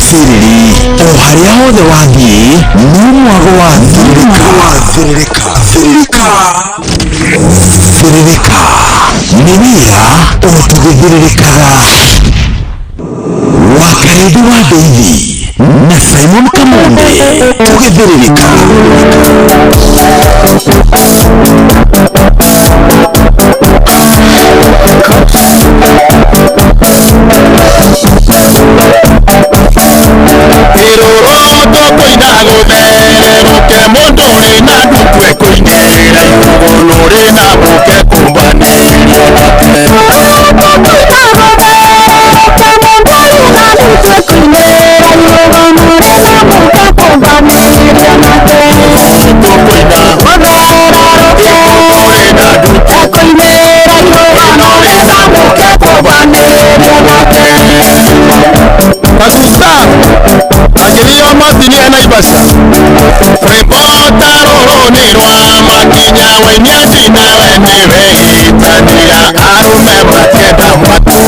thiriri o haria hothe wathiĩ no mwago wa thiririka nĩ wĩra o tũgĩthiririkaga Wakaridi wa Daily na Simon Kamonde tũgĩthiririka Reporta roroni rwa makinya wenyati na wenyewe itania arume makeda mwatu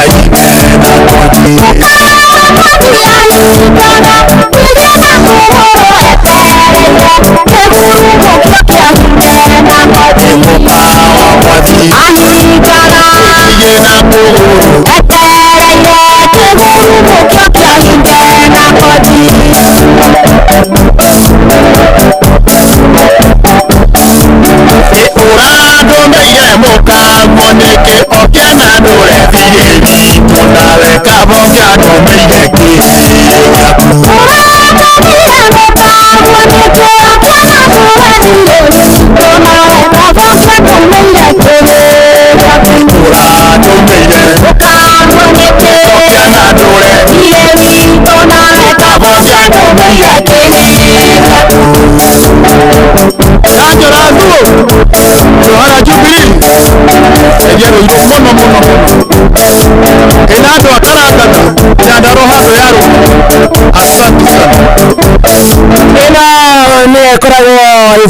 Thank you.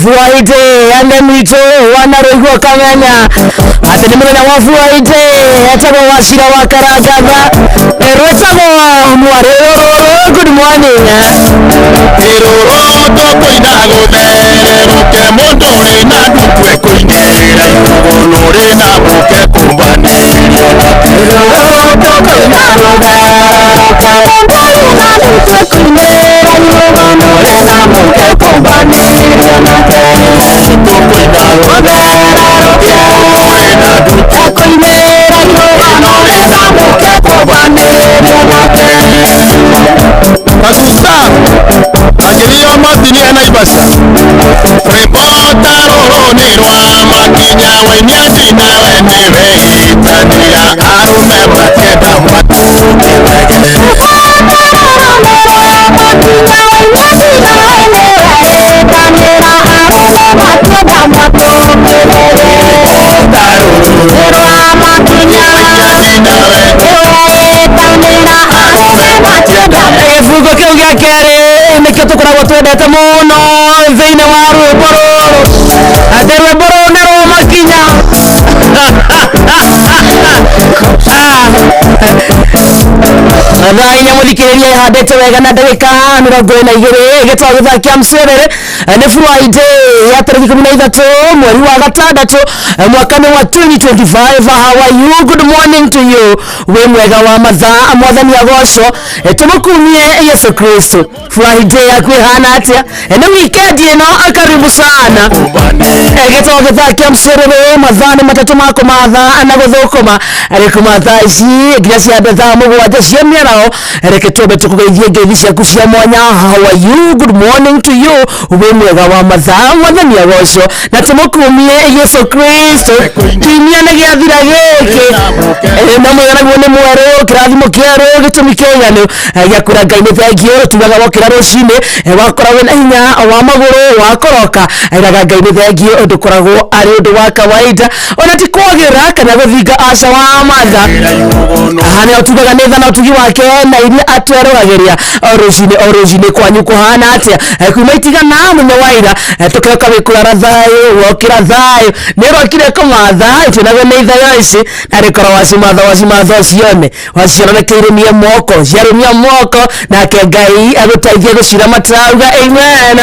Fuaite ande mito wanaroigwa kamenya ate ni mwana wa fuaite atago washira wa karagaga erwetago mwarero good morning eroro toko inago dero ke mondo re na dukwe kuinera onore na buke kumbani eroro toko inago dero ke mondo re na dukwe kuinera onore na buke kumbani Pasusta, akiliyo matini anaibasa. Repota roho nirwa makinya wenyati na wenewe itania arume mateda matu. Twendete muno thĩinĩ wa rwĩmbo rũrũ atĩ rwĩmbo rũrũ nĩ rwa makinya thaa inya mũthikĩrĩria ihandĩte wega na ndagĩka 22 gĩtwa gĩthakia mcerere nĩ Friday ya tarĩki 13 mweri wa gatandatũ mwaka-inĩ wa 2025. How are you? Good morning to you. Wĩ mwega wa mathaa mwathani agocwo tũmũkumie Yesu Kristo. Friday yaku ĩhana atĩa? Nĩ weekend ĩno, karibu sana. Gĩtwa gĩthakia mcerere mathaa nĩ matatũ ma kũmatha na gũthũkũma kuma thaa ici nginya ciambe thaa mũgwanja cia mĩaraho. Reke twambe tũkũgeithie ngeithi ciaku cia mwanya. How are you? Good morning to you. Wĩ mwega wa mathaa mwathani agocwo na tũmũkumie Yesu Kristo. Kiumia nĩ gĩathira gĩkĩ na mwega naguo nĩ mwerũ, kĩrathimo kĩerũ, gĩtũmi kĩiganu gĩa kũra Ngai nĩ thengio. Tugaga wokĩra rũcinĩ wakora wĩna hinya wa magũrũ wakoroka eraga Ngai nĩ thengio. Ũndũ koragwo arĩ ũndũ wa kawaida ona ti kwagĩra kana gũthinga aca wa matha. Hane otugaga nĩ thana ũtugi wake na iria atwerũgagĩria o rũcinĩ kwanyu kũhana atĩa. Kuma itigana mũno waira tũkĩroka wĩkũrara thayũ wokĩra thayũ nĩ rokire kũmatha twĩnawe nĩ ithayo ici na rĩkorwo wacimatha cione wacionerekeirũmie moko ciarũmia moko nake Ngai agũteithie gũcira matarauga amen.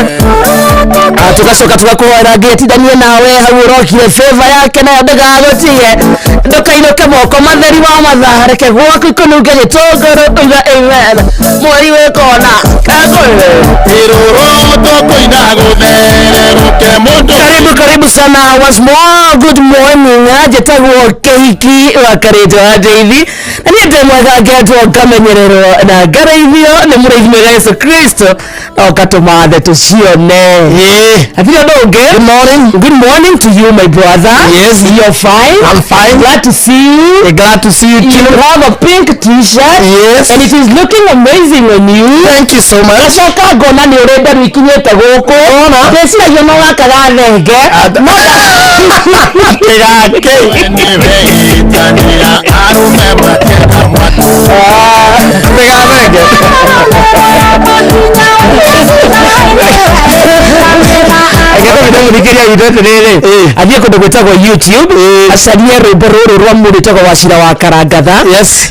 Tugacoka tugakũhoera Ngai atindanie nawe hau ũrokire favor yake nayo ndĩgagũtige ndũkainũke moko matheri wa mathaa reke gwaku ikũnunge gĩtũngũrũ uga amen. Mweri wĩkona karibu sana once more. Good morning. Jetagwo Keiki wa Karĩnjũ wa Ndeithi na niĩ ndĩ mwega ngetwo ngamenyererwo na ngaraithio nĩ mũraithi mwega Yesu Kristo na ũkatũmathe tũcione. Hatirĩ ũndũ ũngĩ. Good morning to you my brother. Yes. You're fine? I'm fine. Glad to see you. Glad to see you too. You have a pink t-shirt. Yes. And it is looking amazing on you. Thank you so much. Gacoka ngona nĩ ũrenda rũikinyĩte gũkũ. Ndĩciragia no gaka gathenge. muthikĩria witũ rĩrĩ athiĩ kũndũ gwĩtagwo YouTube acarie rwĩmbo rũrũ rwa mũndũ wĩtagwo Wachira wa Karangatha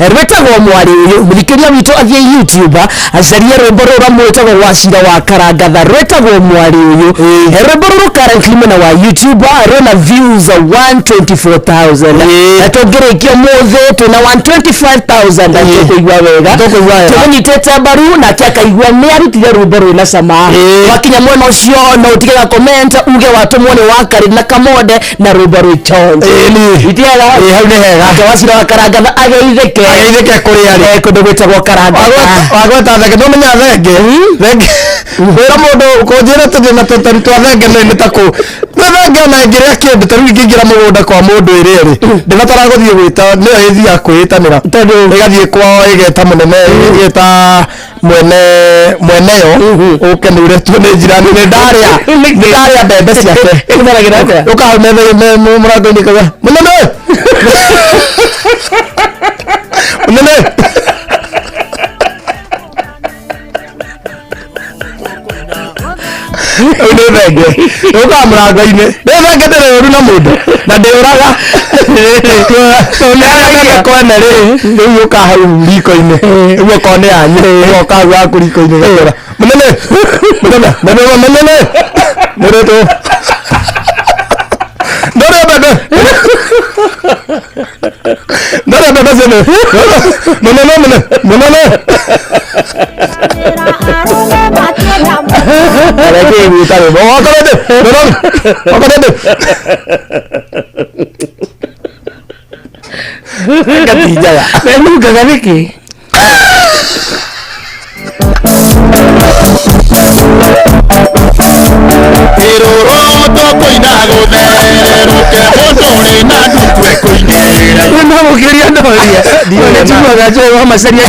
rwĩtagwo Mwari Ũyũ. Muthikĩria witũ athiĩ YouTube acarie rwĩmbo rũrũ rwa mũndũ wĩtagwo Wachira wa Karangatha rwĩtagwo Mwari Ũyũ. Rwĩmbo rũrũ currently mwena wa YouTube rwĩna views 124,000 na tũngĩrĩkia mũthĩ twĩna 125,000 tũkũigua wega tũnyitĩte mbaru na akaigua nĩ arutire rwĩmbo rwĩna cama. Wakinya mwena ũcio no ũtige comment uge watũmwo nĩ Wakari na Kamode na rwĩmbo rwĩchonje itiaga hau nĩ hega Wachira wa Karangatha ageithĩke kũrĩ arĩ kũndũ gwĩtagwo Karangatha wagweta thenge no menya thenge wĩra mũndũ kũnjĩra tũthĩna tũtaru twa thenge nĩ ta kũ thenge na ngĩrĩa kĩndũ tarĩu ingĩingĩra mũgũnda kwa mũndũ ĩrĩ ndĩbatara gũthiĩ gwĩta nĩyo ĩthiaga kwĩtanĩra tondũ ĩgathiĩ kwao ĩgeta mũnene ĩgeta mweneyo ũkenũire tu nĩ njirani nĩ ndarĩa mbembe ciake ũkahau mũrango-inĩ kauga mũnene ũyũ nĩ thenge ũkaga mũrango-inĩ nĩ thenge ndĩrĩ ũru na mũndũ na ndĩũraga kwene rĩu ũkaga hau riko-inĩ ũguo okorwo nĩ yanyu ũgoka hau gaku riko-inĩ gatũra mũnene mũrĩtwo ndorĩa mbembe ciene mũnene areke gwĩta rwĩmbo okorete ngatijaga nenungaga nĩkĩ Iroroto koina gũtherũke mũndũ ũrĩ na ndutu ekũinĩra no mũkĩria ndoria nĩ njiguaga njoe wa Macharia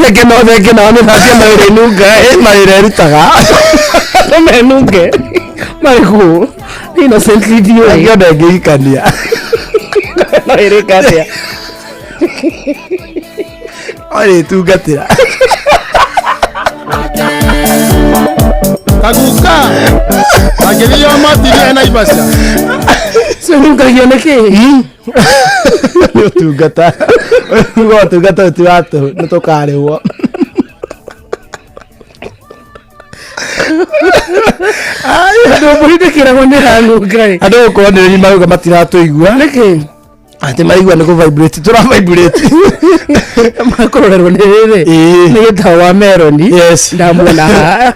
akiuga thenge nao nĩ thacia mawĩra inunga mawĩra ĩrutaga no menunge marĩkũ innocently ndiũĩ ngĩona ngĩikania no ĩrĩka atĩa arĩtungatĩra Kaguka agĩthio matirie na Naivasha cũrungagio nĩkĩ nĩ ũtungata ũtungata ũtiratũ nĩ tũkarĩhwo andũ mũhithĩkĩragwo nĩ ranunga andũ gũkorwo nĩ mauga matiratũigua nĩkĩ atĩ maigua nĩ kũvibrate tũravibrate makũrorerwo nĩ rĩrĩ nĩ gĩtaũ wa Meroni ndamuona haha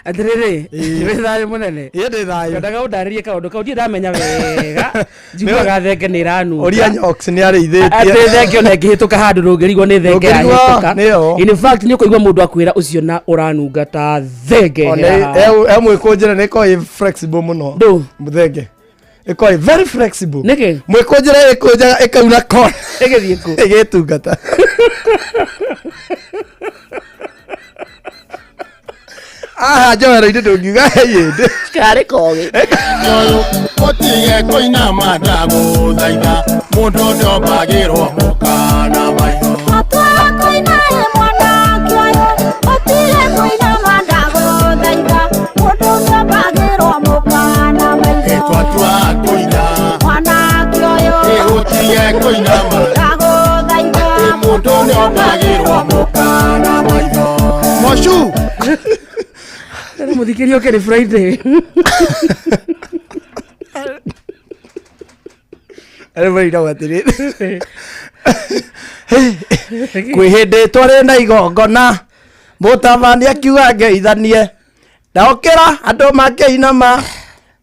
atĩrĩrĩ nĩ thayũ mũnene ndĩ thayũ ndaga ũndarĩrie kaũndũ kau ndirĩ ndamenya wega njiguaga thenge nĩ iranunga Oria Nyox nĩ arĩithĩtie atĩ thenge ona ĩngĩhĩtũka handũ ndũngĩrigwo nĩ thenge yahĩtũka in fact nĩ ũkũigua mũndũ akwĩra ũcio na ũranunga ta thenge mwĩkũnjĩra nĩ ĩkoragwo flexible mũno thenge ĩkoragwo very flexible nĩkĩ mwĩkũnjĩra ĩkũnjaga ĩkauna kona ĩgĩthiĩ kũ ĩgĩtungata aha njohero-inĩ ndũngiuga heyĩndĩ karĩ kogĩ ũtige kũinama ndagũthaitha mũndũ ndombagĩrwo mũkana maitho twatua kũina ũtige kũinama mũndũ ndombagĩrwo mũkana maitho Mocu mũthikĩria ũkĩ nĩ Friday arĩmũrĩiragwo atĩrĩrĩ kwĩ hĩndĩ twarĩ na igongona mũtabani akiuga ngeithanie ndaokĩra andũ makĩinama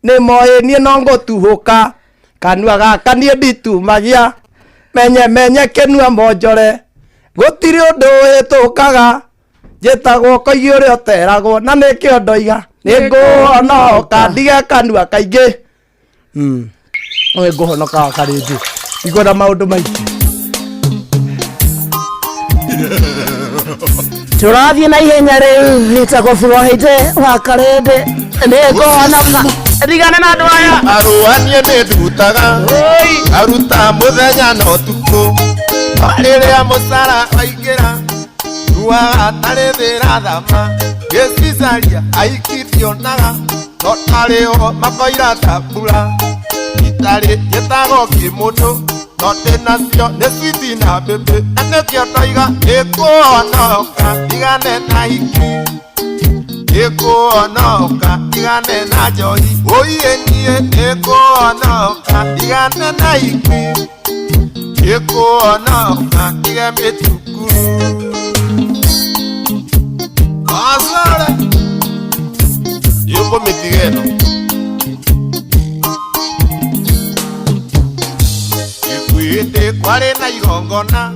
nĩ moĩ niĩ no ngũtuhũka kanua gaka niĩ nditumagia menye kĩnua monjore gũtirĩ ũndũ ũhĩtũkaga njĩtagwo koigi ũrĩa ũteragwo na nĩkĩo ndoiga nĩngũhonoka ndige kanua kaingĩ ngũhonoka karĩngĩ igona maũndũ maingĩ tũrathiĩ na ihenya rĩu rĩtagwo Floyd wa Karende nĩngũhonoka ndigane na andũ aya arũanie nĩ ndutaga aruta mũthenya na ũtukũ Rĩrĩa mũcara waingĩra ruaga tarĩ thĩra thama gĩcicaria aikithionaga no tarĩo makoira tambura itarĩ gĩtago kĩmũndũ no ndĩnacio nĩ switi na mbĩmbĩ na nĩkĩo ndoiga ĩkũonoka igane na hiki ĩkũonoka igane na njohi ũiye niĩ ĩkũonoka igane na hiki ĩkũonoka ige mĩtukuru asare yuko mitigeno ikuite kware na igongona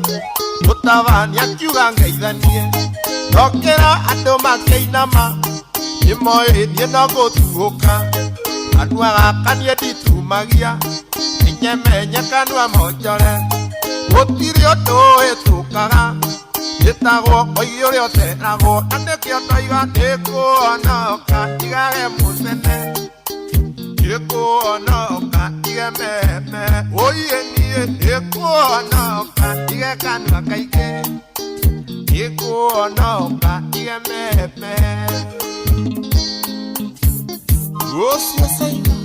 mutabani akiuga ngeithanie ndokera andũ makĩinama nĩmoĩ no gũtuũka andũ agakanie nditumagia nĩnyemenye kanua monjore gũtirĩ ũndũ ũhĩtũkaga gĩtagwo oigi ũrĩa ũteragwo na nĩkĩo ndoiga nĩkũonoka igage mũcene nĩkũonoka ige meme ũiye niĩ nĩkũonoka ige kanua kaingĩ nĩkũonoka ige meme ũcio Saima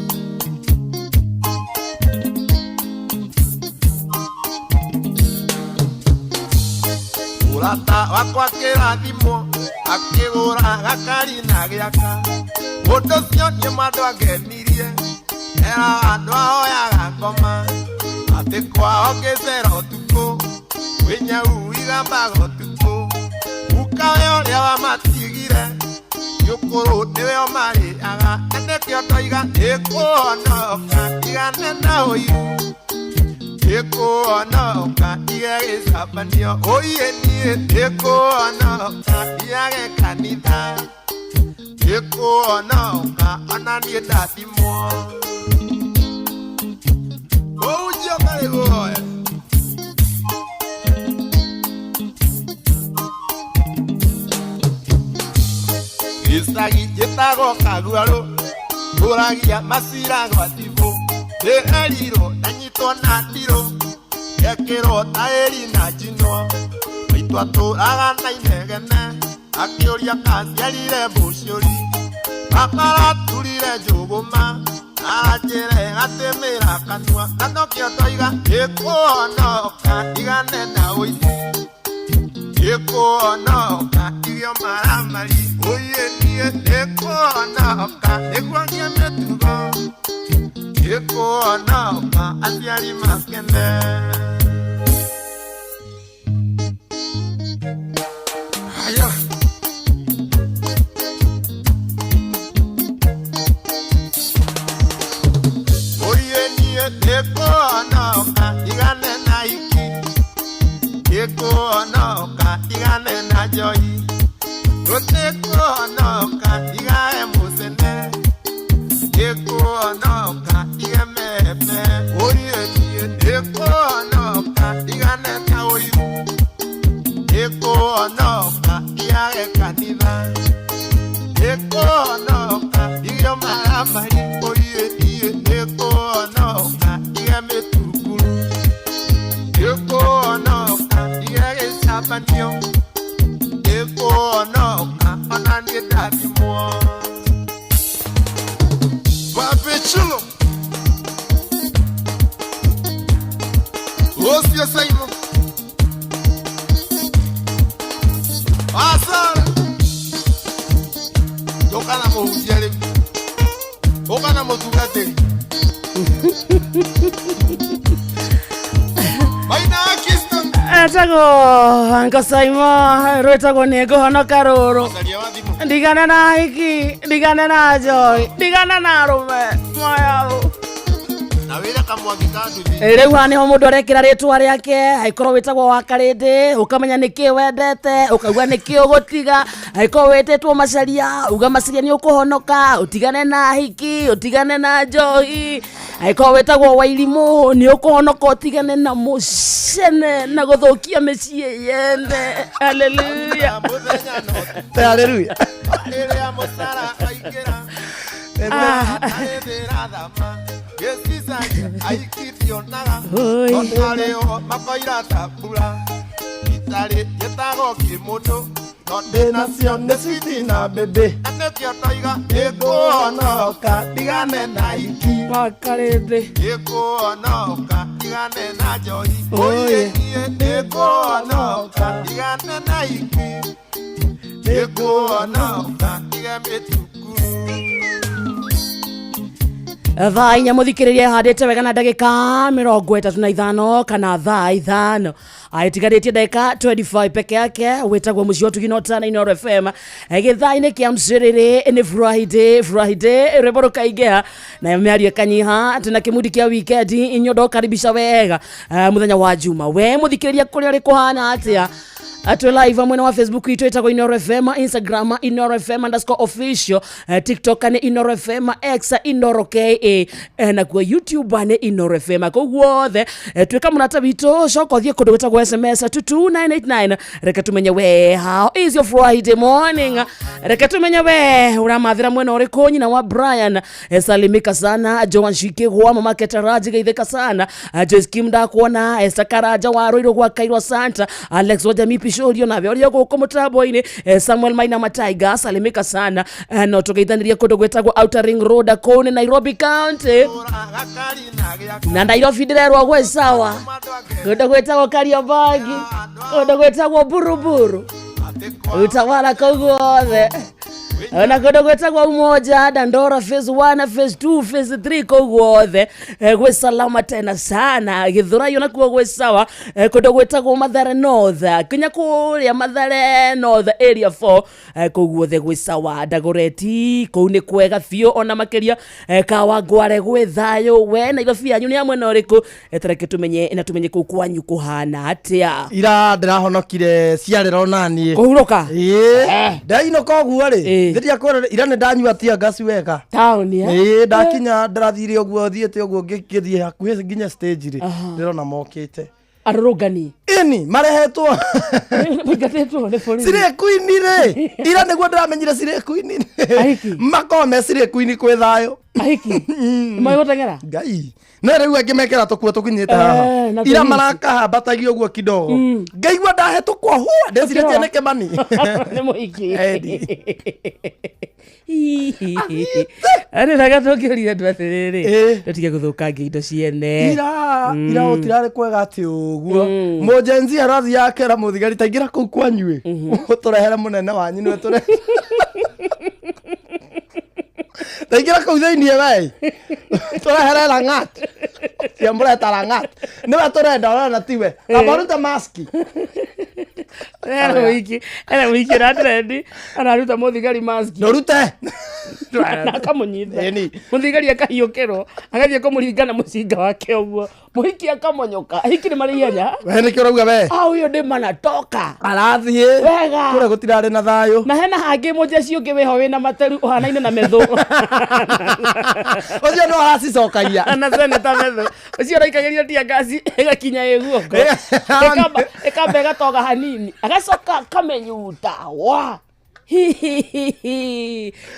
Urata wakwa kĩrathimo akĩgũra gakari na gĩaka ũndũ ũcio nĩ mũndũ angenirie era andũ ahoyaga ngoma atĩ kwao ngĩcera ũtukũ wĩnyau igambaga ũtukũ ukawe ũrĩa wamatigire gĩũkũrũ nĩwe ũmarĩaga na nĩkĩo ndoiga ĩkũonoka igane na ũiru ĩkũonoka ige gĩcabanio ũiye niĩ ĩkũonoka igage kanitha ĩkũonoka ona niĩ ndathimwo ũnjio karĩ guoya gĩcagi gĩtagwo Kaguarũ tũragia macira gwa thibũ ndĩherirwo ndanyitwo na ndirũ gekĩrwo taĩri na njinwo maitũ atũraga na inegene akĩũria kaciarire mbũciũri akaraturire njũgũma aranjĩre gatĩmĩra kanua na nokĩo ndoiga ĩkũonoka igane na ũici ĩkũonoka igio maramari ũiye niĩ ĩkũonoka nĩguo ngĩe mĩtugo ĩkũonoka aciari makene haya ũiye niĩ ĩkũonoka igane na iki ĩkũonoka igane na njohi gũtĩkũonoka igae mũcene ĩkũonoka ige meme ũiye niĩ ĩkũonoka igane na ũiru ĩkũonoka igage kanitha ĩkũonoka igio maramari ũiye niĩ ĩkũonoka ige mĩtukuru ĩkũonoka ige gĩcabanio ĩkũonoka ona niĩ ndathimwo Chulo Osio Saimo Asara Tokana muhujiare Tokana mutugateri Maina Kiston Etago Anko Saimo Rwetago nego hono karoro Ndigane na hiki Ndigane na joy Ndigane na rume Mayao na wĩra kamwagĩkandu rĩu haha nĩho mũndũ arekĩra rĩtwa rĩake haikorwo wĩtagwo wa karĩndĩ ũkamenya nĩkĩ wendete ũkaigua nĩkĩ ũgũtiga haikorwo wĩtĩtwo macaria uga macaria nĩ ũkũhonoka ũtigane na hiki ũtigane na njohi haikorwo wĩtagwo wairimũ nĩ ũkũhonoka ũtigane na mũcene na gũthũkia mĩciĩ yene haleluya haleluya rĩrĩa mũcara waingĩra thĩra thama Gesizagia aikithio naga Onareo makoira tabula Itari yetago kimutu Ndĩnacio nĩ citi na mbĩmbĩ Anekio toiga Ĩkũonoka ndigane na iki Makarĩndĩ Ĩkũonoka ndigane na njohi Oye Ĩkũonoka ndigane na iki Ĩkũonoka ndige mĩtukuru thaa inya muthikiririe handite wega na ndagika 35 kana thaa 5 aitigarĩtie ndagika 25 peke yake wetagwo mucio tuginotana Inooro FM githaa-inĩ kia mcirĩrĩ nĩ Friday reboroka igea na mĩario kanyiha tena kimudi kia weekend inyodo karibisha wega muthenya wa juma we muthikiriria kũrĩa uri kuhana atia Atwe live mwena wa Facebook ito itako Inooro FM, Instagram Inooro FM _official, TikTok ni Inooro FM, X Inooro KA, na kwa YouTube ni Inooro FM. Kwa guothe, tuweka mnata vito, shoko thie kodo weta kwa SMS 22989. Reka tumenye we, how is your Friday morning? Reka tumenye we, uramadhira mwena ore konyi na wa Brian. Salimika sana, Joan Shike kwa mama Ketaraji gaitheka sana. Joyce Kimda kuona, Estakaraja wa Roiro kwa Kairwa Santa, Alex Wajamipi Shorio na vyoria guko mutaboini Samuel Maina Mataiga salimika sana no tugeithaniria kundu gwetagwo Outer Ring Road kune Nairobi County na Nairobi ndirerwa gwe sawa kundu gwetagwo Kariobangi kundu gwetagwo Buruburu utawala koguothe na kundu gwetagwo Umoja Dandora phase 1 phase 2 phase 3 koguothe gwe salama tena sana Githurayo na kuo gwe sawa kundu gwetagwo Mathare North kinya kuria Mathare North area 4 koguothe gwe sawa Dagoreti kou ni kwega fio ona makeria Kawangware gwe thayo we na Nairobi yanyu ni amwe na uriku etereke tumenye na tumenye kou kwanyu kuhana atia ira ndirahonokire ciarero nani kuhuruka ndaino koguo ri thiria kwera ira ne ndanyua tia gasi wega town ya ndakinya ndarathire oguo thiete oguo ngithie hakuhe nginya stage ri ndirona mokite arugani ini marehetwo bigatetwo ne polisi sire queen ri ira niguo ndiramenyire sire queen makome sire queen kwe thayo ahiki mayotengera ngai na riu angimekera tukuo tukinyite haha ira maraka hambatagio guo kidogo ngaigua ndahetũkwo hua ndecire tianeke mani nĩ mũhiki ari raga tũkĩũria andũ atĩrĩrĩ tũtige gũthũkangia indo ciene ira ũtirarĩ kwega atĩ ũguo mũjenzi arathi yakera mũthigari taingĩra kũu kwanyuĩ ũtũrehere mũnene wanyu nĩwe tũrehere taingira kau thĩinĩ we tũrehere Langat ciamũreta Langat nĩwe tũrenda ona tiwe abaruta maski era wiki na trendi anaruta mũthigari maski ndorute akamunyitha mũthigari akahiũkĩrwo agathiĩ kũmũringana mũcinga wake ũguo mũhiki akamonyoka hiki nĩ marĩanya we nĩkĩo ũrauga we ũyũ ndĩ manatoka arathiĩ wega kũrĩa gũtirarĩ na thayũ na hena hangĩ mũjeci ũngĩ wĩho wĩna materu ũhanaine na metho ũcio no aracicokagia ana seneta metho ũcio araikagĩrio tia gasi ĩgakinya ĩguoko ĩkamba ĩgatoga hanini agacoka kamenyuta wa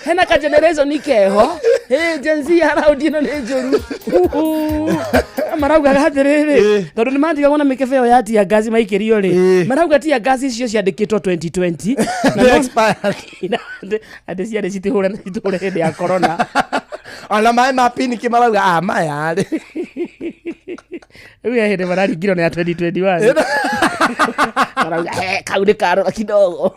hena ka generation ikeho Gen Z around ino nĩ njũru marauga gathĩrĩrĩ tondũ nĩ mandiga wona mĩkebe ĩyo ya tia gasi maikĩrio rĩ marauga tia gasi icio ciandĩkĩtwo 2020 na expired andĩ ciarĩ citihũre hĩndĩ ya corona ona maĩ ma piniki marauga maya rĩ rĩu hĩndĩ mararingirwo nĩ ya 2021 marauga kau nĩ karora kidogo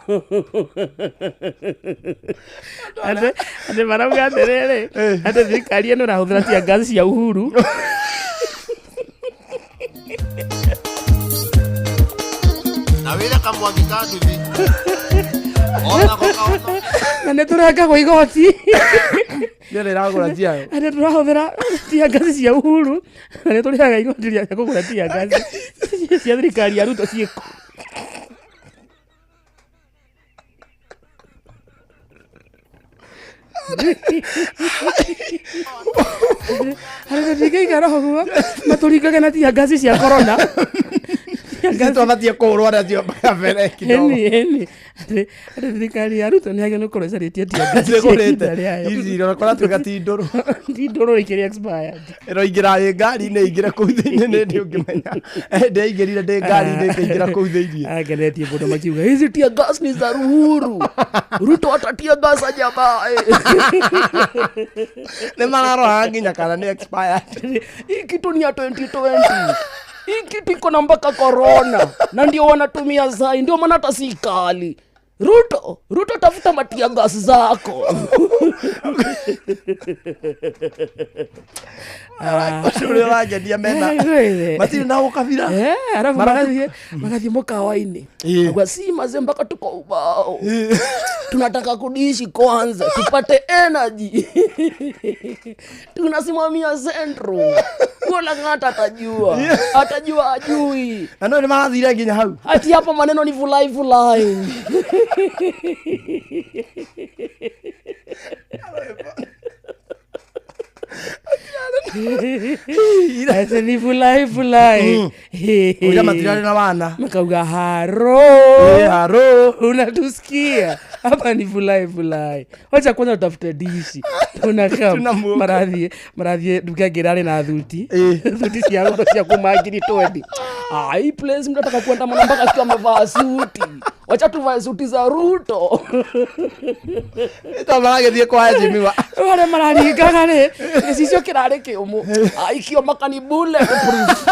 andĩ marauga atĩrĩrĩ andĩ thirikari ĩno ĩrahũthĩra tia gasi cia Uhuru na wĩra kamwaki ka nduthi ona gokaona na nĩ tũrengagwo igoti nĩ rĩragũra ciayo andĩ tũrahũthĩra tia gasi cia Uhuru na nĩ tũrĩhaga igoti rĩa kũgũra tia gasi cia thirikari ya Ruto ciĩko Hare ndikaigara ũguo matũringaga na tia gasi cia corona Ngĩtwa batie kũrwo arĩa cio mbere kidogo. Eni. Thirikari ya Ruto nĩ agĩrĩirwo gũkorwo ĩcarĩtie tianga. Nĩgũrĩte. Ici rokora tuĩka ti ndũrũ. Ti ndũrũ ikĩrĩ expired. Ĩroingĩra ĩ ngari-inĩ ingĩre kũu thĩinĩ nĩ ndĩ ũngĩmenya. Ndĩaingĩrire ndĩ ngari-inĩ ĩkĩingĩra kũu thĩinĩ. Agenetie mũndũ makiuga hizi tia gas ni za Ruhuru. Ruto atatia gas jamaa. Nĩ mararora nginya kana nĩ expired. Hii kitu ni ya 2020. Hii kitu iko na mpaka corona. Na ndio wanatumia sai, ndio maana hata si kali. Ruto tafuta matia gas zako. Shule wake ndia mena. Matiri na ukabira. Alafu magathi mkawaini. Kwa si mazee mpaka tuko ubao. Tunataka kudishi kwanza, tupate energy. Tunasimamia Central. Kuna ngata atajua ajui. Na ndio magathire nginya hau. Ati hapa maneno ni vulai. Asa ni vulai. Uja matirari na wana. Makauga haro. Unatusikia. Hapa ni vulai. Wacha kwanza utafute dishi. Tunakama maradhi dukagerane na thuti. Thuti cia kumagiri 20. Hii place mnataka kuenda mpaka akiwa amevaa suti. Wacha tuvae suti za Ruto. Ito maragethie kwa Jimmy. Wale mararingaga rĩ, gĩcicio kĩrarĩ kĩũmũ. Aikio makani bulletproof.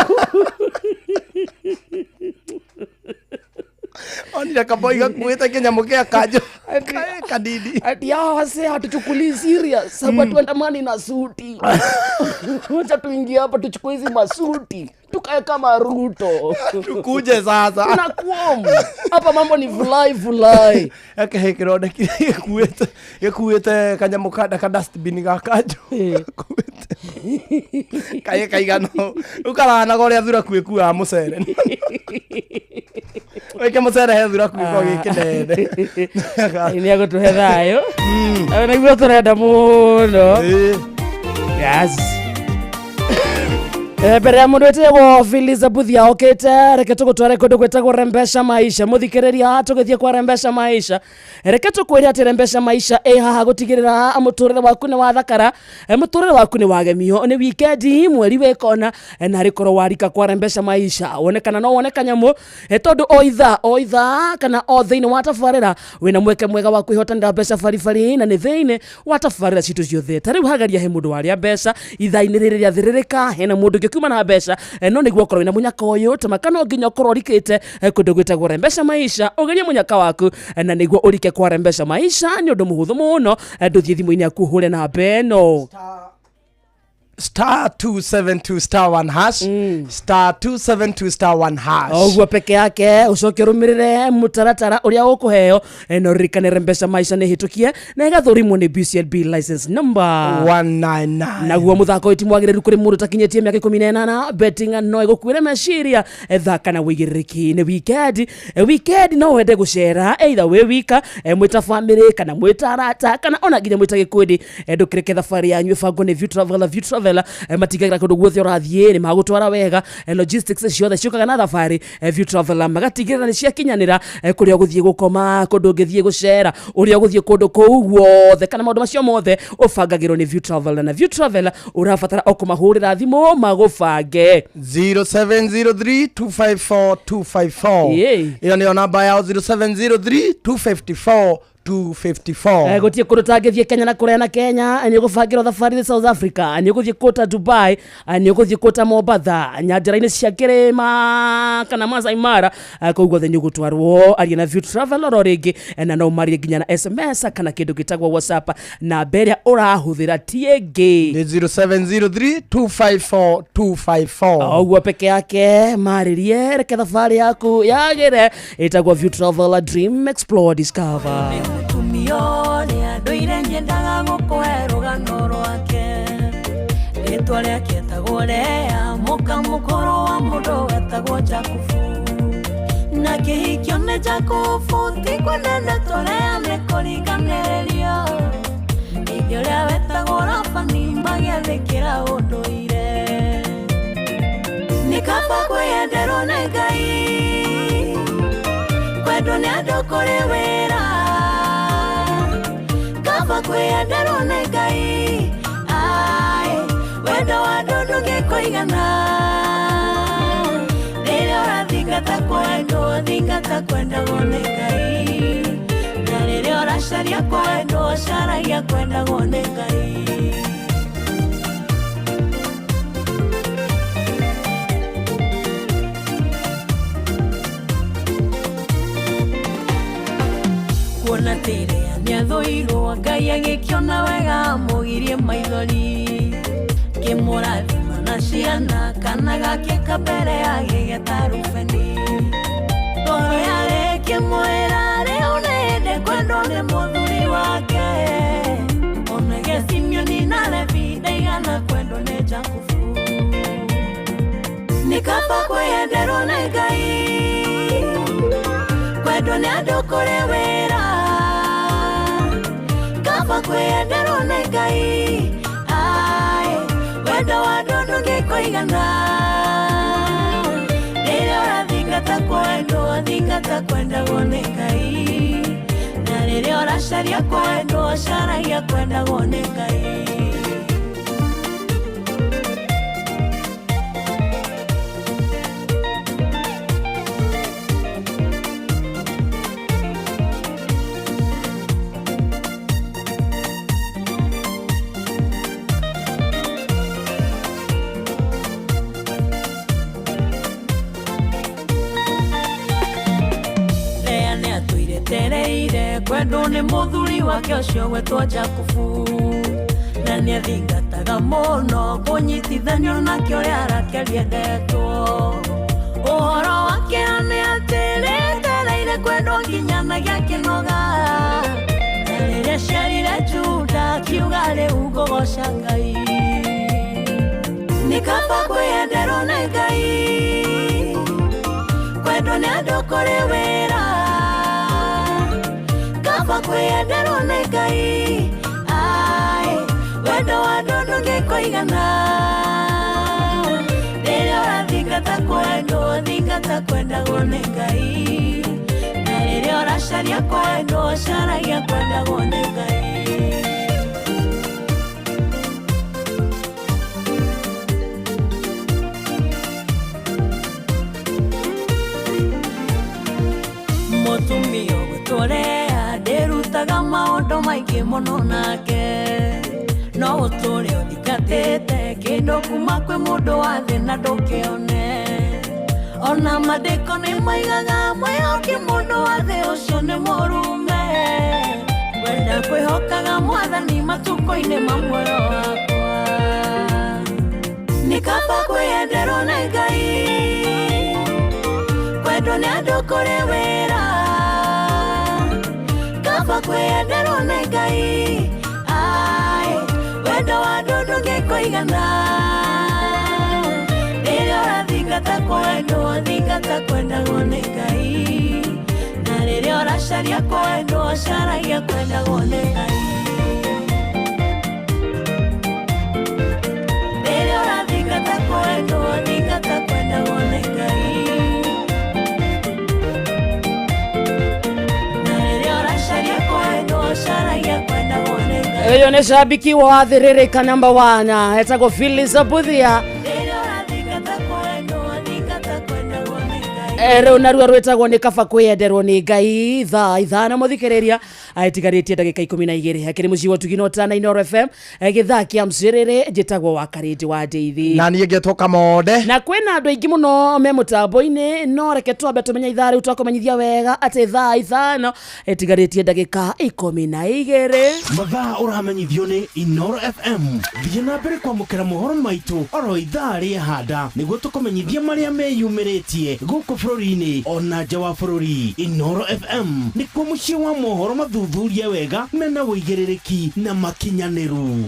Onira kaboi gakuĩte kĩnyamũ gĩa kanjũ. Kadidi. Ati hase hatuchukulii serious. Sababu tuandamani na suti. Wacha tuingie hapa tuchukue hizi masuti. Tukae kama Ruto. Tukuje sasa. Tunakuom. Hapa mambo ni vulai. Yake kironda gĩkuĩte kanyamũ ka dustbin ga kanjũ. Kaigano. Ukaranaga ũrĩa thura kuĩkuaga mũcere. Weke mũcere he thura kuĩkuaga gĩkĩnene. Nĩ agũtũhe thayũ. Nĩguo tũrenda mũno. Yes. Mbere ya mũndũ wĩtagwo Filiza Buthia okĩte, reke tũgũtware kũndũ gwĩtagwo Rembesha Maisha. Mũthikĩrĩria tũgĩthiĩ kwa Rembesha Maisha. Reke tũkwĩre atĩ Rembesha Maisha haha gũtigĩrĩra mũtũrĩre waku nĩ wathakara, mũtũrĩre waku nĩ wagemio, nĩ wikendi mweri wĩkona na harĩ korwo warika kwa Rembesha Maisha. Wonekana no wone kanyamũ tondũ o ithaa kana o thĩinĩ wa tabarĩra wĩna mweke mwega wa kwĩhotanĩra mbeca baribari na nĩ thĩinĩ wa tabarĩra citũ ciothe. Ta rĩu hagaria he mũndũ warĩa mbeca ithaa-inĩ rĩrĩ rĩathĩrĩrĩka, hena mũndũ kuma na mbeca no nĩguo korwo wĩna mũnyaka ũyũ tamaka no nginya ũkorwo ũrikĩte kũndũ gwĩtagwo Rembesha Maisha. Ũgerie mũnyaka waku na nĩguo ũrike kwa Rembesha Maisha nĩ ũndũ mũhũthũ mũno. Ndũthiĩ thimũ-inĩ yaku hũre namba ĩno *272*1#. *272*1#. Oguo peke yake ucoke rumĩrĩre mũtaratara ũrĩa ũkũheo no ririkane Rembesha Maisha nĩ hĩtũkie na ĩgathũrimwo nĩ BCLB license number 199. Naguo mũthako ũyũ mwagĩrĩru kũrĩ mũndũ takinyĩtie mĩaka 18. Betting no ĩgũkuĩre meciria thaka na wĩigĩrĩrĩki. Nĩ weekend no wende gũcera either wĩ wika mwĩta family kana mwĩta arata kana ona nginya mwĩta gĩkundi. Ndũkĩreke thabarĩ yanyu ĩbangwo nĩ View Travel. Matigagira kũndũ guothe ũrathiĩ nĩ magũtwara wega. Logistics ciothe ciũkaga na thabarĩ. View Travel magatigĩrĩra nĩ ciakinyanĩra kũrĩa ũgũthiĩ gũkoma, kũndũ ũngĩthiĩ gũcera, ũrĩa ũgũthiĩ kũndũ kũu guothe kana maũndũ macio mothe ũbangagĩrwo nĩ View Travel. Na View Travel ũrabatara o kũmahũrĩra thimũ magũbange 0703254254. Iyo nĩyo namba yao 0703254254. Gũtiĩ kũndũ tangĩthiĩ Kenya na kũrĩa na Kenya. Nĩ ũgũbangĩrwo thabarĩ South Africa, nĩ ũgũthiĩ kũta Dubai, nĩ ũgũthiĩ kũta Mombasa, nyanjara-inĩ cia kĩrĩma kana Masai Mara. Kũu guothe nĩ ũgũtwarwo. Aria na View Travel oro rĩngĩ na no marie nginya na SMS kana kĩndũ gĩtagwo WhatsApp. Namba ĩrĩa ũrahũthĩra ti ĩngĩ nĩ 0703254254. Oguo peke yake marĩrie, reke thabarĩ yaku yagĩre. Ĩtagwo View Travel, Dream, Explore, Discover. Tumione andoire nyendaga gũkũhe rũgano rwake. Rĩtwa rĩake etagwo Lea, mũka mũkũrũ wa mũndũ wetagwo Jakubu. Na kĩhikio nĩ Jakubu ti kũnene tũrĩa nĩ kũringanĩrĩrio. Ithe ũrĩa wetagwo Labani magĩathĩkĩra ũndũire. Nĩ kaba kwĩyenderwo nĩ Ngai. ndukore wera kaba kwendero ne Ngai ai wendo wa ndundu ngikoigana rĩrĩa ũrathingata kwendwo thingata kwendagwo nĩ Ngai na rĩrĩa ũracaria kwendwo caragia kwendagwo nĩ Ngai. Kuona tere nĩathũirwo Ngai agĩkĩona wega mũgirie maithori kĩmũrathima na ciana kana gake kabere agĩgeta Rubeni toro yarĩ kĩmwĩra rĩu nĩndĩ kwendwo nĩ mũthuri wake onage Simeoni na Levi ndaigana kwendwo nĩ Jakubu nĩ kaba kwĩyenderwo nĩ Ngai kwendwo nĩ andũ kũrĩ wĩra kaba kwĩyenderwo nĩ Ngai ai wendo wa ndũndũ ngĩkũigana rĩrĩa ũrathingata kwendwo thingata kwendagwo nĩ Ngai na rĩrĩa ũracaria kwendwo caragia kwendagwo nĩ Ngai. Kwendwo nĩ mũthuri wake ũcio wetwo Jakubu na nĩathingataga mũno kũnyitithanio nake ũrĩa Rakeli endetwo ũhoro wake nĩ atĩ rĩetereire kwendwo nginyanagia kĩnoga na rĩrĩa ciarire Juda kiuga rĩu ngũgoca Ngai nĩ kaba kwĩyenderwo nĩ Ngai kwendwo nĩ andũ kũrĩ wĩra kaba kwĩyenderwo nĩ Ngai ai wendo wa ndũndũ ngĩkũigana rĩrĩa ũrathingata kwendwo thingata kwendagwo nĩ Ngai na rĩrĩa ũracaria kwendwo caragia kwendagwo nĩ Ngai. Mũtumia ũgũtũrea ndĩrutaga maũndũ maingĩ mũno nake no ũtũre ũthingatĩte kĩndũ kuma kwĩ mũndũ wa thĩ na ndũkĩone ona maandĩko nĩmaigaga mwĩhoke mũndũ wa thĩ ũcio nĩ mũrume wenda kwĩhokaga Mwathani matukũ-inĩ ma muoyo wakwa nĩ kaba kwĩyenderwo nĩ Ngai kwendwo nĩ andũ kũrĩ wĩra kaba kwĩyenderwo nĩ Ngai ai wendo wa ndũndũ ngĩkũigana rĩrĩa ũrathingata kwendwo thingata kwendagwo nĩ Ngai na rĩrĩa ũracaria kwendwo caragia kwendagwo nĩ Ngai rĩrĩa ũrathingata kwendwo thingata kwendagwo nĩ Ngai Eyo nĩ shabiki wa Thĩrĩrĩka number 1 etagwo Phyllis Abuthia rĩu narua rwĩtagwo nĩ kaba kwĩyenderwo nĩ Ngai thaa ithano mũthikĩrĩria aĩtigarĩtie ndagĩka 12 akĩrĩ mũciĩ wa Tugino Tana Inooro FM gĩthaa kĩa mcirĩrĩ njĩtagwo wa Karĩnji wa Ndeithi na niĩ ngĩtoka Monde na kwĩna andũ aingĩ mũno me mũtambo-inĩ no reke twambe tũmenya ithaa rĩu twakũmenyithia wega atĩ thaa ithano ĩtigarĩtie ndagĩka 12 mathaa ũramenyithio nĩ Inooro FM thiĩ na mbere kwamũkĩra mohoro maitũ oro ithaa rĩahanda nĩguo tũkũmenyithia marĩa meyumĩrĩtie gũkũ bũrũri-inĩ ona nja wa bũrũri. Inooro FM nĩkuo mũciĩ wa mohoro mathuthurie wega mena wĩigĩrĩrĩki na makinyanĩru.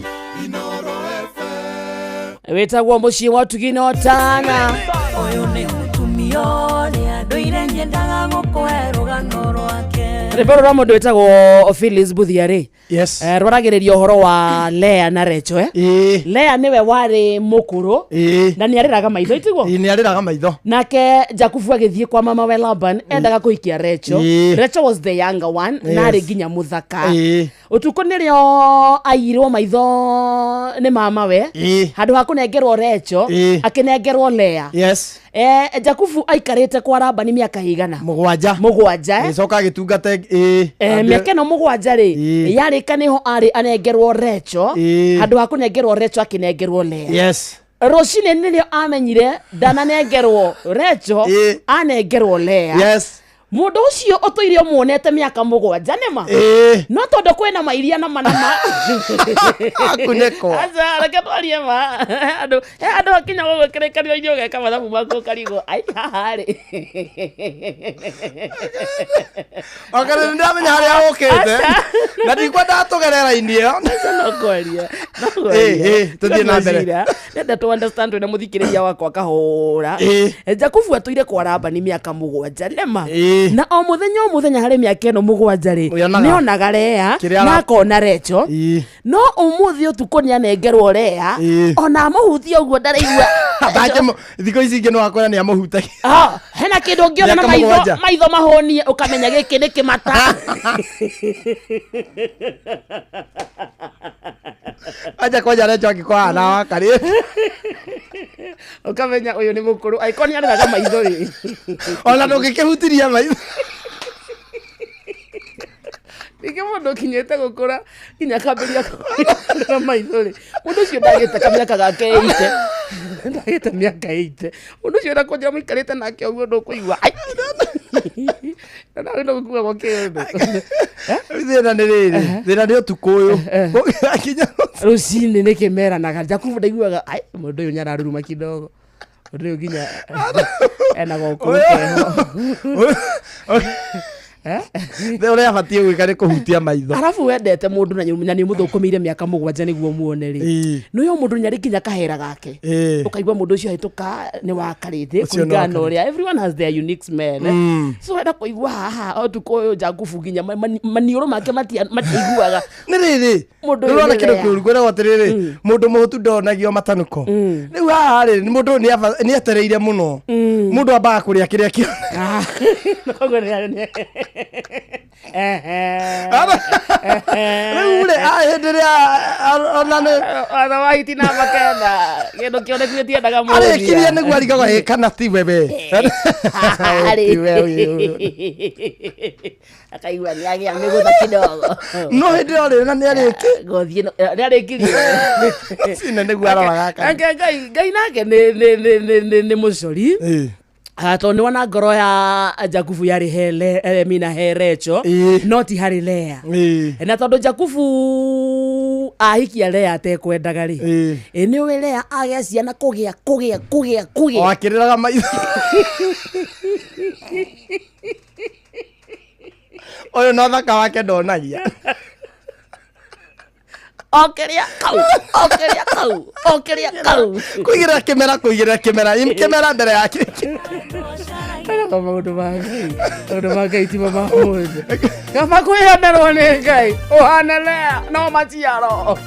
Inooro FM wĩtagwo mũciĩ wa Tugino Tana ũyũ nĩ mũtumia ũrĩa ndũire nyendaga gũkũhe rũgano rwake. Rĩmbo rwa mũndũ wĩtagwo Phyllis Buthiarĩ. Yes. Rwaragĩrĩria ũhoro wa Lea na Rachel. Lea nĩwe warĩ mũkũrũ na nĩarĩraga maitho itigwo. Nĩarĩraga maitho. Nake Jakubu agĩthiĩ kwa mama we Laban endaga kũhikia Rachel. Rachel was the younger one na arĩ nginya mũthaka. Ũtukũ nĩrĩo airwo maitho nĩ mama we handũ ha kũnengerwo Rachel akĩnengerwo Lea. Yes. Jakubu aikarĩte kwa Laban mĩaka igana? Mũgwanja. Gĩcoka agĩtungata mĩaka ĩno mũgwanja rĩ yarĩka nĩho arĩ anengerwo Rachel handũ ha kũnengerwo Rachel akĩnengerwo Lea. Yes. Rũcinĩ nĩrĩo amenyire ndananengerwo Rachel anengerwo Lea. Yes. Mũndũ ũcio ũtũire ũmuonete mĩaka mũgwanja nĩma no tondũ kwĩna mairia na manama akuneko aca reke twarie ma andũ akinya gũgĩkĩrĩkanĩro-inĩ ũgeka mathabu maku ũkarigwo ai haha rĩ okorwo nĩndamenya harĩa ũkĩte na ndikwenda tũgerera-inĩ ĩyo no kwaria tũthiĩ na mbere nenda to understand wĩna mũthikĩrĩria wakwa kahũra Jakubu atũire kwa Laban mĩaka mũgwanja nĩma na o mũthenya harĩ mĩaka ĩno mũgwanja rĩ nĩonaga Lea na akona Rachel no ũmũthĩ ũtukũ nĩanengerwo Lea ona amũhutia ũguo ndaraigua thikũ ici ingĩ no akwĩra nĩamũhutagia hena kĩndũ ũngĩona na maitho mahũnie ũkamenya gĩkĩ nĩ kĩmata aja kwanja Rachel akĩkora na wakarĩ ũkamenya ũyũ nĩ mũkũrũ aiko nĩarĩraga maitho rĩ ona ndũngĩkĩhutiria maitho Nĩkĩ mũndũ kinyĩte gũkũra nginya akambĩria kũrora maitho rĩ mũndũ ũcio ndagĩte kamĩaka gake 80 ndagĩte mĩaka 80 mũndũ ũcio ndakwanja mũikarĩte nake ũguo ndũkũigua na nĩ ndũkuga kĩndũ thĩna nĩ rĩrĩ thĩna nĩ ũtukũ ũyũ akinya rũcinĩ nĩ kĩmeranaga Jakubu ndaiguaga ai mũndũ ũyũ nyararuruma kidogo mũndũ ũyũ nginya ena gũkũ keho ũrĩa abatiĩ gwĩka nĩ kũhutia maitho arabu wendete mũndũ na nĩ mũthũkũmĩire mĩaka mũgwanja nĩguo muone rĩ nĩyo mũndũ nyarĩ nginya kahera gake ũkaigua mũndũ ũcio ahĩtũka nĩ wakarĩte kũringana na ũrĩa everyone has their unique smell so wenda kũigua haha ũtukũ ũyũ Jakubu nginya maniũrũ make matiiguaga nĩ rĩrĩ nĩũrona kĩndũ kĩũru kwĩragwo atĩrĩrĩ mũndũ mũhũtu ndonagio matanuko rĩu haha rĩ mũndũ nĩ etereire mũno mũndũ ambaga kũrĩa kĩrĩa kĩona rĩu rĩ hĩndĩ ĩrĩa ona wahiti na makenda kĩndũ kĩonekire tiendaga mũndũ arĩkirie nĩguo arigagwo kana ti wewe akaigua nĩagĩa mĩgũtha kidogo no hĩndĩ ĩyo rĩ na nĩarĩkirie cine nĩguo aroraga Ngai nake nĩ mũcori tondũ nĩwona ngoro ya Jakubu yarĩ he Rachel no ti harĩ Lea na tondũ Jakubu ahikia Lea atekwendaga rĩ nĩũĩ Lea agĩa ciana kũgĩa akĩrĩraga maitho ũyũ no thaka wake ndonagia okeria kau kũigĩrĩra kĩmera mbere yake maũndũ ma Ngai ti mamahũthũ kaba kwĩhonerwo nĩ Ngai ũhana Lea no maciaro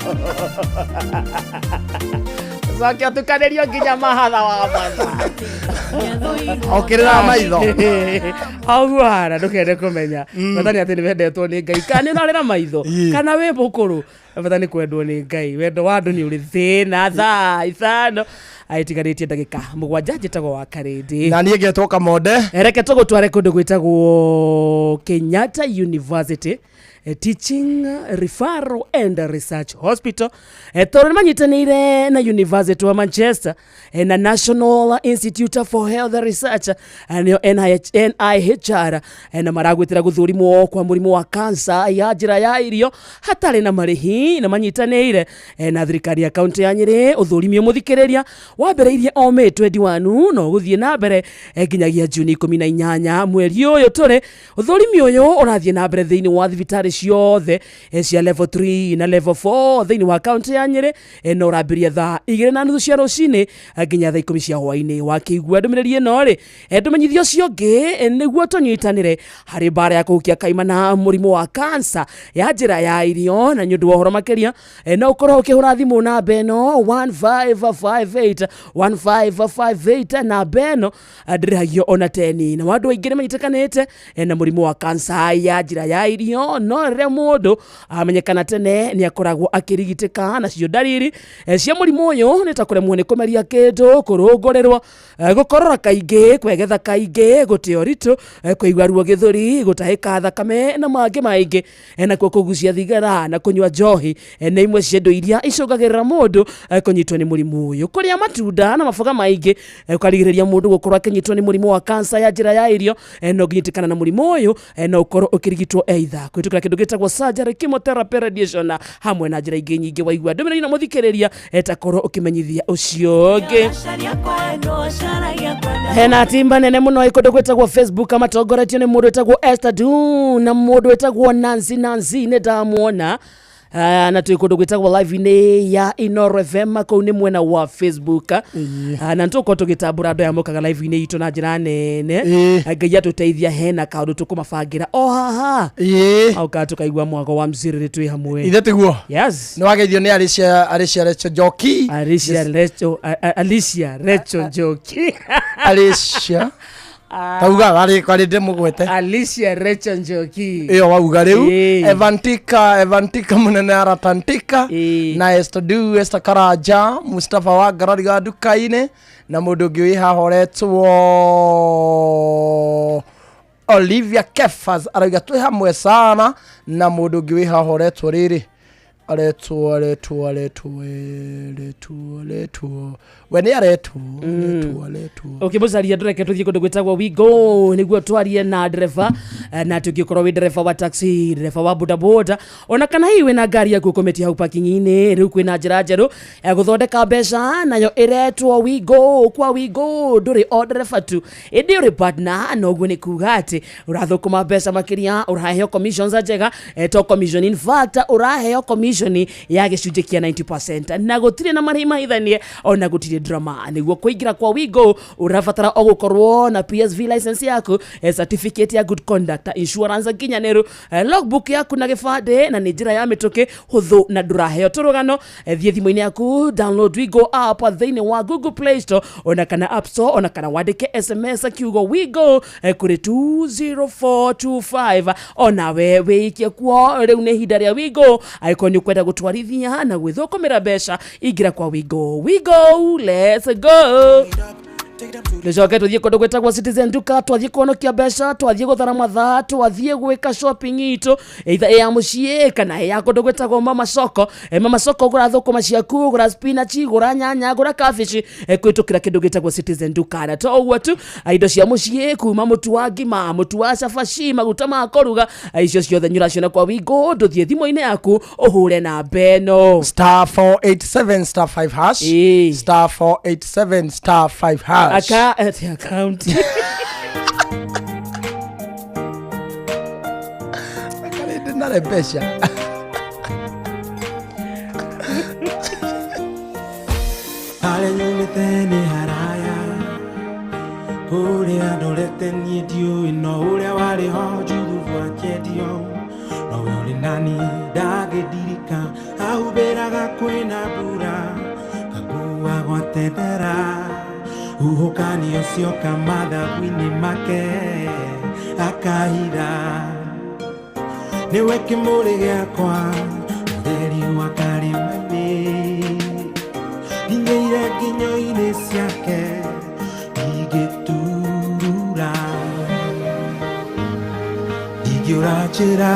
cokia tukanĩrio nginya mahatha wa matha okĩrĩra maitho hau hara ndũkende kũmenya bata nĩ atĩ nĩwendetwo nĩ Ngai kana nĩũrarĩra maitho kana wĩ mũkũrũ bata nĩ kwendwo nĩ Ngai wendo wa andũ nĩ ũrĩ thĩna thaa ithano aitigarĩtie ndagĩka mũgwanja njĩtagwo wa Karĩndĩ na niĩ ngetwo Kamonde reke tũgũtware kũndũ gwĩtagwo Kenyatta University Teaching Referral and Research Hospital tondũ nĩmanyitanĩire na University wa Manchester na National Institute for Health Research nĩyo NIHR na maragwĩtĩra gũthũrimwo kwa mũrimũ wa kansa ya njĩra ya irio hatarĩ na marĩhi na manyitanĩire na thirikari ya kaunti ya Nyĩrĩ ũthũrimi mũthikĩrĩria wambĩrĩirie o May 21 no gũthiĩ na mbere nginyagia Juni 18 mweri ũyũ tũrĩ ũthũrimi ũyũ ũrathiĩ na mbere thĩinĩ wa thibitarĩ ciothe cia level 3 na level 4 thĩinĩ wa kaunti ya Nyeri no ũrambirie thaa 2:30 cia rũcinĩ nginya thaa 10 cia hwaĩ-inĩ. Wakĩigua ndũmĩrĩri ĩno rĩ ndũmenyithio ũcio ũngĩ nĩguo tũnyitanĩre harĩ mbara ya kũhukia kaimana mũrimũ wa kansa ya njĩra ya irio. Na nĩ ũndũ wa ũhoro makĩria no ũkorwo ũkĩhũra thimũ namba ĩno 1558 namba ĩno ndĩrĩhagio ona teni. Na andũ aingĩ nĩmanyitĩkanĩte na mũrimũ wa kansa ya njĩra ya irio, no rĩrĩa mũndũ amenyekana tene nĩ akoragwo akĩrigitĩka. Na cio ndariri cia mũrimũ ũyũ nĩ ta kũremwo nĩ kũmeria kĩndũ, kũrũngũrĩrwo, gũkorora kaingĩ, kwegetha kaingĩ, gũte ũritũ, kũigua ruo gĩthũri, gũtahĩka thakame na mangĩ maingĩ. Nakuo kũgucia thigara na kũnyua njohi nĩ imwe cia indo iria icũngagĩrĩra mũndũ kũnyitwo nĩ mũrimũ ũyũ. Kũrĩa matunda na maboga maingĩ kwarigĩrĩria mũndũ gũkorwo akĩnyitwo nĩ mũrimũ wa kansa ya njĩra ya irio. No ũngĩnyitĩkana na mũrimũ ũyũ no ũkorwo ũkĩrigitwo either kũhĩtũkĩra kĩndũ gĩtagwo surgery, chemotherapy, radiation hamwe na njĩra ingĩ nyingĩ. Waigua ndũmĩrĩri na mũthikĩrĩria takorwo ũkĩmenyithia ũcio ũngĩ. Hena timba nene mũno ĩkũndũ gwĩtagwo Facebook amatongoretio nĩ mũndũ wĩtagwo Esther Du na mũndũ wĩtagwo Nancy nĩ ndamuona na tũ ĩkũndũ gwĩtagwo live-inĩ ya Inoro FM kũu nĩ mwena wa Facebook. Na tũkorwo tũgĩtambũra andũ aya mokaga live-inĩ itũ na njĩra nene. Ngai atũteithia hena kaũndũ tũkũmabangĩra o haha auka tũkaigua mwago wa mcirĩrĩ twĩ hamwe. Ithe tiguo? Yes. Nĩ wageithio nĩ Alicia Recho Njoki. Alicia Recho Njoki. Alicia tauga wari ndemugwete Alicia Recho Njoki iyo wauga riu Evantika munene aratantika na Esther Du, Esther Karaja, Mustafa wa Garariga dukaine na mundu ungi wi hahoretwo Olivia Kefas arauga twi hamwe sana na mundu ungi wi hahoretwo riri aretu wene aretu ukimucaria ndureke tuthie kundu gwitagwo Wigo niguo twarie na ndereba na tungikorwo wi ndereba wa taxi, ndereba wa bodaboda, ona kana hiwe na ngari yaku kometia hau parking-ini. Riu kwina njira njeru ya guthondeka mbeca nayo iretwo Wigo. Kwa Wigo nduri o ndereba tu, indi uri partner, noguo ni kuga ati urathukuma mbeca makiria, uraheo commissions njega to commission. In fact uraheo commission ya gicunjĩ kia 90% na gutire na marĩhi mahithanie ona gutire drama. Niguo kuingira kwa Wigo urabatara o gukorwo na PSV license yaku, certificate ya good conduct, insurance nginyanĩru, logbook yaku na gĩbandĩ, na nĩ njĩra ya mĩtũkĩ hũthũ na ndũraheo tũrũgano. Thiĩ thimũ-inĩ yaku download Wigo app thĩinĩ wa Google Play Store ona kana App Store, ona kana wandĩke SMS kiugo Wigo kũrĩ 20425 ona we wĩikie kuo. Rĩu nĩ ihinda rĩa Wigo aikoni kwenda gutwarithia na gwithukumira mbeca. Ingira kwa Wigo. Let's go. Nicoke tuthie kundu gwitagwo Citizen Duka, twathie kuonokia mbeca, twathie guthara mathaa, twathie gwika shopping itu either ya mucii kana ya kundu gwitagwo Mama Soko. Mama Soko gura thukuma ciaku, gura spinach, gura nyanya, gura cabbage, kwitukira kindu gitagwo Citizen Duka. Na to uguo tu, indo cia mucii kuma mutu wa ngima, mutu wa cabaci, maguta ma kuruga, icio ciothe nyuraciona kwa Wigo. Nduthie thimo-ini yaku uhure na beno star 487 star 5 hash star 487 star 5 hash at account. Akale dinare besha. Ale nyumitheni haraya uria ndorete nie dio ino uria wari ho juthu bwakedio no uri nani ndagedirika ahuberaga kwina bura kakua gwatendera uhukani ucio kamathabu-ini make akahira niwe kimuri giakwa utheri wa karima-ini nginyĩire nginyo-inĩ ciake ingĩtura ingĩũra njĩra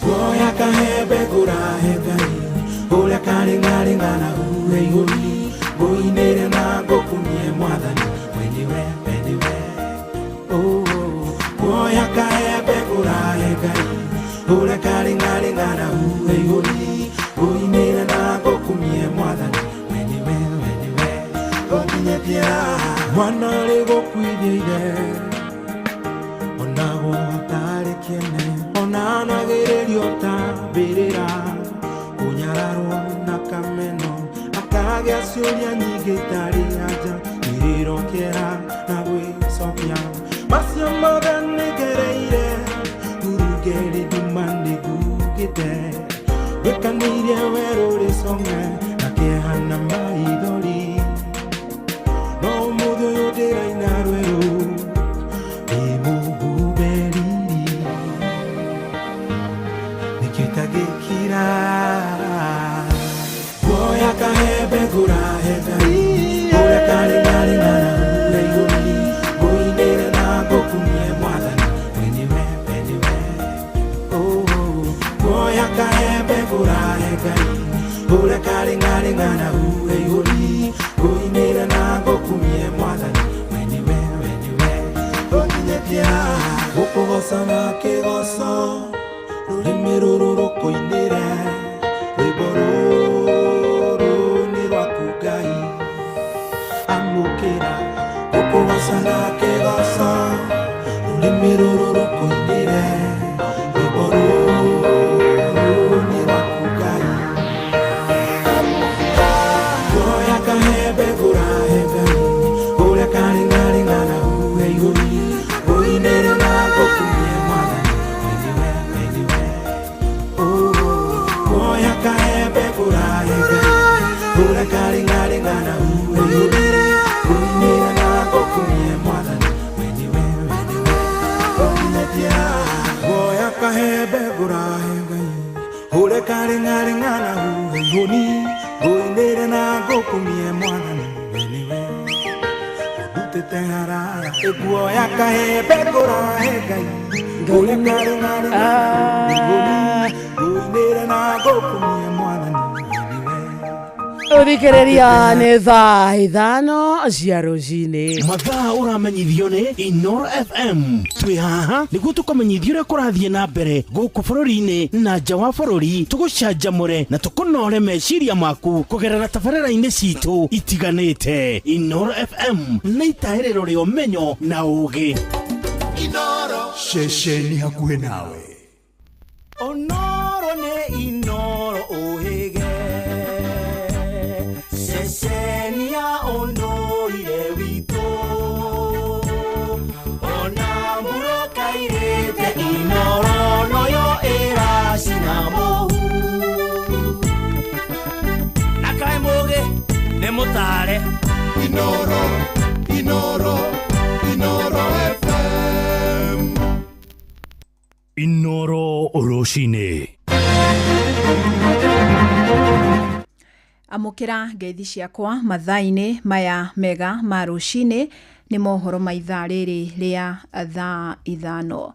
guoya kahembe ngũrahe Ngai ũrĩa karĩng'arĩng'a na huhe igũri ngũinĩre na ngũkumie Mwathani weniwe guoya kahembe ngũrahe Ngai ũrĩa karĩng'arĩng'a na huhe igũri ngũinĩre na ngũkumie Mwathani weniwe ũnginyĩtie mwana ũrĩ gũkuithĩire onagwo hatarĩ kĩene onanagererio tambĩrĩra kũnyararwo na kameno akagĩa ciũria nyingĩ tarĩ anja irĩro kĩeha na gwĩcokia macio mothe nĩgereire ngurungeri nduma nĩgugĩte wĩkanĩire werũ rĩcong'e na kĩeha na maithori no ũmũthĩ ũyũ ndĩraina rwerũ ndĩmũhumberiri nĩkĩtagĩkira guoya kahembe ngũrahe Ngai ũrĩa karĩngarĩngana huhe igũrũ ngũinĩre na ngũkumie Mwathani we nĩwe guoya kahembe ngũrahe Ngai ũrĩa karĩngarĩngana huhe igũrũ ngũinĩre na ngũkumie Mwathani we nĩwe ũnyinyĩkia gũkũgoca na kĩgoco rũrĩmĩ rũrũ rũkũinĩre rwĩmbo rũrũ nĩ rwaku Ngai amũkĩra gũkũgoca na kĩgoco rũrĩmĩ rũrũ rũkũinĩre rwĩmbo rũrũ nĩ rwaku Ngai guoya kahembe ngũrahe Ngai ũrĩa karĩngarĩngana huhe igũrũ ngũinĩre na ngũkumie Mwathani guoya kahembe ngũrahe Ngai ũrĩa karĩngarĩngana huhe igũrũ ngũinĩre na ngũkumie Mwathani we nĩwe ũnyinyĩkia guoya kahembe ngũrahe Ngai ũrĩa karĩngarĩngana huhe igũrũ ngũinĩre na ngũkumie Mwathani we nĩwe ũndutĩte haraya guoya kahembe ngũrahe Ngai ũrĩa karĩngarĩngana ngũinĩre na ngũkumie Mwathani we nĩwe Ũthikĩrĩria nĩ thaa 5 cia rũcinĩ. Mathaa ũramenyithio nĩ Inoro FM. Twĩ haha nĩguo tũkamenyithio ũrĩa kũrathiĩ na mbere gũkũ bũrũri-inĩ na nja wa bũrũri, tũgũcanjamũre na tũkũnore meciria maku kũgerera tabarĩra-inĩ citũ itiganĩte. Inoro FM nĩ itaĩrĩro rĩa ũmenyo na ũũgĩ. Inoro ceceni hakuhĩ nawe. Onoro nĩ Inoro ũhĩge ceceni ya ũndũire witũ ona mbũrũ kairĩte Inoro noyo ĩracina mũhu na kaĩ mũgĩ nĩ mũtare Inoro FM. Inoro rũcinĩ. Amũkĩra ngeithi ciakwa mathaa-inĩ maya mega ma rũcinĩ nĩ mohoro ma ithaa rĩrĩ rĩa thaa 5.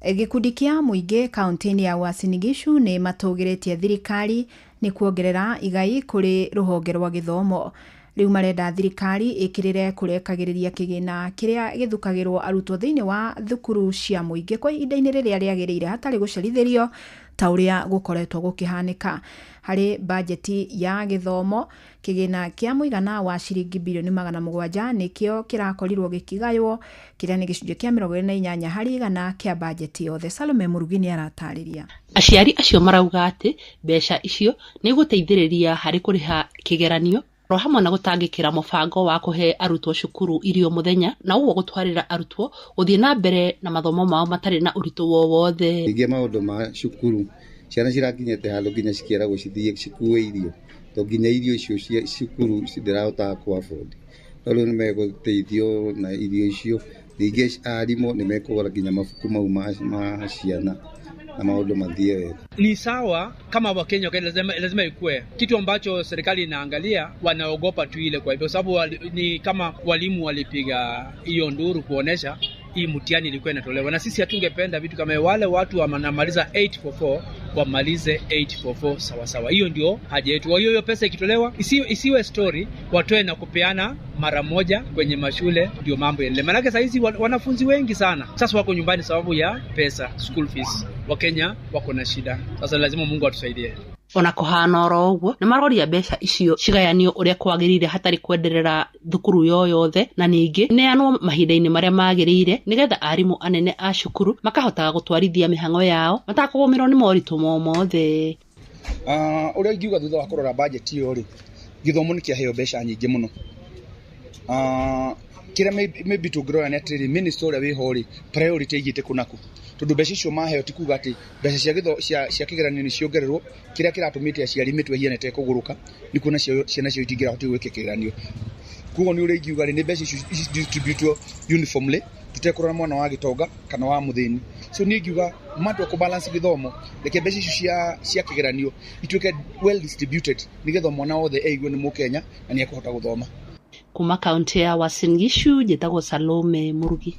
Gĩkundi kĩa mũingĩ kaunti-inĩ ya Uasin Gishu nĩ matũgĩrĩtie thirikari nĩ kuongerera igai kũrĩ rũhonge rwa gĩthomo. Rĩu marenda thirikari ĩkĩrĩre kũrekagĩrĩria kĩgĩna kĩrĩa gĩthukagĩrwo arutwo thĩinĩ wa thukuru cia mũingĩ kwa ihinda-inĩ rĩrĩa rĩagĩrĩire hatarĩ gũcerithĩrio ta ũrĩa gũkoretwo gũkĩhanĩka. Harĩ bajeti ya gĩthomo, kĩgĩna kĩa mũigana wa ciringi bilioni 700 nĩkĩo kĩrakorirwo gĩkĩgaywo, kĩrĩa nĩ gĩcunjĩ kĩa 28 harĩ 100 kĩa bajeti yothe. Salome Murugi nĩ aratarĩria. Aciari acio marauga atĩ mbeca icio nĩ gũteithĩrĩria harĩ kũrĩha kĩgeranio ro hamwe na gũtangĩkĩra mũbango wa kũhe arutwo cukuru irio mũthenya na ũguo gũtwarĩra arutwo gũthiĩ na mbere na mathomo mao matarĩ na ũritũ wothe. Ningĩ maũndũ ma cukuru ciana cirakinyĩte handũ nginya cikĩragwo cithiĩ cikue irio to nginya irio icio cia cukuru citirahota ku-afford. Rĩu nĩ megũteithio na irio icio. Ningĩ arimũ nĩ mekũgũra nginya mabuku mau ma ciana na maũndũ mathiĩ wega. Ni sawa kama Wakenya lazima ikue kitu ambacho serikali inaangalia, wanaogopa tu ile. Kwa hivyo sababu ni kama walimu walipiga hiyo nduru kuonesha hii mtihani ilikuwa inatolewa, na sisi hatungependa vitu kama wale watu wanamaliza 844 wamalize 844 sawa sawa. Hiyo ndio haja yetu. Hiyo pesa ikitolewa isiwe story, watoe na kupeana mara moja kwenye mashule, ndio mambo yaendelee. Maana sasa hizi wanafunzi wengi sana sasa wako nyumbani sababu ya pesa, school fees. Wakenya wako na shida. Sasa lazima Mungu atusaidie. Ona kuhana oro uguo ni maroria mbeca icio cigayanio uria kwagirire hatari kwenderera thukuru yothe na ningi neanwo mahinda-ini maria magirire nigetha arimu anene a cukuru makahota gutwarithia mihango yao matakugumirwo ni moritu mothe. Uria ingiuga thutha wa kurora budget iyo ri githomo ni kiaheo mbeca nyingi muno. Kira maybe tungirora ni atiri minister uria wiho ri priority igite kunaku tondu mbeca icio maheo ti kuga ati mbeca cia kigeranio ni ciongererwo kiria kiratumite aciari mitwe hianete kuguruka ni kuona ciana cio itingira hoti gwike kigeranio. Kugo ni uria ingiuga ri ni mbeca icio distributwo uniformly tutekurora mwana wa gitonga kana wa muthini. So ni ingiuga matu ku balance githomo reke mbeca icio cia kigeranio ituike well distributed nigetha mwana wothe eigwe ni Mukenya na ni akuhota guthoma. Kuma kaunti ya Uasin Gishu njitagwo Salome Murugi.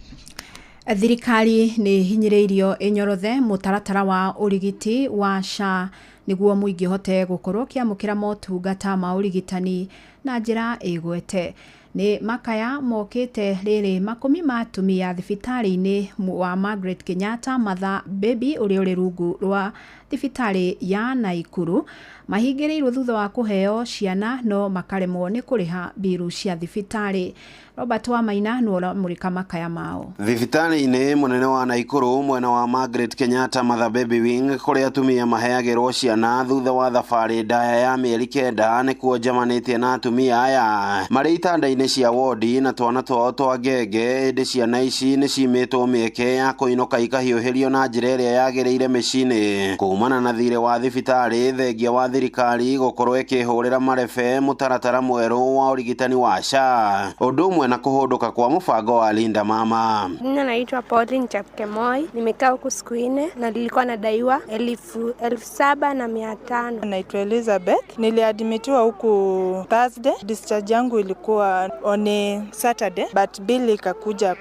Thirikari ni hinyiriirio inyorothe mutaratara wa urigiti wa SHA niguo muingi hote gukorwo kiamukira motungata ma urigitani na njira igwete. Ni makaya mokite riri makumi matumia thibitari-ini wa Margaret Kenyatta Mother Baby uri rungu rwa thibitari ya Naikuru mahingiriirwo thutha wa kuheo ciana no makaremwo ni kuriha biru cia thibitari. Robert wa Maina nuora murika makaya mao. Thibitari-ini munene wa Naikuru mwena wa Margaret Kenyatta Mother Baby Wing kuria atumia maheagirwo ciana thutha wa thabari ndaya ya mieri 9 ni kuonjamanitie na atumia aya mari itanda-ini cia wodi na twana twao twa ngenge. Indi ciana ici ni cimitwo mieke ya kuinuka ikahiuhirio na njira iria yagiriire micini kumana na thire wa thibitari thengia wa thirikari gukorwo ikihurira marebe mutaratara mweru wa urigitani wa SHA undu umwe na kuhunduka kwa mubango wa Linda Mama. Mimi naitwa Pauline Chapkemoi, nimekaa huku siku 4 na nilikuwa nadaiwa 7,500. Naitwa Elizabeth, niliadmitiwa huku Thursday. Discharge yangu ilikuwa on Saturday but bill ikakuja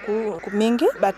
mingi but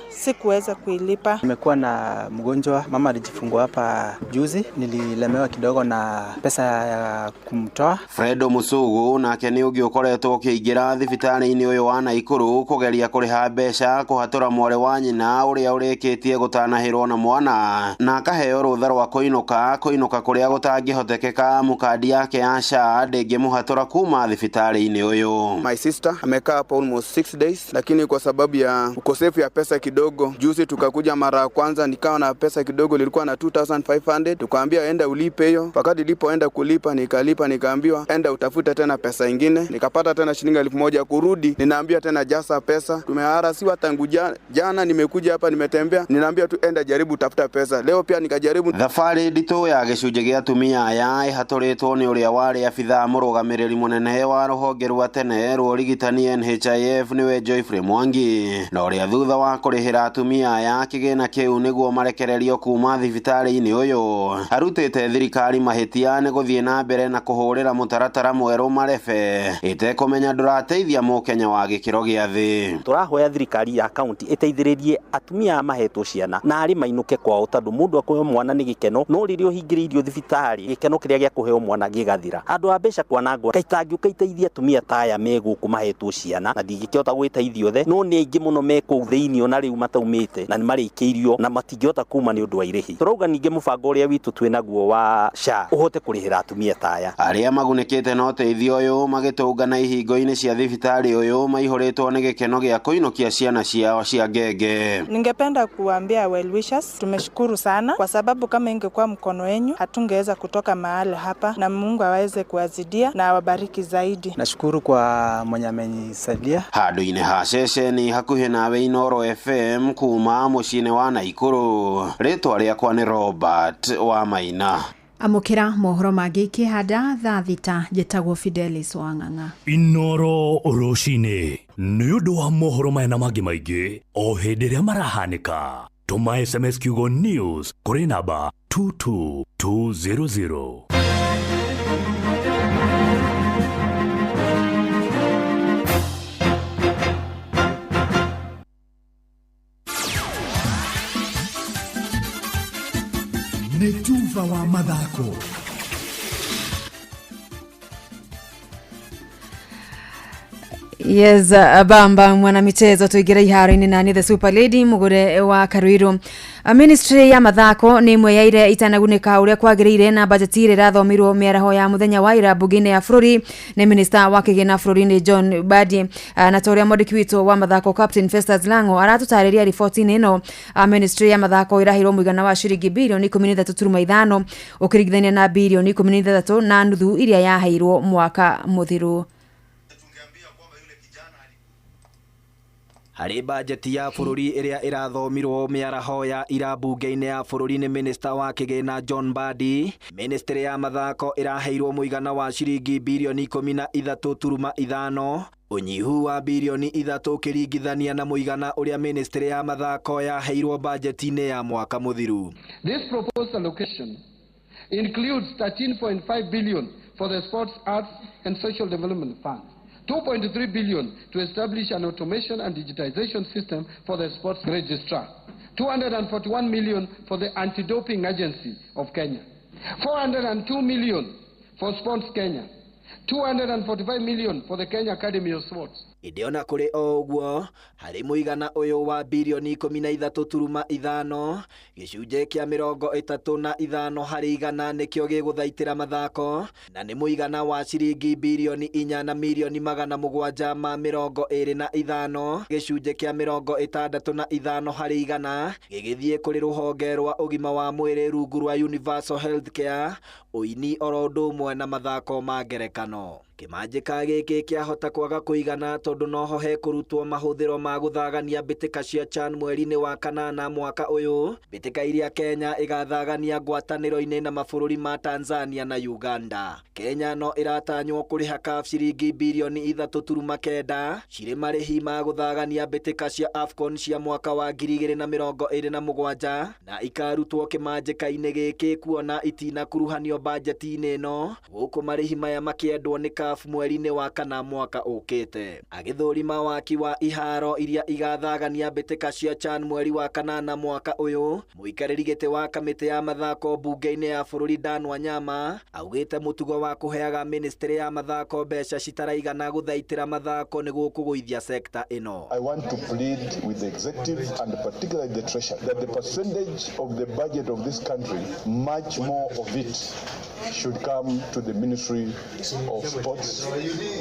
sikuweza kuilipa. Nimekuwa na mgonjwa, mama alijifungua hapa juzi, nililemewa kidogo na pesa ya kumtoa. Fredo Musugu nake ni ugiokoretwo kiingira thibitari-ini uyu wa Naikuru kugeria kuriha mbeca kuhatura mwore wa nyina uria urikitie gutanahirwo na mwana na akaheo rutha rwa kuinuka kuria gutangihotekeka mukadi yake ya SHA ndingimuhatura kuma thibitari-ini uyu. My sister amekaa hapa almost 6 days lakini kwa sababu ya ukosefu ya pesa kidogo, juzi tukakuja mara ya kwanza nikawa na pesa kidogo, nilikuwa na 2500, tukaambia enda ulipe hiyo. Wakati nilipoenda kulipa nikalipa, nikaambiwa enda utafuta tena pesa nyingine, nikapata tena shilingi 1000 kurudi, ninaambia tena jasa pesa. Tumeharasiwa tangu jana nimekuja hapa nimetembea, ninaambia tu enda jaribu tafuta pesa. Leo pia nikajaribu. Thabari ndito ya gicunje gia atumia aya ihaturitwo ni uria wari abitha murugamiriri munene wa ruhonge rwa tene rwa urigitani NHIF niwe Joyfrey Mwangi na uria thutha wa kurihira atumia aya kigina kiu niguo marekererio kuma thibitari-ini uyu arutite thirikari mahitia ni guthie na mbere na kuhurira mutaratara mweru marebe itekumenya ndurateithia Mukenya wa gikiro gia thi. Turahoya thirikari ya county iteithiririe atumia mahetwo ciana na ari mainuke kwao tondu mundu akuheo mwana ni gikeno no ririo hingiriirio thibitari gikeno kiria gia kuheo mwana gigathira. Andu a mbeca kwanangwa kaitangiuka iteithia atumia taya meguku mahetwo ciana na ndingikihota gwiteithia othe no ni aingi muno meko thiini ona riu mataumite na ni marikiirio na matingihota kuma ni undu wa irihi. Turauga ninge mubango uria witu twinaguo wa SHA uhote kurihira atumia taya aria magunikite no teithio uyu magitungana ihingo-ini cia thibitari uyu maihuritwo ni gikeno gia kuinukia ciana ciao cia ngenge. Ningependa kuambia well wishers tumeshukuru sana kwa sababu kama ingekuwa mkono wenu hatungeweza kutoka mahali hapa, na Mungu aweze kuwazidia na awabariki zaidi. Nashukuru kwa mwenye amenisaidia. Handu-ini ha ceceni hakuhi nawe Inoro FM kuma mucini wa Naikuru. Ritwa riakwa ni Robert wa Maina. Amukira mohoro mangĩ kĩhanda thaa thita njĩtagwo Fidelis Wang'ang'a. Inoro rucini nĩ ũndũ wa mohoro maya na mangĩ maingĩ o hĩndĩ ĩrĩa marahanĩka. Tũma SMS kiugo news kũrĩ namba 22200. Nĩ Tuva wa mathako. Yes, bamba mwana michezo tuigira iharo-ini nani the Super Lady mugure wa Karuiru. Ministry ya mathako ni imwe ya ire itanaguneka uria kwagirire na budget ire rathomirwo miaraho ya muthenya wa ira bugine ya bururi ni minister wa kigina bururi John Badi na toria modiki wito wa mathako Captain Festus Lango aratutariria ripoti ino. Ministry ya mathako irahirwo muigana wa shiringi bilioni 13.5 ukirigithania na bilioni 13 na nuthu iria yaheirwo mwaka muthiru. Harĩ bajeti ya bururi iria irathomirwo miaraho ya ira bunge-inĩ ya bururi ni minister wa kigina John Badi, ministry ya mathako iraheirwo muigana wa shiringi bilioni 13.5 unyihu wa bilioni 3 ukiringithania na muigana uria ministry ya mathako yaheirwo bajeti-inĩ ya mwaka muthiru. This proposed allocation includes 13.5 billion for the Sports, Arts and Social Development Fund, 2.3 billion to establish an automation and digitization system for the sports registrar, 241 million for the Anti-Doping Agency of Kenya, 402 million for Sports Kenya, 245 million for the Kenya Academy of Sports. Idiona kuri ogwo hari muigana uyu wa bilioni 13.5 gicunje kia 35 hari igana nikyo giguthaitira mathako na ni muigana wa shiringi bilioni 4 na milioni 725 gicunje kia 65 hari igana gigithie kuri ruhonge rwa ugima wa mwiri rungu rwa Universal Healthcare uini orondo mwe na mathako ma ngerekano. Kimanjika giki kiahota kwaga kuigana tondu noho he kurutwo mahuthiro ma guthagania mbitika cia CHAN mweri-ini wa kanana mwaka uyu, mbitika iria Kenya igathagania ngwataniro-ini na mabũrũri ma Tanzania na Uganda. Kenya no iratanywo kuriha CAF shiringi bilioni 3.9 ciri marihi ma guthagania mbitika cia AFCON cia mwaka wa 2027 na ikarutwo kimanjika-ini giki kuona itina kuruhanio bajeti-ini ino guku marihi maya makiendwo ni CAF mweri-ini wa kana mwaka ukite. Agithurima waki wa iharo iria igathagania mbitika cia CHAN mweri wa kanana mwaka uyu, muikariri giti wa kamiti ya mathako bunge-ini ya bururi Dan Wanyama augite mutugo wa kuheaga ministry ya mathako mbeca citaraigana guthaitira mathako ni gukuguithia sector ino. I want to plead with the executive and particularly the treasury that the percentage of the budget of this country, much more of it should come to the Ministry of Sports,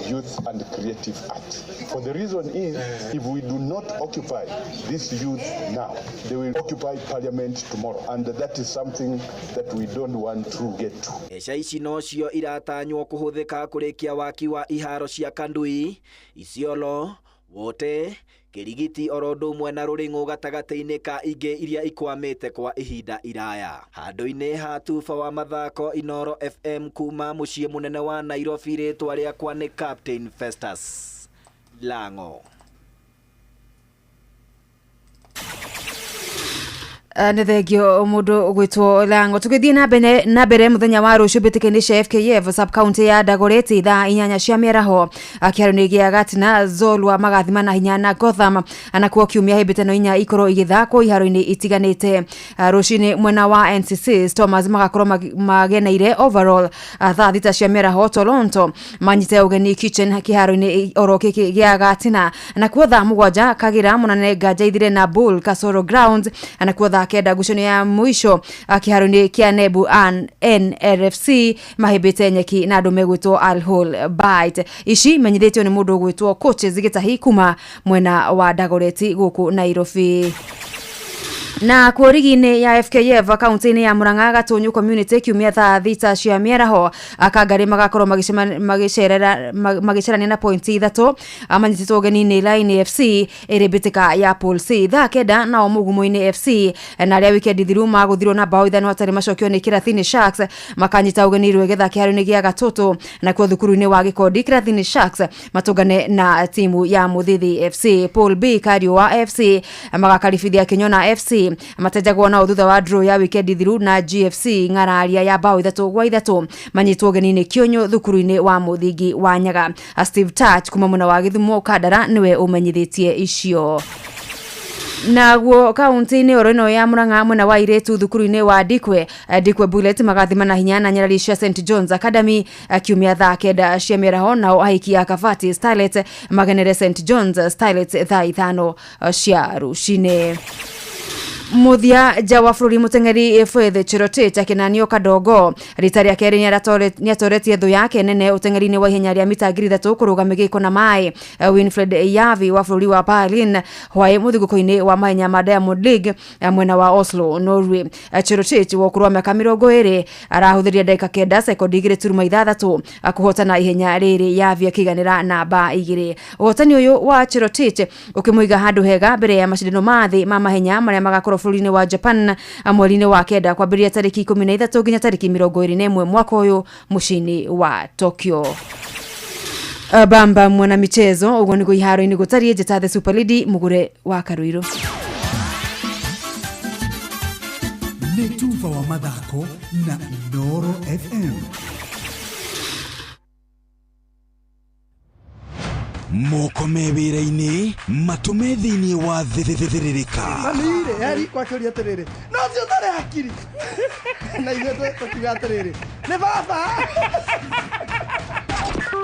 Youth and Creative Art. For the reason is, if we do not occupy this youth now, they will occupy parliament tomorrow, and that is something that we don't want to get to. Esha ici no cio iratanywo kuhuthika kurikia waki wa iharo cia Kandui, Isiolo, Wote, Kirigiti orondo mwe na Ruring'u gatagati-ini ka ingi iria ikwamite kwa ihinda iraya. Handu-ini ha tufa wa mathako Inoro FM kuma mucii munene wa Nairobi, ritwa riakwa ni Captain Festus Lango. Nethegio mundu gwitwo Lango. Tukithie na mbere muthenya wa rucio bitikini cia FKF sub county ya Dagoretti thaa 8 cia miaraho akiaroni gia Gatina Zolwa magathima na hinya na Gotham anakuo kiumia hibitano 4 ikoro igithako iharo-ini itiganite. Rucini mwena wa NCC Stormers magakorwo mageneire overall thaa 6 cia miaraho Toronto manyite ugeni Kitchen kiharo-ini oroke gia Gatina anakuo thaa 7 Kagira munane gajaithire na Bull Kasoro Grounds anakuo thaa kenda guconi ya mwisho kiharo-ini kia Nebu NRFC mahibite nyeki na andu megwitwo Al Hol Bite. Ici menyithitio ni mundu gwitwo Coaches Gitahi kuma mwena wa Dagoretti guku Nairobi. Na kuorigine ya FKF county-ini ya Murang'a Gatunyu community kiumia thaa 6 cia miaraho akangari magakorwo magicerania na pointi 3 amanyititwo ugeni-ini Line FC iri bitika ya Pool C thaa kenda na Omugumo-ini FC na ria weekend thiru maguthirwo na bao ithano atari macokio ni Kirathini Sharks makanyita ugeni Rwegetha kiharo-ini gia Gatutu na kwa thukuru-ini wa Gikondi Kirathini Sharks matungane na timu ya Muthithi FC. Pool B Kariwa FC magakaribithia Kinyona FC matajagwo na uthutha wa draw ya weekend thiru na GFC ng'araria ya bao 3-3 manyitwo ugeni-ini Kionyo thukuru-ini wa Muthingi wa Nyaga. Steve Touch kuma mwena wa Githumo Kandara niwe umenyithitie icio. Naguo kaunti-inĩ oro ya Murang'a mwena wa Iretu thukuru-inĩ wa Dikwe Bullet magathima na hinya na nyarari cia St John's Academy kiumia thaa kenda cia mĩaraho, nao ahiki a Kabati Starlet magenere St John's Starlet thaa 5 cia rũcinĩ. Muthia jawa bũrũri mũteng'eri Faith Cherotich akinanio kadogo rita rĩa kerĩ nĩatoretie thũ yake nene ũteng'eri-inĩ wa ihenya rĩa mita 300 kũrũga mĩgĩko na maĩ. Winfred Yavi wa bũrũri wa Berlin hwaĩ mũthigũko-inĩ wa mahenya ma Diamond League mwena wa Oslo, Norway. Cherotich wa ũkũrũ wa mĩaka 20 arahũthĩria dakika 9 sekondi 2.6 kũhotana ihenya rĩrĩ. Yavi akĩganĩra namba 2. Ũhotani ũyũ wa Cherotich ũkĩmũiga handũ hega mbere ya macindano ma thĩ ma mahenya marĩa magakorwo bũrũri-inĩ wa Japan mweri-inĩ wa kenda kwambĩrĩria tarĩki 13 nginya tarĩki 21 mwaka ũyũ mũciĩ-inĩ wa Tokyo. Bamba mwana michezo ugo nĩguo iharo-inĩ gũtariĩ njata the Super League Mugure wa Karuiro. Nĩ tufa wa mathako na Inooro FM. Moko mewĩra-inĩ matume thĩinĩ wa thĩrĩrĩka. Manire yari kwa kĩũria atĩrĩrĩ no cio tarĩ hakiri na ithuĩ tũkiuga atĩrĩrĩ nĩ baba.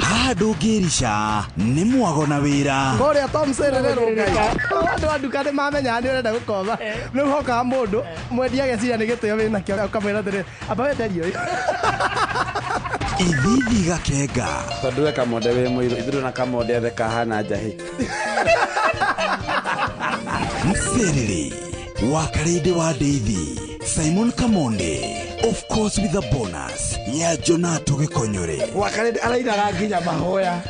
Haha ndũngĩrica nĩ mwago na wĩra. Kũrĩa Tom Sererero Ngai andũ a nduka nĩ mamenya nĩ ũrenda gũkoma rĩu hokaga mũndũ mwendia gecira nĩ gĩtĩo wĩna kĩo ũkamwĩra atĩrĩrĩ amba wenderio ithithi gakenga tondũ we kamonde wĩ mũirũ ithuĩ na kamonde othe kahana njahĩ. Mserere wakarĩndĩ wa Ndeithi Simon Kamonde, of course with a bonus ya Jonato Gĩkonyore. Wakarĩndĩ arainaga nginya mahoya.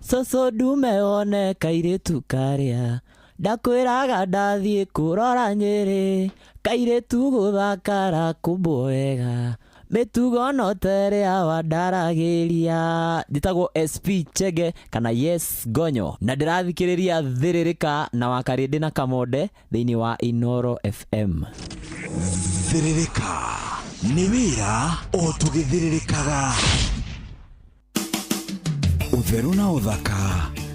Soso dume one kairitu karĩa ndakwĩraga ndathiĩ kũrora Nyĩrĩ kairitu gũthakara kumbo wega mĩtugo noterea wandaragĩria. Njĩtagwo SP Chege kana Yes Gonyo na ndĩrathikĩrĩria thĩrĩrĩka na Wakarĩndĩ na Kamonde thĩinĩ wa Inooro FM. Thĩrĩrĩka nĩ wĩra o tũgĩthĩrĩrĩkaga. Ũtheru na ũthaka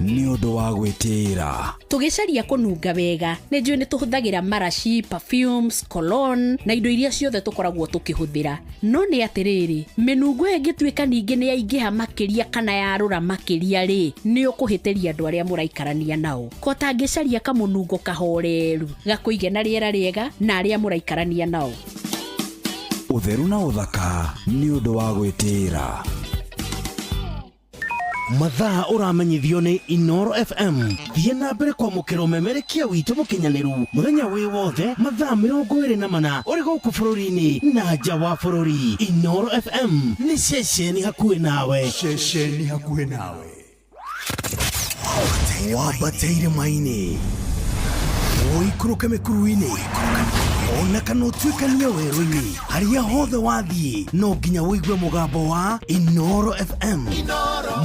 nĩ ũndũ wa gwĩtĩĩra. Tũgĩcaria kũnunga wega nĩ njũĩ nĩ tũhũthagĩra marashi, perfumes, cologne na indo iria ciothe tũkoragwo tũkĩhũthĩra. No nĩ atĩrĩrĩ, mĩnungo ĩngĩtuĩka ningĩ nĩ yaingĩha makĩria kana yarũra makĩria rĩ, nĩ ũkũhĩtĩria andũ arĩa mũraikarania nao. Ko tangĩcaria kamũnungo kahoreru gakũige na rĩera rĩega na arĩa mũraikarania nao. Ũtheru na ũthaka nĩ ũndũ wa gwĩtĩĩra. Mathaa ũramenyithio nĩ Inooro FM. Thiĩ na mbere kwamũkĩra ũmemerekia witũ mũkinyanĩru mũthenya wĩ wothe mathaa 24 ũrĩ gũkũ bũrũri-inĩ na nja wa bũrũri. Inooro FM nĩ ceceni hakuhĩ nawe. Ceceni hakuhĩ nawe. Wambatĩire maini ũikũrũke mĩkuru-inĩ ona kana ũtuĩkania werũ-inĩ harĩa hothe wathiĩ no nginya wĩigue mũgambo wa Inooro FM.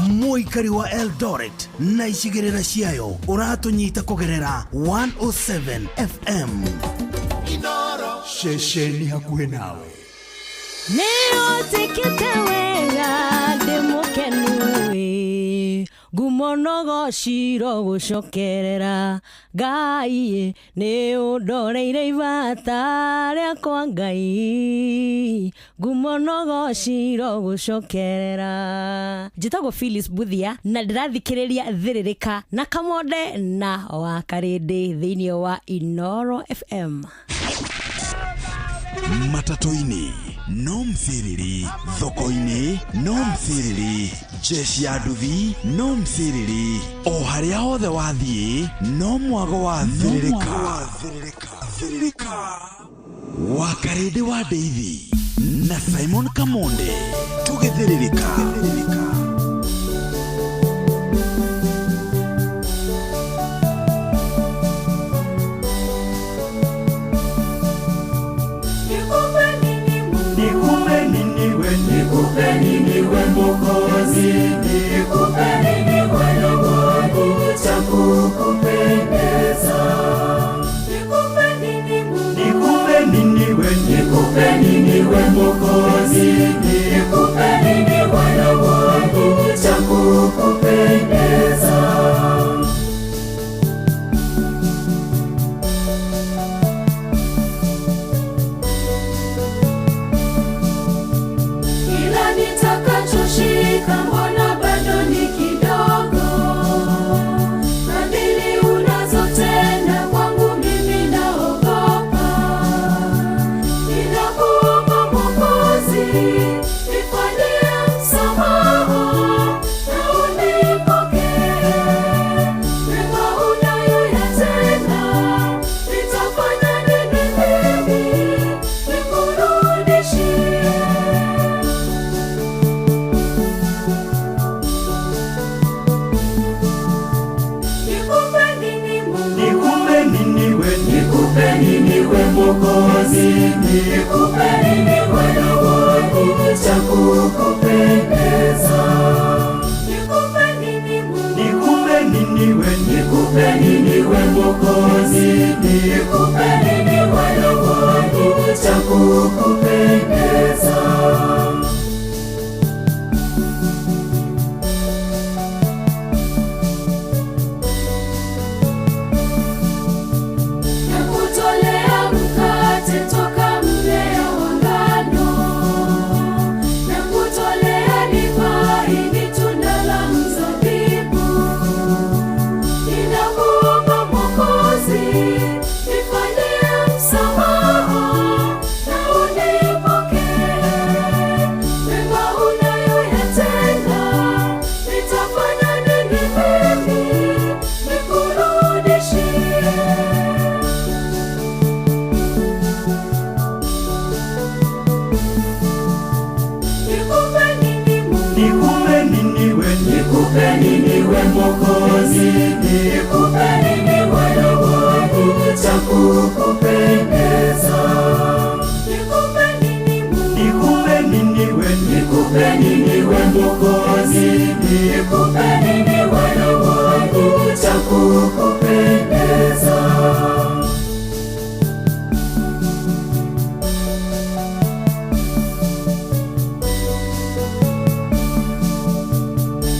Mũikari wa Eldoret na icigĩrĩra ciayo ũratũnyita kũgerera 107 FM. Inooro ceceni hakuhĩ nawe. Nĩ ũtĩkĩte wega ndĩ mũkenu ngumonogo ciro gũcokerera Ngai nĩ ũndoreire ibata rĩakwa Ngai ngumonogo ciro gũcokerera. Njĩtagwo Phyllis Buthia na ndĩrathikĩrĩria thĩrĩrĩka na Kamonde na Wakarĩndĩ thĩinĩ wa Inooro FM. Matatu-inĩ no mthiriri, thoko-inĩ no mthiriri, jeshi ya nduthi no mthiriri, o harĩa hothe wathiĩ no mwago wa thĩrĩrĩka. Wakarĩndĩ wa Ndeithi na Simon Kamonde tũgĩthĩrĩrĩka. Nikupe nini we Mwokozi, nikupe nini we Mungu cha kukupendeza. Nikupe nini we Mwokozi, nikupe nini we Mungu cha kukupendeza. nimefika mbona bado ni kidogo. Fadhili unazotenda kwangu mimi naogopa. Ninakuomba Mwokozi, nifanyie msamaha na unipokee. Mema unayoyatenda, nitafanya nini mimi nikurudishie? Nikupe nini Mungu? Nikupe nini we? Nikupe nini we Mwokozi? Nikupe nini Bwana wangu cha kukupendeza? Nikupe nini Mungu? Nikupe nini we? Nikupe nini we Mwokozi? Nikupe nini Bwana wangu cha kukupendeza? Nakutolea mkate toka mmea wa ngano, nakutolea divai ni tunda la mzabibu. Ninakuomba Mwokozi, nifanyie msamaha na unipokee. Mema unayoyatenda, nitafanya nini mimi nikurudishie? Nikupe nini Mungu? Nikupe nini we? Nikupe nini we Mwokozi? Nikupe nini Bwana wangu cha kukupendeza? Nikupe nini Mungu? Nikupe nini we? Nikupe nini we Mwokozi? Nikupe nini Bwana wangu cha kukupendeza?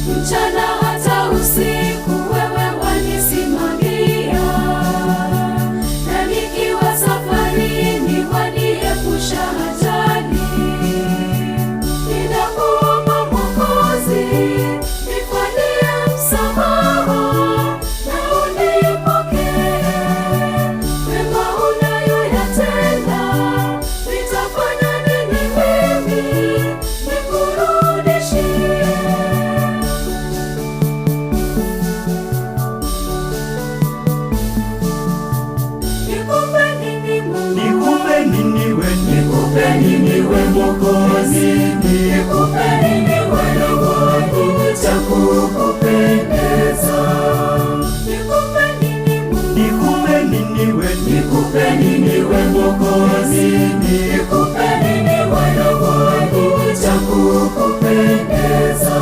Mchana hata usiku wewe wanisimamia, na nikiwa safarini waniepusha ajali. Ninakuomba Mwokozi, nifanyie msamaha na unipokee. Mema unayoyatenda, nitafanya nini mimi nikurudishie? Nikupe nini Mungu? Nikupe nini we? Nikupe nini we Mwokozi? Nikupe nini Bwana wangu cha kukupendeza? Nikupe nini Mungu? Nikupe nini we? Nikupe nini we Mwokozi? Nikupe nini Bwana wangu cha kukupendeza?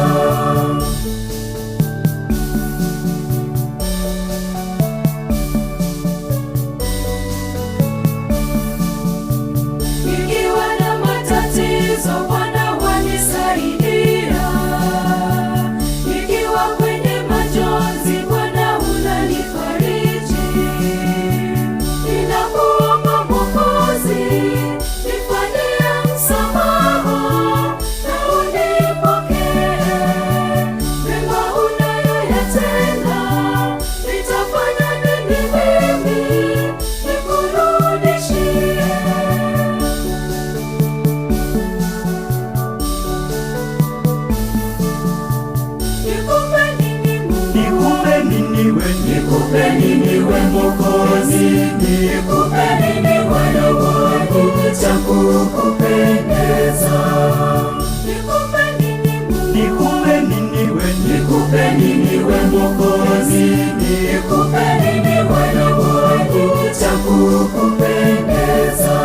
Nikiwa na matatizo Bwana wanisaidia. Nikiwa kwenye majonzi Bwana unanifariji. Ninakuomba Mwokozi, nifanyie msamaha na unipokee. Mema unayoyatenda, nitafanya nini mimi nikurudishie? Nikupe nini Mungu? Nikupe nini we? Nikupe nini we Mwokozi? Nikupe nini Bwana wangu cha kukupendeza? Nikupe nini Mungu? Nikupe nini we? Nikupe nini we Mwokozi? Nikupe nini Bwana wangu cha kukupendeza?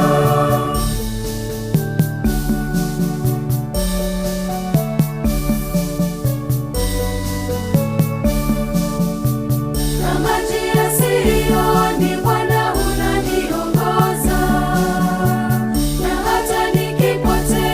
Kama njia sioni Bwana unaniongoza, na hata nikipotea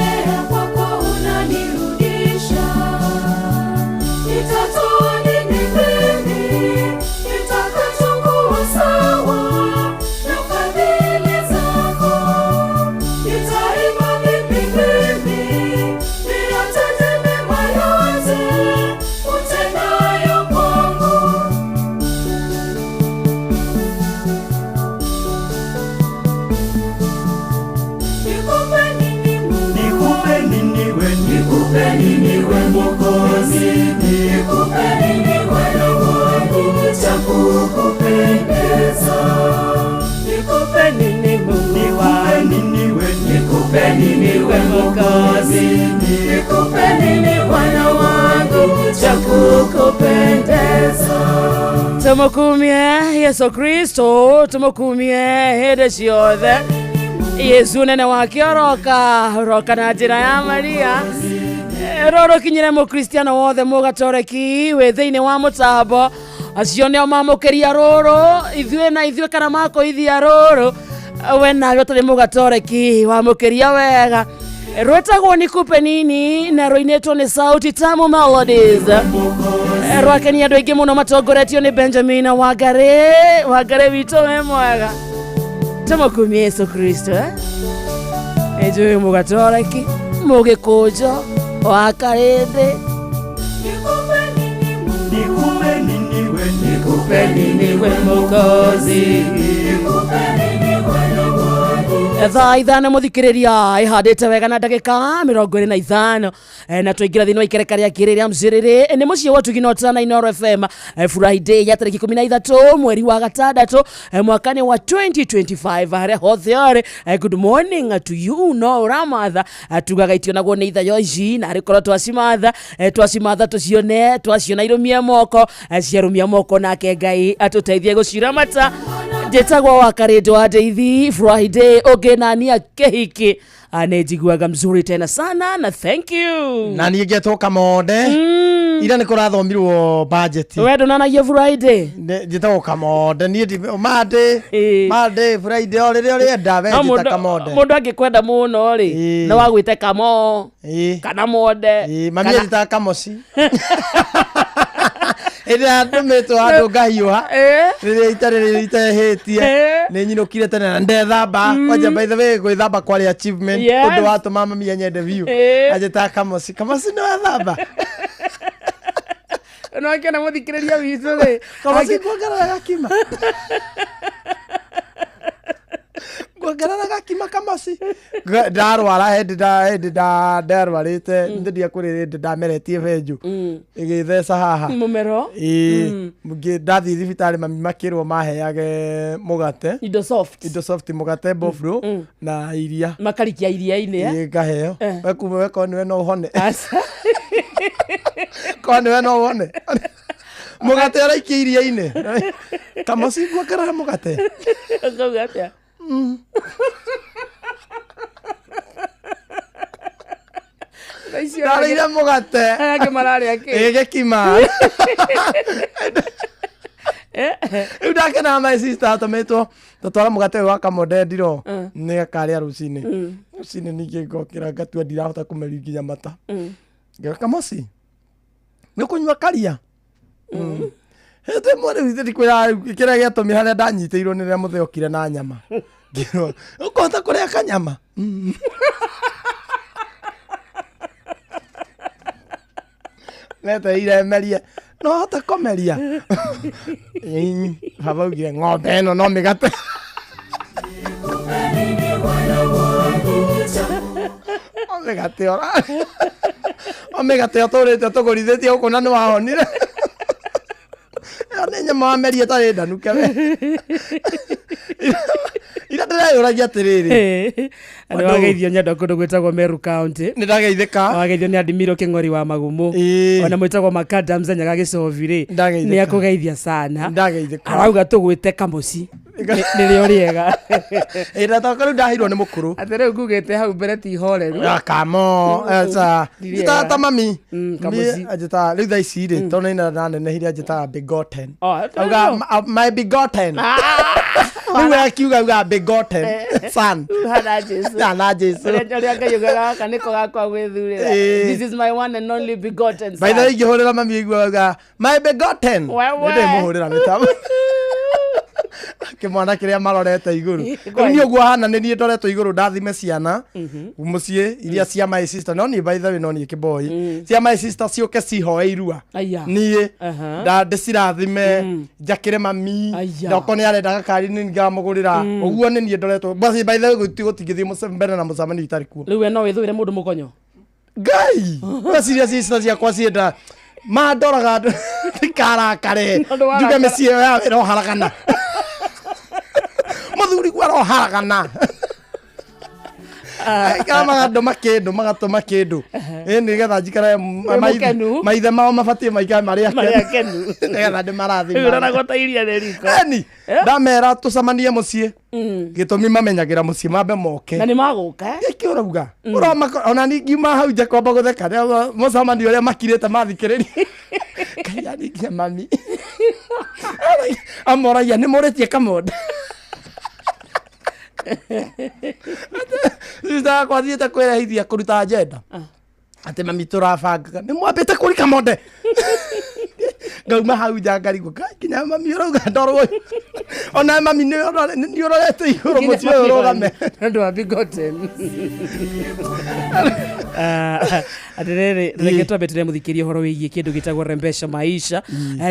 nini we Mwokozi, nikupe nini Bwana wangu cha kukupendeza. Tumukumie Yesu Kristo, tumukumie hede ciothe. Yesu nene wake roka na njira ya Maria. Roro kinyire mu Kristiano wothe mugatoreki we thiini wa mutambo acio nio mamukiria roro ithuĩ kana mako ithia roro we nawe tari mugatoreki wa mukiria wega rwetagwo nikupe nini na roinetwo ni Sauti Tamu Melodies rwakenia andũ aingĩ mũno matongoretio ni Benjamin Wangare witũ we mwega. Tumukumie Yesu Kristo ejo mugatoreki mugikujo wakarende nikupe nini we Mwokozi, thaa ithano muthikiriria ihandite wega na ndagika 25 na tuingira thini wa ikereka ria kiriria mciriri ni mucie wa tuginota na Inooro FM Friday ya tariki 13 mweri wa gatandatu mwakani wa 2025 hare hothiore. Good morning to you no ramatha tugagaitio naguo ni itha yoici na rikoro twasimatha tuciona irumie moko ciarumia moko nake Ngai atuteithie guciramata jetagwa wakarendo wa Deithi Friday ogenania kehiki anejiguaga mzuri tena sana na thank you na nigeto kamode ira ni kurathomirwo budget wedo nana ye Friday jetagwo kamode ni made Friday ore ndawe jeta kamode mundu angikwenda muno ri na wagwite kamo kana mode mami jeta kamosi ira ndumetwo andu ngahiwa riria itahetie ni nyinukire tene na ndethamba kwanja by the way gwithamba kwari achievement undu watu mama mia nyende view ajeta kamosi no thamba no akena muthikiriria witu ri kamosi kwagara gakima gwagara gakima kamosi ndarwara hedi ndarwarite ndia kuri ndameretie venju igithesa haha mumero mugi ndathi thibitari mami makirwo maheage mugate indo soft mugate bofro na iria makarikia iria-ini ngaheo weko niwe no hone ko niwe no hone mugate araikia iria-ini kamosi gwakara mugate ngaugatia Darira mugate ake marari ake egekima udake na my sister tometo totwara mugate wa kamode ndiro ni gakari rucini ninge ngokira ngatua ndirahota kumerigia mata ngakamosi ni kunywa karia hete mwere withe kwira kira giatumi haria ndanyiteirwo ni ria mutheokire na nyama ngiro ukota kuria kanyama nete iremerie no hota komeria habaugire ng'ombe ino no migate omegate otorete tugurithetie guku na ni wahonire ni nyama meria tari ndanuke we ira ndĩreyũragia atĩrĩrĩ andũ wageithio nyenda kũndũ gwĩtagwo Meru County nĩ ndageithĩka wageithio nĩ Adimiro Kĩng'ori wa Magumu ona mwĩtagwo Makadams Nyaga Gĩcobi rĩ nĩ akũgeithia sana arauga tũgwĩte kamosi nĩrĩo rĩega ĩra toka rĩu ndahirwo nĩ mũkũrũ atĩ rĩu ngugĩte hau mbere ti horeru kamo njĩtaga mami njĩtaga rĩu thaa ici rĩ tondũ nĩ nanenehire njĩtaga Bigoten auga my Bigoten rĩu akiuga Bigoten son na Jesu ũrĩa ngayugaga kanĩko gakwa gwĩthurĩra this is my one and only Bigoten by the way ingĩhũrĩra mami aiguaga my Bigoten ndĩmũhũrĩra mĩtambo kimwana kiria marorete iguru ni oguo hana ni nie ndoretwo iguru ndathime ciana mucie iria cia my sister no ni by the way no ni kiboy cia my sister cioke cihoe irua nie ndicirathime njakire mami ndoko ni arenda gakari ni ngamugurira oguo ni nie ndoretwo basi by the way gutigithie mbere na mucamani itari kuo riu no withwire mundu mukonyo ngai waciria sister ciakwa cienda mandoraga ndikarakare nduge mĩciĩ ĩyo yawe mũthuri gwa roharagana kama magandoma kindu magatoma kindu ni getha njikara maithe mao mabatie maikare maria kenu getha ndi marathi ura gota iria riko ni ndamera tucamanie mucii gitumi mamenyagira mucii mambe moke na ni maguka iki urauga uroma ona ni ngiuma hau nja kwamba gutheka mucamani uria makirite mathikiriri kaya ni nginya mami amoragia ni muritie kamonde Sita kwa thiete kwirehithia kuruta agenda ati mami turabanga ni mwambite kuri kamonde ngauma hau nja ngarigũka nginya mami urauga ndorwo ona mami ni urorete igũrũ mũciĩ ũyũ ũrũgame nĩ wa bigoten atirere reke twambetire muthikĩria ũhoro wĩgiĩ kĩndũ gĩtagwo Rembesha Maisha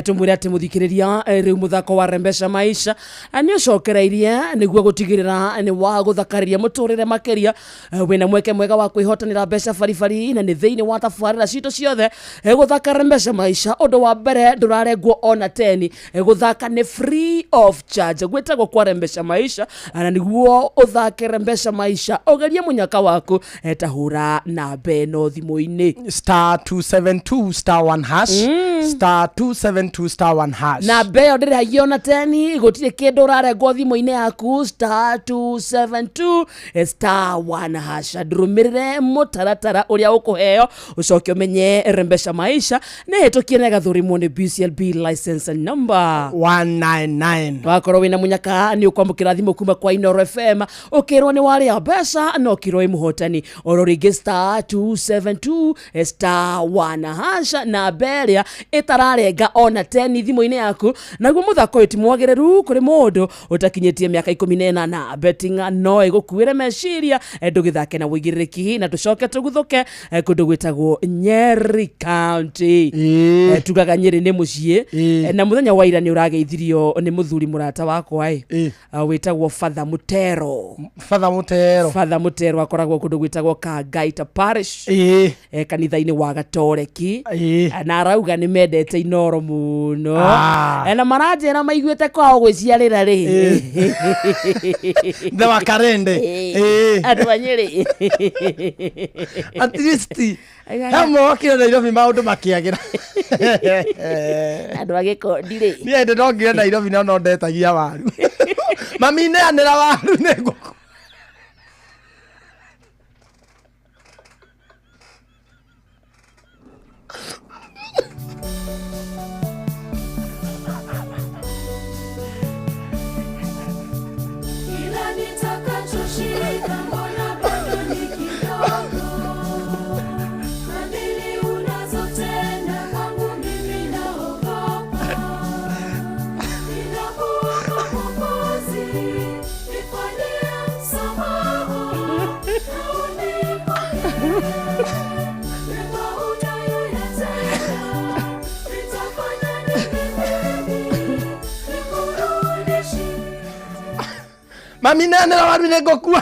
tumwĩre atĩ mũthikĩrĩria rĩu mũthako wa Rembesha Maisha nĩ ũcokereirie nĩguo gũtigĩrĩra nĩ wa gũthakarĩria mũtũrĩre makĩria wĩna mweke mwega wa kwĩhotanĩra mbeca baribari na nĩ thĩinĩ wa tabarĩra citũ ciothe gũthaka Rembesha Maisha ũndũ wa mbere ndũrarengwo ona 10 gũthaka nĩ free of charge gwĩtagwo kwa Rembesha Maisha na nĩguo ũthake Rembesha Maisha ũgerie mũnyaka waku tahũra na beno thimũ-inĩ *272 *1 hash *272 *1 hash na beo ndĩrĩhagio na 10 gũtirĩ kĩndũ ũrarengwo thimũ-inĩ yaku *272 *1 hash ndũrũmĩrĩre mũtaratara ũrĩa ũkũheo ũcoke ũmenye Rembesha Maisha nĩ hĩtũkie na gathũrimwo nĩ BCLB license number 199 wakorwo wĩna mũnyaka nĩ ũkwamũkĩra thimũ kuma kwa Inoro FM ũkĩrwo nĩ warĩa mbeca no kĩrwo mũhotani oro rĩngĩ *272 *1 hash na beria itararenga ona 10 thimũ-inĩ yaku naguo mũthako ũyũ ti mwagĩrĩru kũrĩ mũndũ ũtakinyĩtie mĩaka 18 betting no ĩgũkuĩre meciria ndũgĩthake na wĩigĩrĩrĩki na tũcoke tũguthũke kũndũ gwĩtagwo Nyeri County tugaga Nyeri nĩ mũciĩ na mũthenya wa ira nĩ ũrageithirio nĩ mũthuri mũrata wakwa wĩtagwo Father Mutero Father Mutero akoragwo kũndũ gwĩtagwo Kagaita Parish kanitha-inĩ wa Gatoreki na arauga nĩ mendete Inoro mũno na maranjĩra maiguĩte kwao gwĩciarĩra rĩ the wakarende andũ a Nyeri at least hamwe wakira Nairobi maũndũ makĩagĩra andũ a Gĩkondi rĩ niĩ ndĩ no ngire Nairobi no ndetagia waru mami neanĩra waru nĩ ngũkũ mami neanĩra waru nĩ ngũkua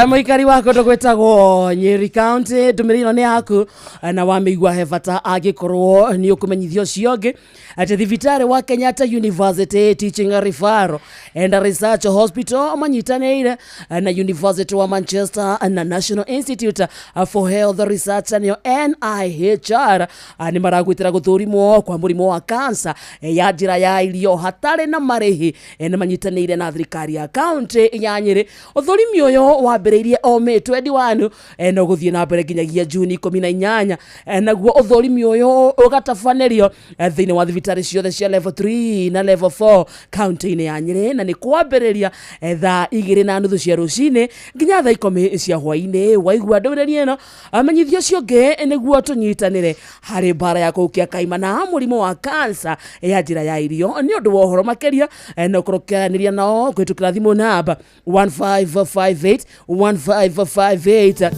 Mũikari wa kũndũ gwĩtagwo Nyeri County ndũmĩrĩri nĩ yaku na wamĩigua he bata angĩkorwo nĩ ũkũmenyithio ũcio ũngĩ atĩ thibitarĩ wa Kenyatta University Teaching Referral and Research Hospital manyitanĩire na University wa Manchester na National Institute for Health Research nĩyo NIHR nĩ maragwĩtĩra gũthũrimwo kwa mũrimũ wa cancer ya njĩra ya irio hatarĩ na marĩhi na manyitanĩire na thirikari ya county ya Nyeri ũthũrimi ũyũ wambĩrĩirie o May 21 no gũthiĩ na mbere nginyagia June 18 naguo ũthũrimi ũyũ ũgatabanĩrio thĩinĩ wa thibitari ciothe cia level 3 na level 4 county-inĩ ya Nyeri, na nĩ kwambĩrĩria thaa 2:30 cia rũcinĩ nginya thaa 10 cia hwaĩ-inĩ. Waigua ndũmĩrĩri ĩno amenyithio ũcio ũngĩ nĩguo tũnyitanĩre harĩ mbara ya kũhukia kaimana mũrimũ wa kansa ya njĩra ya irio. Nĩ ũndũ wa ũhoro makĩria na ũkũrũkĩranĩria nao kũhĩtũkĩra thimũ namba 1558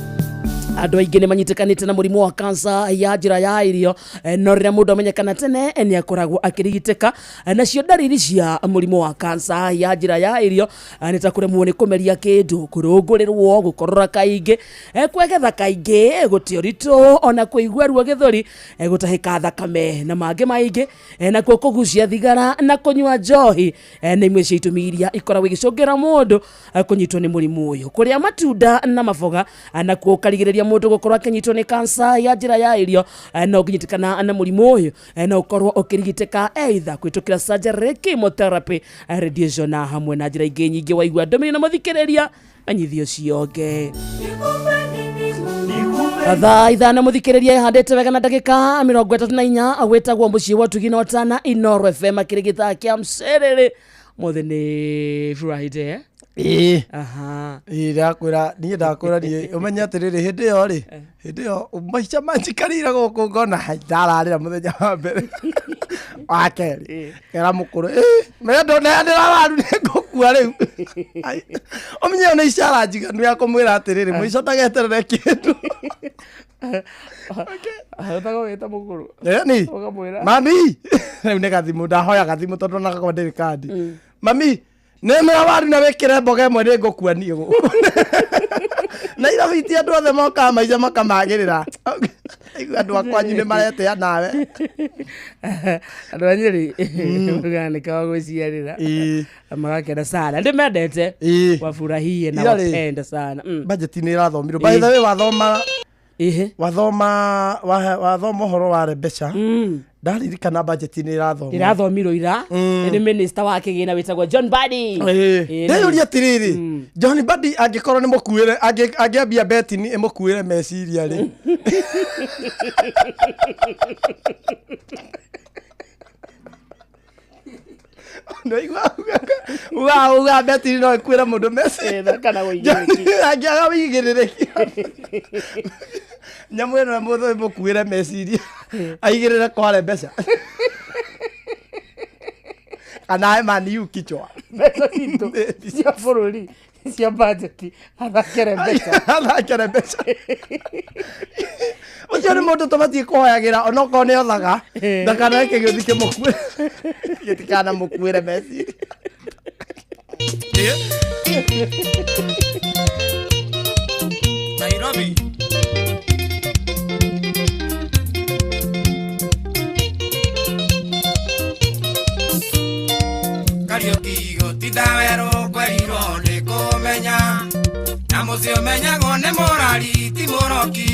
andũ aingĩ nĩ manyitĩkanĩte na mũrimũ wa kansa ya njĩra ya irio, no rĩrĩa mũndũ amenyekana tene nĩ akoragwo akĩrigitĩka. Nacio ndariri cia mũrimũ wa kansa ya njĩra ya irio nĩ ta kũremwo nĩ kũmeria kĩndũ, kũrũngũrĩrwo, gũkorora kaingĩ, kwegetha kaingĩ, gũte ũritũ, ona kũigua ruo gĩthũri, gũtahĩka thakame na mangĩ maingĩ, nakuo kũgucia thigara na kũnyua njohi nĩ imwe cia itũmi iria ikoragwo igĩcũngĩra mũndũ kũnyitwo nĩ mũrimũ ũyũ. Kũrĩa matunda na maboga nakuo karigĩrĩria mũndũ gũkorwo akĩnyitwo nĩ kansa ya njĩra ya irio, no ũngĩnyitĩkana na mũrimũ ũyũ no ũkorwo ũkĩrigitĩka either kũhĩtũkĩra surgery, chemotherapy, radiation na hamwe na njĩra ingĩ nyingĩ. Waigua ndũmĩrĩri na mũthikĩrĩria anyithio cionge thaa 5 mũthikĩrĩria ihandĩte wega na ndagĩka 34 agwĩtagwo mũciĩ wa Tugi na Otana Inooro FM akĩrĩ gĩthaa kĩa Mserere. Mũthĩ nĩ Friday ndakwĩra niĩ ũmenye atĩrĩrĩ hĩndĩ ĩyo maica manjikarĩire gũkũ ngona ndararĩra mũthenya wa mbere wa kerĩ kera mũkũrũ ndoneyandĩra waru nĩ ngũkua rĩu. Ũmenye nĩ icara njiganu ya kũmwĩra atĩrĩrĩ mũico ndageterere kĩndũ. Ũtagwĩta mũkũrũ mami rĩu nĩ gathimũ ndahoya gathimũ tondũ nagakorwo ndĩrĩ kandi. Mami nĩmera waru na wĩkĩre mboga ĩmwe nĩ ngũkua niĩ gũkũ. Nairobi ti andũ othe mokaga maica makamagĩrĩra. Andũ akwanyu nĩ maretĩa nawe. Andũ a Nyeri mũganĩka wa gwĩciarĩra magakena sana. Ndĩmendete wafurahie na wapenda sana. Budget nĩ ĩrathomirwo. By the way wathoma ũhoro wa Rebecca. Ndaririkana budget nĩ ĩrathomirwo ira nĩ minister wa kĩgĩna wĩtagwo John Mbadi. Ndĩyũria atĩrĩrĩ John Mbadi angĩkorwo nĩ mũkuĩre angĩambia betini ĩmũkuĩre meciria rĩ. Uga betini no ĩkuĩre mũndũ meciria kana ũigĩrĩki angĩaga ũigĩrĩrĩki nyamũ ĩno mũndũ ĩmũkuĩre meciria aigĩrĩre kwa Rebecca kana mani kichwa mbeca citũ cia bũrũri cia budget athake Rebecca. Ũcio nĩ mũndũ tũbatiĩ kũhoyagĩra onokorwo nĩ othaga ndakanareke gĩũthi kĩmũkuĩre gĩtikana mũkuĩre meciria. Nairobi Kariuki gũtinda werũ kwerirwo nĩ kũmenya na mũciĩ ũmenyagwo nĩ mũrari ti mũroki.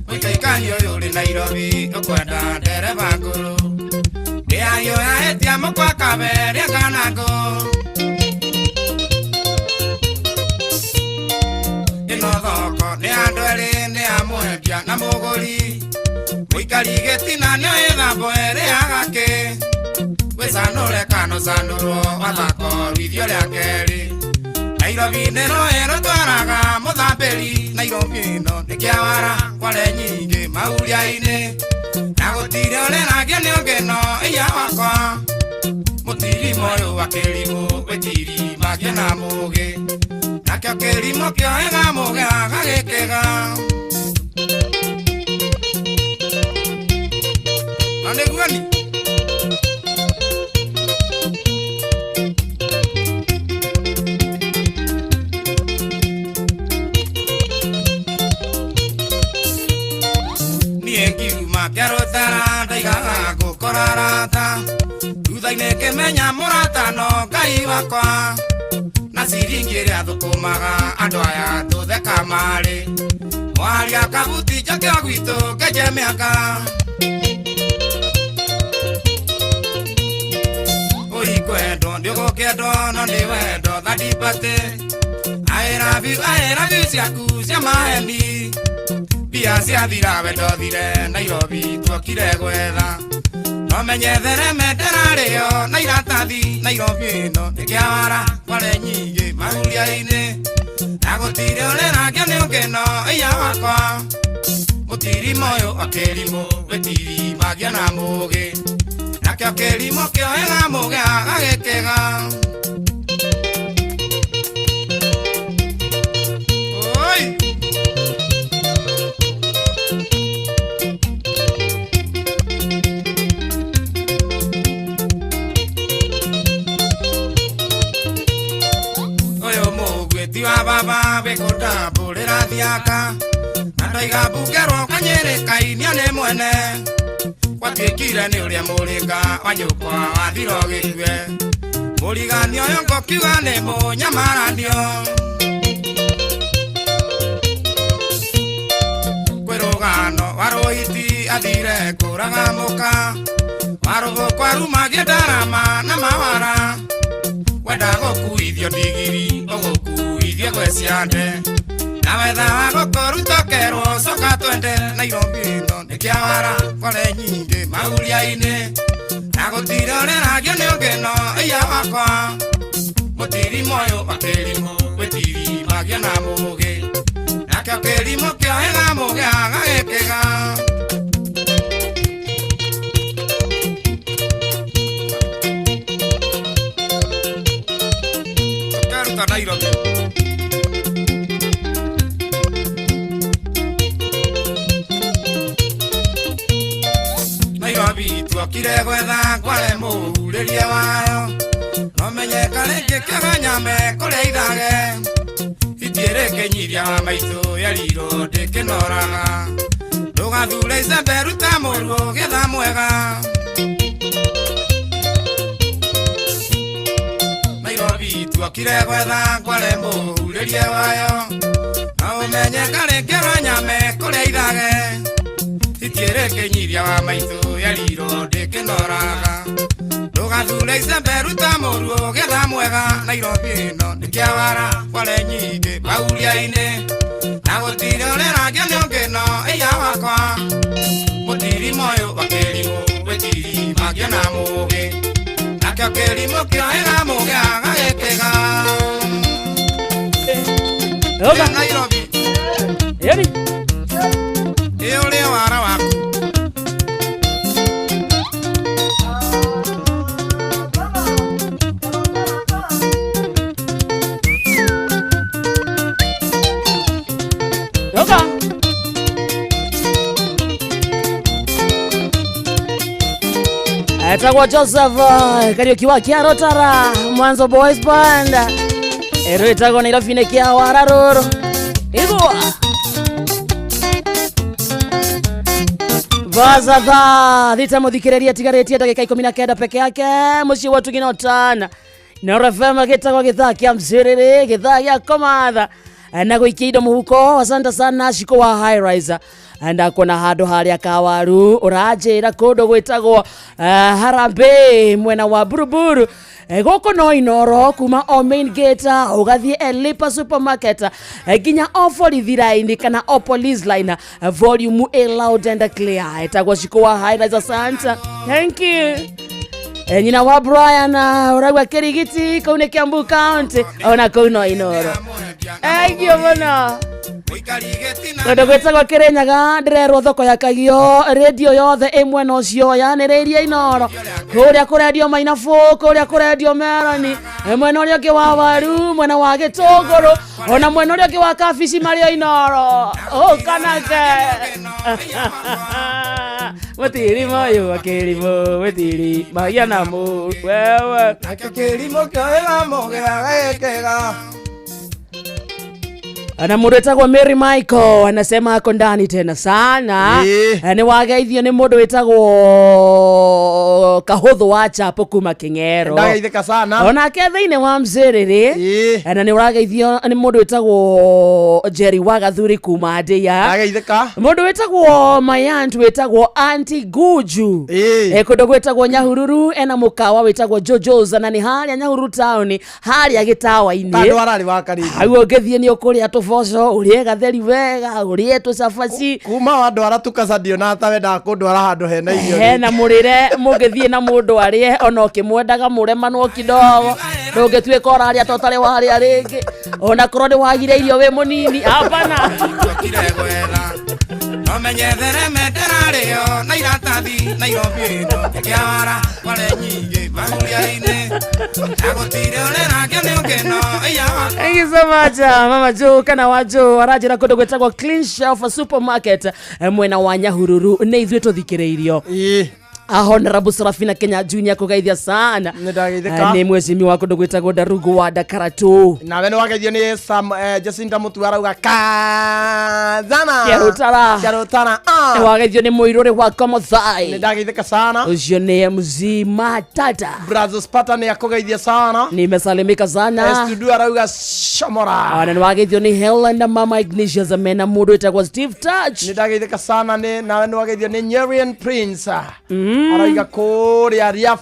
Mũikaikani ũyũ ũrĩ Nairobi ũkwenda ndereba ngũrũ ndĩayo yahĩtia mũkwa kaberia kanango. Ĩno thoko nĩ andũ erĩ nĩ a mwendia na mũgũri. Mũikari gĩtina nĩ ĩthambo erĩ agake wĩcanũre kanocanũrwo mathako rithio rĩa kerĩ. Nairobi nĩro ĩrũtwaraga mũthambĩri. Nairobi ĩno nĩ kĩawara kware nyingĩ mauria-inĩ na gũtirĩ ũrĩragia nĩ ũngĩno iya wakwa. Mũtirimo ũyũ wa kĩrimũ wĩtiri makia na mũgĩ nakĩo kĩrimũ kĩoega mũgĩ agagĩkĩga. Na nĩguo ni Kĩarũtara ndaigaga gũkora rata thutha-inĩ kĩmenya mũrata no Ngai wakwa. Na ciringi ĩrĩa thũkũmaga andũ aya tũtheka marĩ mwaria kabuti njakĩo gwitũ ngenje mĩaka. Ũikwendwo ndĩgũkĩendwo no nĩ wendo thadibate. I love you ciaku cia maheni mbia ciathira wendo thire Nairobi tuokire gwetha no menyethere menderario na iratathi Nairobi no nikiawara kware nyingi maguria-ini na gutire ureragio ni ungeno iya wakwa mutiri moyo akirimo wetiri magia na mugi nakio kirimo kioega mugi agagikega oi Tiwa baba bekota bulera thiaka Nandaiga bukerwo kanyere kainia ne mwene Watwikire ni uria murika wanyukwa wathiro gikwe Muriganio yongo kiuga ni munyamaranio Kwerugano warohiti athire kuraga muka Warugo kwarumagia ndarama na mawara Wenda gokuithio ndigiri ogokuithio gweciande na wetha wa gokorutokerwo coka twende Nairobi no nikiawara kware nyingi maguria-ini na gutire ureragio ni ungeno iya wakwa mutiri moyo akirimo wetiri magia na mugi nakio kirimo kioega mugi agagikega Nairobi Nairobi tuokire gwetha kware muhuriria wayo no menyeka ringi kiaganyame kuria ithage itiere kinyiria wa maitu yariro ndikinoraga ndugathure icembe ruta muruo getha mwega tuokire gwetha kware muhuriria wayo na umenyeka ringi wanyame kuria ithage itiere kinyiria wa maitu yariro ndikinoraga ndugathure icembe ruta muruo getha mwega Nairobi no nikiawara kware nyingi maguria-ini na gutire ureragio ni ungeno iya wakwa mutiri moyo wakirimo wetiri magia na mugi nakio kirimo kioega mugi agagikega Nairobi yani uri wara waku Etagwa Joseph Kariuki wa Kiarotara Mwanzo Boys Band Ero etagwa Nairobi ne kia wararoro Igwa Vaza thita muthikireria tigaretie ndagika 19 peke yake muci watu ginotana na rafema getagwa githaa kia mziriri githaa ya komatha na guikia indo muhuko asante sana shiko wa high riser anda kona hado haria kawaru urajira kodo gwetagwo Harambe mwena wa Buruburu goko no inoro kuma o main gate ugathie Elipa supermarket ginya ofoli thiraini kana o police line volume a loud and clear etagwo shiko wa high riser santa thank you nyina wa Brian uragwa Kirigiti kaune Kiambu County ona kono inoro egyo bona Kodo gwetagwo Kirinyaga ndirerwo thoko ya Kagio radio yothe imwe no cio yaniriria inoro kuria kuredio Mainafu kuria kuredio Meroni mwena uria ki wa Waru mwena wa Gitunguru ona mwena uria ki wa Kabici Mario inoro kanake mutiri moyo akirimo wetiri magia na mu wewe akirimo kioega mugi agagikega Ana muretagwa Mary Michael anasema ako ndani tena sana ni wageithio ni mundu wetagwo Kahuthu wa Chapo kuma Kingero ndageithika sana ona kethaine wa mziriri ana ni wageithio ni mundu wetagwo Jerry wa Gathuri kuma Ndia ndageithika mundu wetagwo Mayantu wetagwo Auntie Guju kundo gwetagwo Nyahururu ena mukawa wetagwo Jojo's na ni haria Nyahururu town haria gitawa-ini andu arari wa Kariji ayo gethie ni ukuria tofu boco urie gatheri wega urie tucabaci kuma wandwara tukacadio na tawenda kundwara handu hena irio hena murire mugithie na mundu arie ona ukimwendaga muremanwo kidogo ndungituika oraria totare waria ringi ona korwo ni wagire irio we munini hapana Omenyethere meterario na iratathi Nairobi no kiawara wale nyingi baguria-ine agutire urera kene ukeno iya. Thank you so much Mama Jo kana wajo arajira kundu gwetagwo Clean Shelf Supermarket mwena wa Nyahururu ne ithuĩ tuthikireirio Honorable Serafina Kenya Junior kugeithia sana ni mwecimi wa kundu gwetagwo Ndarugu wa Dakaratu nawe ni wageithio ni Sam Jacinta Mutua rauga kazana Kerutara wageithio ni Muiruri wa Komothai ni ndageithika sana ucio ni MC Matata Brazos Pata ni akugeithia sana nimesalimika sana studio rauga shomora ni wageithio ni Helen na Mama Ignatius amena mundu etagwo Steve Touch ni ndageithika sana ni nawe ni wageithio ni Nyerian Prince araiga kuria ria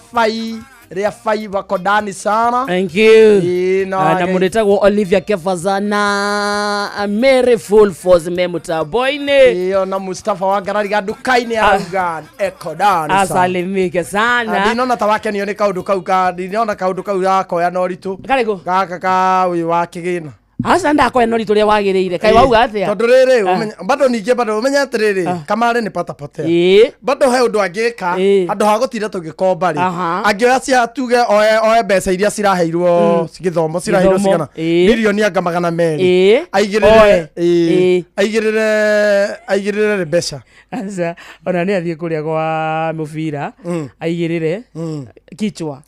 fai wako ndani sana. Thank you. Na munetagwo Olivia Kefazana Mary Full Force memuta boyne iyo na Mustafa Wangarariga dukaini arauga eko ndani sana. Asalimike sana. Ndinona tawake nione kaundu kau ndinona kaundu kau yakoya no ritu kariko gaka ka uyu wa kigina asa ndako eno rituria wagiriire kai wauga atia tondu riri bado ninge bado umenya atiriri kamare ni pata potea bado he undu angika andu ha gutira tugikomba ri angioya cia tuge oe mbeca iria ciraheirwo cigithomo ciraheirwo cigana milioni anga magana meri aigirire mbeca asa ona ni athie kuria kwa mubira aigirire kichwa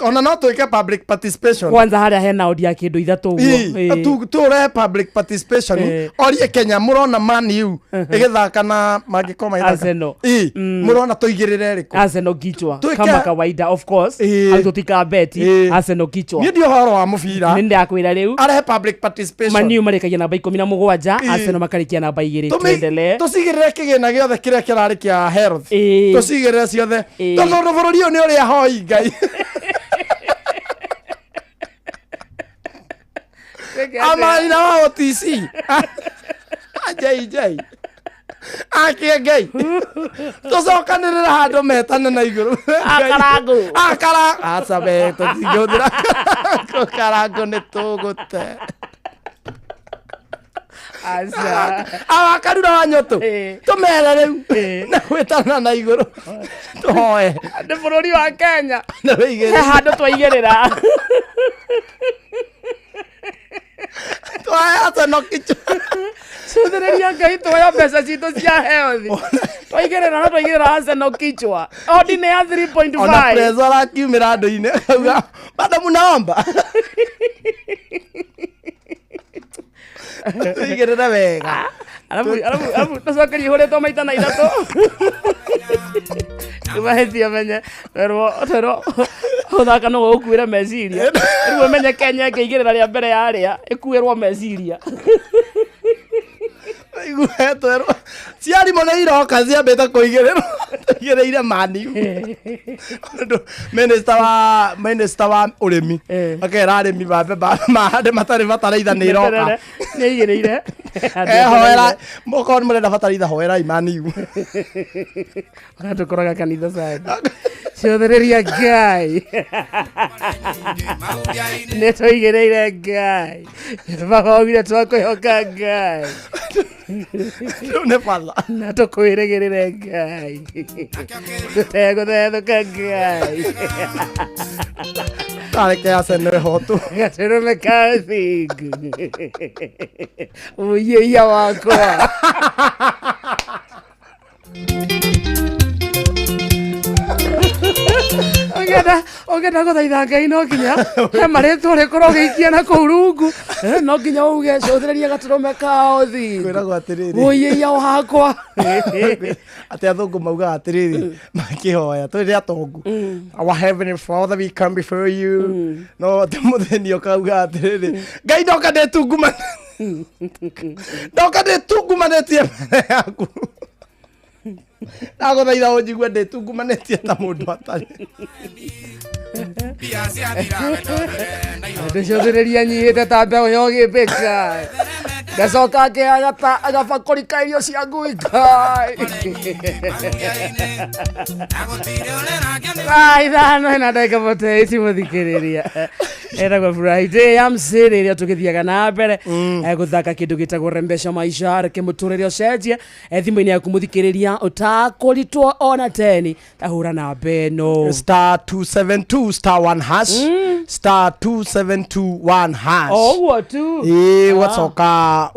ona no tuike public participation kwanza haria hena audio kindu ithatu guo tu public participation orie Kenya murona Man U igithaka na magikoma Arsenal murona tuigirire riku Arsenal kichwa kama kawaida of course alitotika beti Arsenal kichwa ni ndio horo wa mubira ninde akwira riu arehe public participation Man U marikagia namba 17 Arsenal makarikia namba 2 tuendelee tusigirire kigina giothe kiria kirari kia health tusigirire ciothe tondu bururi ni uria hoi ngai Amaina wa OTC JJ Ake gay tucokanirira handu metana na iguru akarangu asabe tutigudira karangu ni tugute asa awakarura wanyoto tumere riu na gwetana na iguru toe ndi bururi wa Kenya he handu twaigirira ata no kicho Suthereria ngai toya mbeca citu cia health twaigirira na twaigirira Arsenal kichwa odine ya 3.5 ona pressure akiumira ndu-ine auga bado munaomba tuigirira wega alafu tasokeri hore to maita na ithatu kubahetia menye pero uthaka no gukuira meciria riu menye Kenya ikigirira ria mbere ya aria ikuirwo meciria iguhetero ciari mona iroka ciambite kuigireire mani minister wa urimi akera arimi bambe mahande matari bataraitha ni iroka ni igireire hoera mokon murenda bataraitha hoera imani tukuraga kanitha sana Suthereria ngai nä tåigä ngai magogire twakwihoka ngai na tå kwä rä gä rä re ngai tå tegå thethåka ngai tareke Arsenal hotu gatä rå me kathingu uyeia wakwa ogenda guthaitha ngai no nginya he maritwa rikorwo giikia na kuu rungu no nginya uge cuthereria gaturume kao thi kwiragwo atiriri uyeia wakwa ati athungu mauga atiriri makihoya turi atongu our heavenly father we come before you no temuthenio kauga atiriri ngai ndoka ndetungumanetie mbere yaku ndaguthaitha unjigua ndetungumanetie ta mundu atari ndicũthĩrĩria nyihĩte ta mbegũ ya ũgĩmbĩka gacoka agabakũri ka irio cia ngui Ngai ithano na ndagĩka 48 mũthikĩrĩria etagwo Friday ya msĩrĩria tũgĩthiaga na mbere gũthaka kĩndũ gĩtagwo rembesha maisha reke mũtũrĩre ũcenjie thimũ-inĩ yaku mũthikĩrĩria ũtakũritwo ona 10 tahũra namba ĩno star 272 star 1 hash star 272 hash ũguo tu wacoka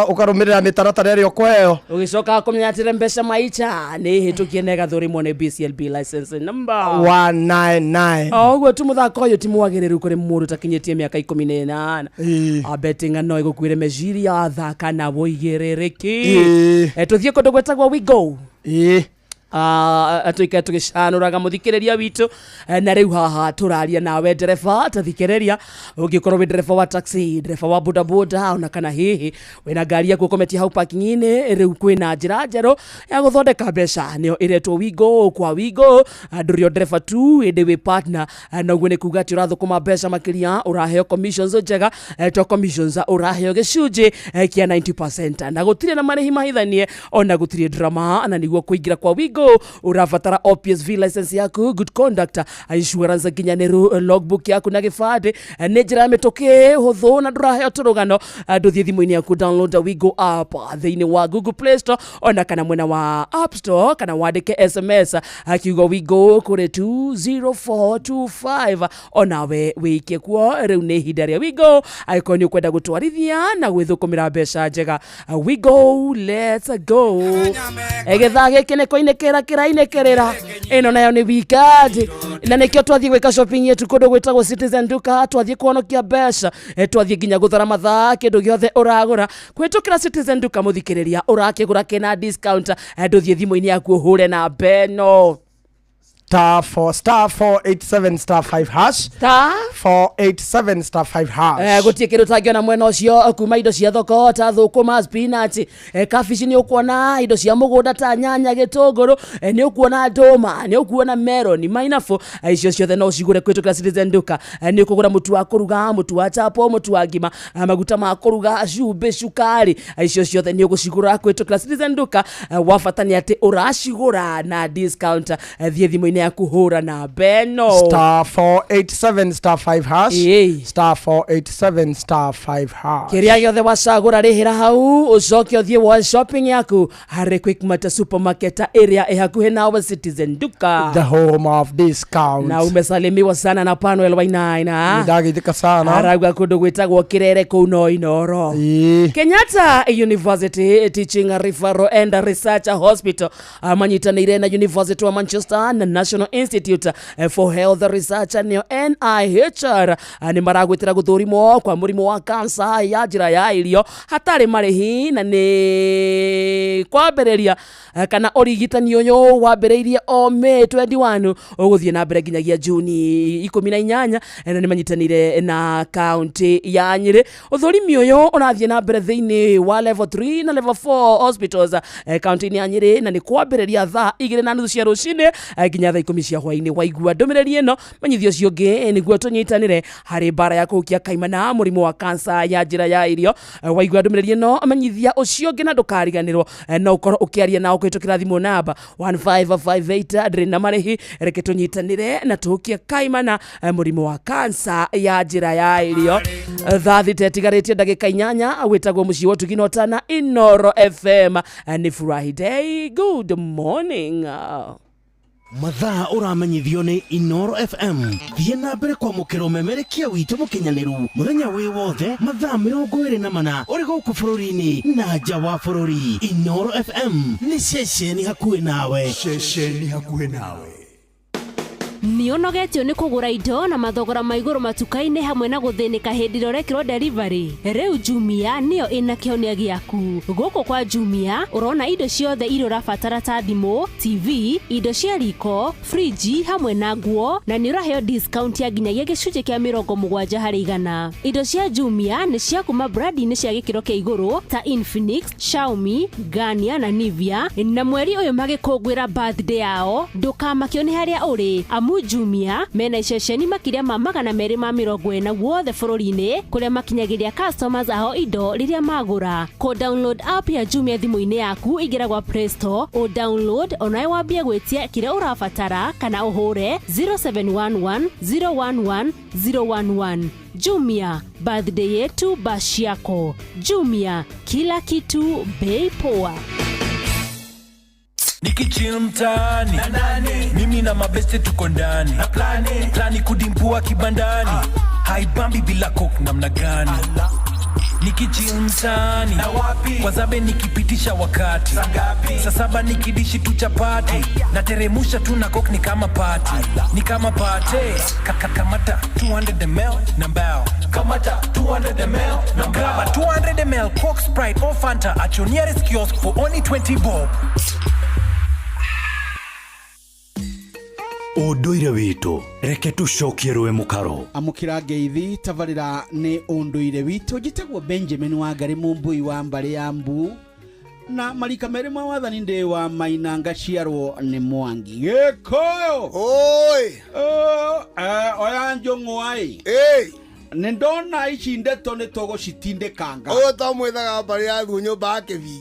ũkarũmĩrĩra mĩtaratara ĩrĩa ũkũheo ũgĩcoka kũmenya atĩ rembesha maisha nĩ hĩtũkie na ĩgathũrimwo nĩ BCLB license number 199 ũguo tu mũthako ũyũ ti mwagĩrĩru kũrĩ mũndũ takinyĩtie mĩaka 18 betting no ĩgũkuĩre meciria thaka na wũigĩrĩrĩki tũthiĩ kũndũ gwĩtagwo we go atuika tugicanuraga muthikiriria witu na riu haha turaria nawe ndereba tathikiriria ungikorwo wi ndereba wa taxi ndereba wa boda boda ona kana hihi wina ngari yaku ukometia hau parking-ini riu kwina njira njeru ya guthondeka mbeca nio iretwo wigo kwa wigo ndurio ndereba tu indi wi partner na uguo ni kuga ati urathukuma mbeca makiria uraheo commissions njega to commissions uraheo gicunji kia 90% na gutire na marihi mahithanie ona gutire drama na niguo kuingira kwa wigo urafatara OPSV license yaku good conduct insurance nginyanĩru logbook yaku na gĩbandĩ nĩ njĩra mĩtũkĩ hũthũ na ndũraheo tũrũgano ndũthiĩ thimũ-inĩ yaku download Wigo app thĩinĩ wa Google Play Store ona kana mwena wa App Store kana wandĩke SMS akiuga Wigo kũrĩ 20425 onawe wĩikie kuo rĩu nĩ ihinda rĩa Wigo angĩkorwo nĩ ũkwenda gũtwarithia na gwĩthũkũmĩra mbeca njega Wigo let's go gĩthaa gĩkĩ nĩ kũinĩkĩra kĩrainĩkĩrĩra ĩno nayo nĩ weekend na nĩkĩo twathiĩ gwĩka shopping yetu kũndũ gwĩtagwo Citizen Duka twathiĩ kuhonokia mbeca twathiĩ nginya gũthara mathaa kĩndũ gĩothe ũragũra kwĩtũkĩra Citizen Duka mũthikĩrĩria ũrakĩgũra kĩna discount ndũthiĩ thimũ-inĩ yaku ũhũre na beno star 487 star 5 hash star 487 star 5 hash gutie kindu tangiona mwena ucio kuma indo cia thoko ta thukuma spinach kabici ni ukuona indo cia mugunda ta nyanya gitunguru ni ukuona nduma ni ukuona melon mainafu icio ciothe no cigure kwitukira Citizen Duka ni ukugura mutu wa kuruga mutu wa chapo mutu wa ngima maguta ma kuruga cumbi cukari icio ciothe ni ugucigura kwitukira Citizen Duka wafatani ati uracigura na discount thie thimũ-inĩ kuhura na beno star 487 star 5 hash star 487 star 5 hash kiria giothe wacagura rihira hau ucoke uthie wa shopping yaku Harry Quickmart supermarket area hakuhi nawe Citizen Duka the home of discount na umesalimiwa sana na Panuel Wainaina ndagithika sana arauga kundu gwitagwo kirere kuu no inoro Kenyatta University Teaching Referral and Research Hospital amanyitanire na University wa Manchester na National Institute for Health Research nio NIHR ni maragwitira guthurimo kwa murimu wa cancer ya njira ya irio hatari marihi na ni kwambĩrĩria kana ũrigitani ũyũ wambĩrĩirie o May 21 ũgũthiĩ na mbere nginyagia Juni 18 na nĩ manyitanire na county ya Nyĩrĩ ũthũrimi ũyũ ũrathiĩ na mbere thĩinĩ wa level 3 na level 4 hospitals county ya Nyĩrĩ na nĩ kwambĩrĩria thaa 2:30 cia rũcinĩ nginya thaa 10 cia hwaĩ-inĩ waigua ndũmĩrĩri ĩno menyithio ũcio ũngĩ nĩguo tũnyitanĩre harĩ mbara ya kũhukia kaimana mũrimũ wa cancer ya njĩra ya irio waigua ndũmĩrĩri ĩno menyithia ũcio ũngĩ na ndũkariganĩrwo no ũkorwo ũkĩaria nao kũhĩtũkĩra thimũ namba 1558 ndĩrĩ na marĩhi reke tũnyitanĩre na tũhukie kaimana mũrimũ wa cancer ya njĩra ya irio thaa thita ĩtigarĩtie ndagĩka 8 wĩtagwo mũciĩ wa ũtugi na Inoro FM nĩ Friday good morning mathaa uramenyithio ni Inoro FM thiĩ na mbere kwamũkĩra ũmemerekia witũ mũkinyanĩru mũthenya wĩ wothe mathaa 24 ũrĩ gũkũ bũrũri-inĩ na nja wa bũrũri Inoro FM nĩ ceceni hakuhĩ nawe Nĩũnogetio nĩ kũgũra indo na mathogora ma igũrũ matuka-inĩ hamwe na gũthĩnĩka hĩndĩ ĩrĩa ũrekĩrwo delivery. Rĩu Jumia nĩyo ĩna kĩhonia gĩaku. Gũkũ kwa Jumia ũrona indo ciothe iria ũrabatara ta thimũ, TV, indo cia riko, friji hamwe na nguo na nĩ ũraheo discount ya nginyagia gĩcunjĩ kĩa 70%. Indo cia Jumia nĩ cia kuma brandi-inĩ cia gĩkĩro kĩa igũrũ ta Infinix, Xiaomi, Garnier na Nivea na mweri ũyũ magĩkũngũĩra birthday yao ndũkamakio nĩ harĩa ũrĩ amu Temu Jumia mena iceceni makiria ma 240 wothe bururi-ini kuria makinyagiria customers aho indo riria magura. Ko download app ya Jumia thimu-ini yaku igira gwa Play Store o download onae wambie gwitia kiria urabatara kana uhure 0711 011 011. Jumia, birthday yetu bashi yako. Jumia, kila kitu bei poa. Nikichill mtaani mimi na mabeste tuko ndani na plani kudimpua kibandani haibambi bila coke namna gani. Nikichill mtaani kwa zabe nikipitisha wakati saa 7 nikidishi tu chapati na teremusha tu na coke ni kama party kamata 200 ml na mbao kamata 200 ml na grab 200 ml Coke, Sprite or Fanta at your nearest kiosk for only 20 bob. Unduire witu reke tucokie rwe mukaro amukira ngeithi tabarira ni unduire witu njitagwo Benjamin Wangari Mumbui wa mbari ya Mbu na marika mere ma wathani ndi wa Maina ngaciarwo ni Mwangi Gikuyu oi oya njong'wai nindona ici ndeto ni tugucitindikanga o to mwithaga mbari ya thu nyumba yake vi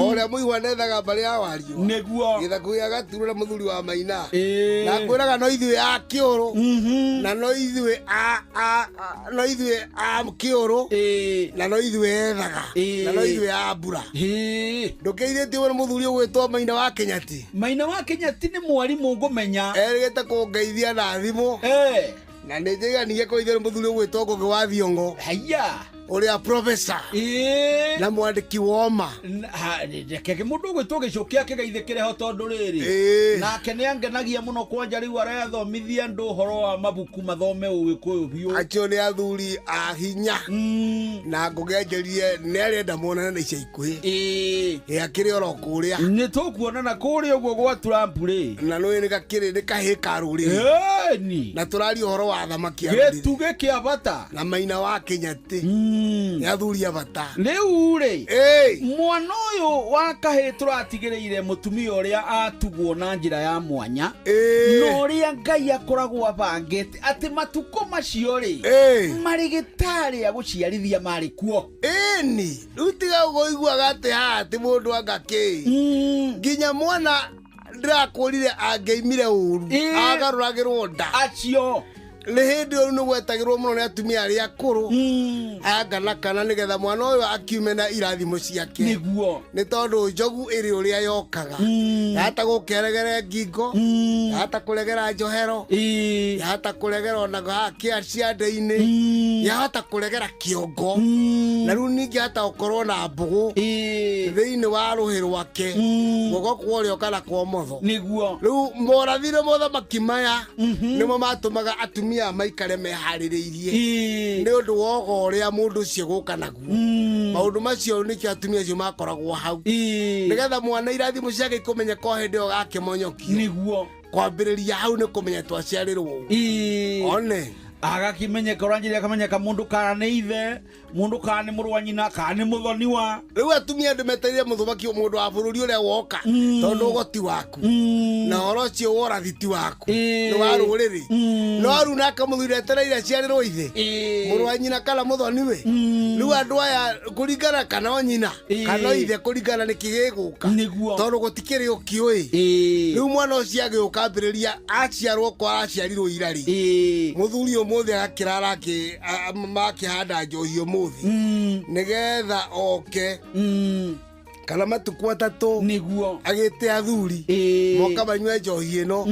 ore muigwa nethaga mbari ya wario niguo githaku ya gaturu na muthuri wa Maina na kwiraga no ithuĩ a kiuru na no ithuĩ a kiuru na no ithuĩ ethaga na no ithuĩ a mbura ndukeithĩtie we muthuri ũgwĩtwo Maina wa Kenyati. Maina wa Kenyati ni mwarimu ngumenya erĩgĩte kũngeithia na thimũ na nĩ njĩganirie kũithia muthuri ũgwĩtwo Ngũgĩ wa Thiong'o haya uria professor na mwandiki woma keke mundu gwitwo gicukia kigeithikire ho tondu riri nake ni angenagia muno kwanja riu arathomithia ndu horo wa mabuku mathome Ugikuyu biu acio ni athuri a hinya na ngugenjerie ni arenda monana na ica ikuhi akiri oro kuria ni tukuonana kuria uguo gwa Trump ri na no ni gakiri ni kahikaru ri ni na turari horo wa thamaki getuge kia bata na Maina wa Kenyati yathuri abata riu ri mwana uyu wa kahe turatigireire mutumia uria atugwo na njira ya mwanya no ria Ngai akoragwo abangite ati matuko macio ri marigitari aguciarithia mari kuo ni rutiga ugoigwa gate hati mundu angaki nginya mwana ndirakurire angeimire uru agaruragirwo nda acio ni hindi uyu ni gwetagirwo muno ni atumia aria akuru agana kana nigetha mwana uyu akiume na irathimo ciake niguo ni tondu njogu iri uria yokaga yahota gukeregera ngingo yahota kuregera njohero yahota kuregera ona kiaciande-ini yahota kuregera kiongo na riu ningi yahota gukorwo na mbugu thiini wa ruhi rwake guoko kwario kana kwa motho niguo riu morathire mothamaki maya nimo matumaga atumia maikare mehaririirie ni undu wogo uria mundu ucio guka naguo maundu macio ni atumia acio makoragwo hau nigetha mwana irathimo ciake ikumenya ko hindi o gakimonyokio niguo kwambiriria hau ni kumenya twaciarirwo one agakimenyeka uranjiria akamenyeka mundu kana ni ithe mundu kana ni muru wa nyina kana ni muthoni wa riu atumia ndimeteire muthumaki mundu wa bururi uria woka tondu ugoti waku na horo cio worathiti waku ni wa ruriri no riu naka muthuri etereire aciarirwo ithe muru wa nyina kana muthoni we riu andu aya kuringana kana o nyina kana ithe kuringana ni kigiguka tondu gutikiri ukiui riu mwana ucio agiuka ambiriria aciarwo kwa aciarirwo irari muthuri mothe akirara ki makihanda njohi umuthi nigetha oke kana matuku atatu niguo agite athuri moka banywe njohi ino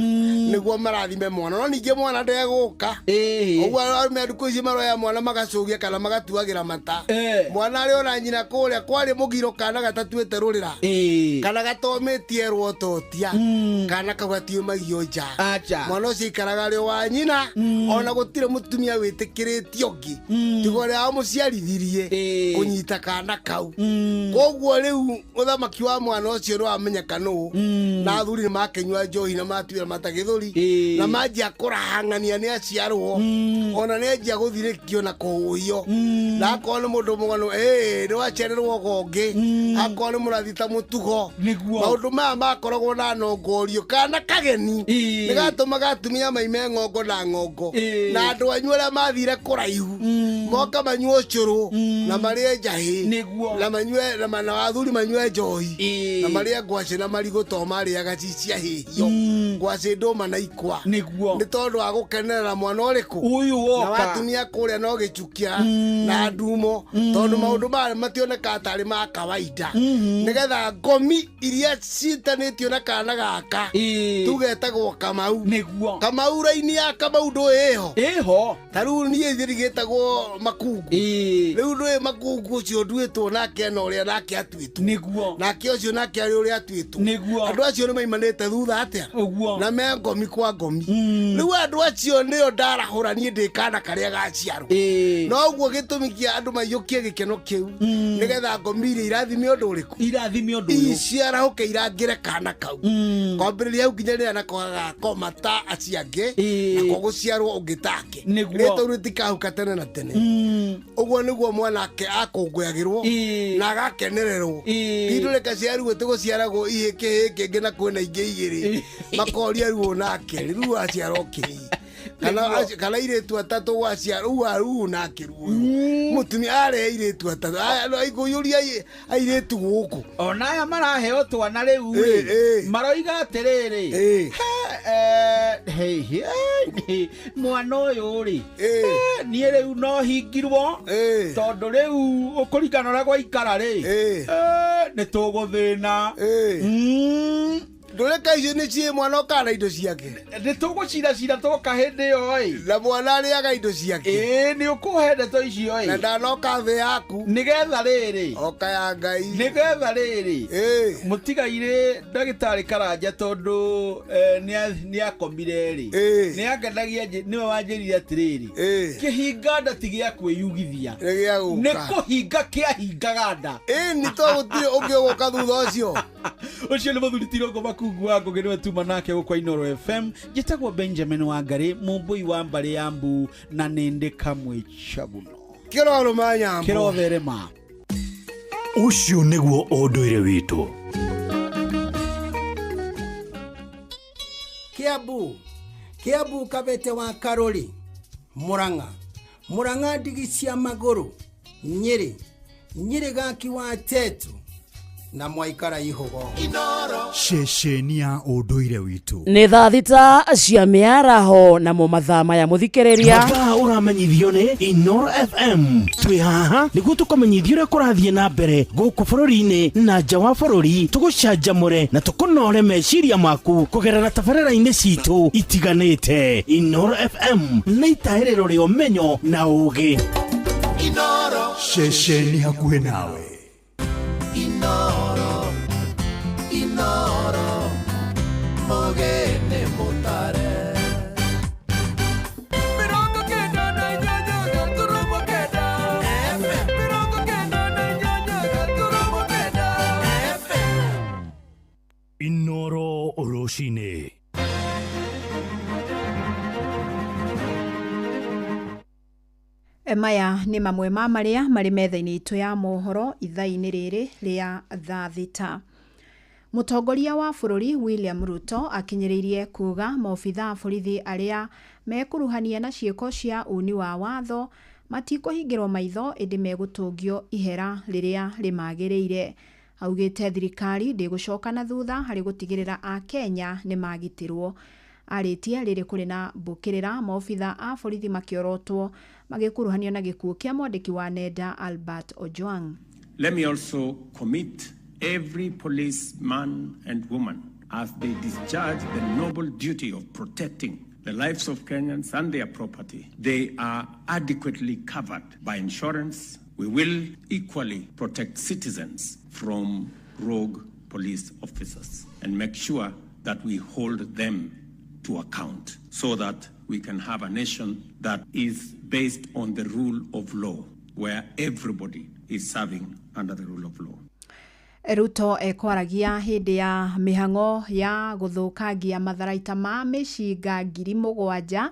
niguo marathime mwana no ninge mwana ndeguka ogwo arume nduku ici maroya mwana magacugia kana magatuagira mata mwana ari ona nyina kuria kwari mugiro kana gatatuite rurira kana gatometie rwototia kana kagwatio magio nja mwana ucio ikaraga ri wa nyina ona gutire mutumia witikiritio ngi tigore amuciarithirie kunyita kana kau kogwo riu uthamaki wa mwana ucio no amenyeka no na athuri makenywa njohi na matuira matagithuri na manjia kurahangania ni aciarwo ona ni anjia guthirikio na kuhuyo na akona mundu mugano ni wacererwo gongi akona murathita mutugo maundu maya makoragwo na nongorio kana kageni ni gatuma gatumia maime ngongo na ngongo na andu anyu aria mathire kuraihu moka manyuo curu na marie njahi na manyue na athuri manyue njohi na marie ngwaci na marigo to mariaga cicia hihio ngwaci nduma na ikwa ni tondu wa gukenerera mwana uriku uyu woka na watumia kuria no gicukia na ndumo tondu maundu mari mationeka atari ma kawaida nigetha ngomi iria citanitio na kana gaka tugetagwo Kamau Kamau raini ya Kamau ndo eho taru ni ithirigitagwo Makungu riu ndo Makungu ucio nduitwo nake no ria nake atuitwo nake ucio nake ari uria atuitwo andu acio ni maimanite thutha atia na me ngomi kwa ngomi riu andu acio nio ndarahura ni ndikana karia gaciarwo no uguo gitumikia andu mayukie gikeno kiu nigetha ngomi iria irathime undu uriku iciarahuke irangire kana kau kwambiriria au nginya ria nako gakomata aciange nako guciarwo ungitake nito rutikahuka tene na tene uguo niguo mwanake akunguyagirwo na agakenererwo indureka ciaruo tuguciaragwo ihiki ngi na kwena ingi igiri makoria ruo nake riu aciarwo kiri kana iretu atatu wacia uaru na kiruo mutumi are iretu atatu aya iguyuria airetu guku ona aya maraheo twana riu maroiga atiriri mwana uyu ri nie riu no hingirwo tondu riu ukurikana ria gwaikara ri ni tuguthina ndureka icio ni cie mwana okana indo ciake ni tugucira toka hindi yo na mwana ariaga indo ciake ni ukuhende to icio na ndanoka the yaku nigetha riri oka ya Ngai nigetha riri mutigaire ndagitari Karanja tondu ni akomire ri ni agendagia niwe wanjirire atiriri kihinga ndati gia kwiyugithia ni kuhinga kiahingaga nda ni to gutire ungiugoka thutha ucio ni muthuritirio ngoma Makungu wangu geriwe tuma nake gukwa Inoro FM gitagwo Benjamin Wangari mumbui wa mbari yambu na ninde kamwe chabuno kiroro manyambo kiroverema ucio niguo unduire witu Kiambu Kabete wa Karori Murang'a ndigi cia maguru Nyeri gaki wa Tetu na mwaikara ihogo ceceni ya unduire witu ni thaa thita cia miaraho na mo mathaa maya muthikiriria mathaa uramenyithio ni Inoro FM twi haha niguo tukomenyithio ria kurathie na mbere guku bururi-ini na nja wa bururi tugucanjamure na tukunore meciria maku kugerera tabarĩra-inĩ citu itiganite Inoro FM na itaĩrĩro rĩa ũmenyo na ũũgĩ Inoro ceceni hakuhĩ nawe Inoro Mogene Mutare Mirongo kenda na nyanya Turumo kenda Mirongo kenda na nyanya Turumo kenda Inoro Oroshine Maya ni mamwe ma maria mari metha-ini itu ya mohoro ithaa-ini riri ria thaa thita. Mutongoria wa bururi William Ruto akinyiririe kuga maobitha borithi aria mekuruhania na ciiko cia uni wa watho matikuhingirwo maitho indi megutungio ihera riria rimagiriire. Augite thirikari ndigucoka na thutha hari gutigirira a Kenya ni magitirwo. Aritia riri kuri na mbukirira maobitha a borithi makiorotwo magikuruhanio na gikuo kia mwandiki wa nenda Albert Ojwang. Let me also commit every policeman and woman as they discharge the noble duty of protecting the lives of Kenyans and their property. They are adequately covered by insurance. We will equally protect citizens from rogue police officers and make sure that we hold them to account so that we can have a nation that is based on the rule of law, where everybody is serving under the rule of law. Ruto ekwaragia hindi ya mihango ya guthukangia matharaita ma mishinga 7,000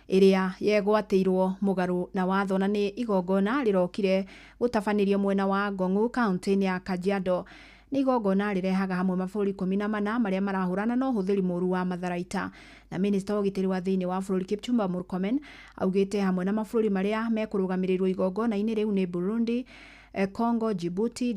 iria yegwatirwo mugaru na watho na ni igongona rirokire gutabanirio mwena wa Ngong'u kaunti ya Kajiado. Ni igongona rirehaga hamwe mabũrũri 14 maria marahurana na ũhũthĩri mũru wa matharaita. Na minister wa ũgitĩri wa thĩinĩ wa bũrũri Kipchumba Murkomen augĩte hamwe na mabũrũri maria mekũrũgamĩrĩrwo igongona-inĩ rĩu nĩ Burundi, Congo, Djibouti,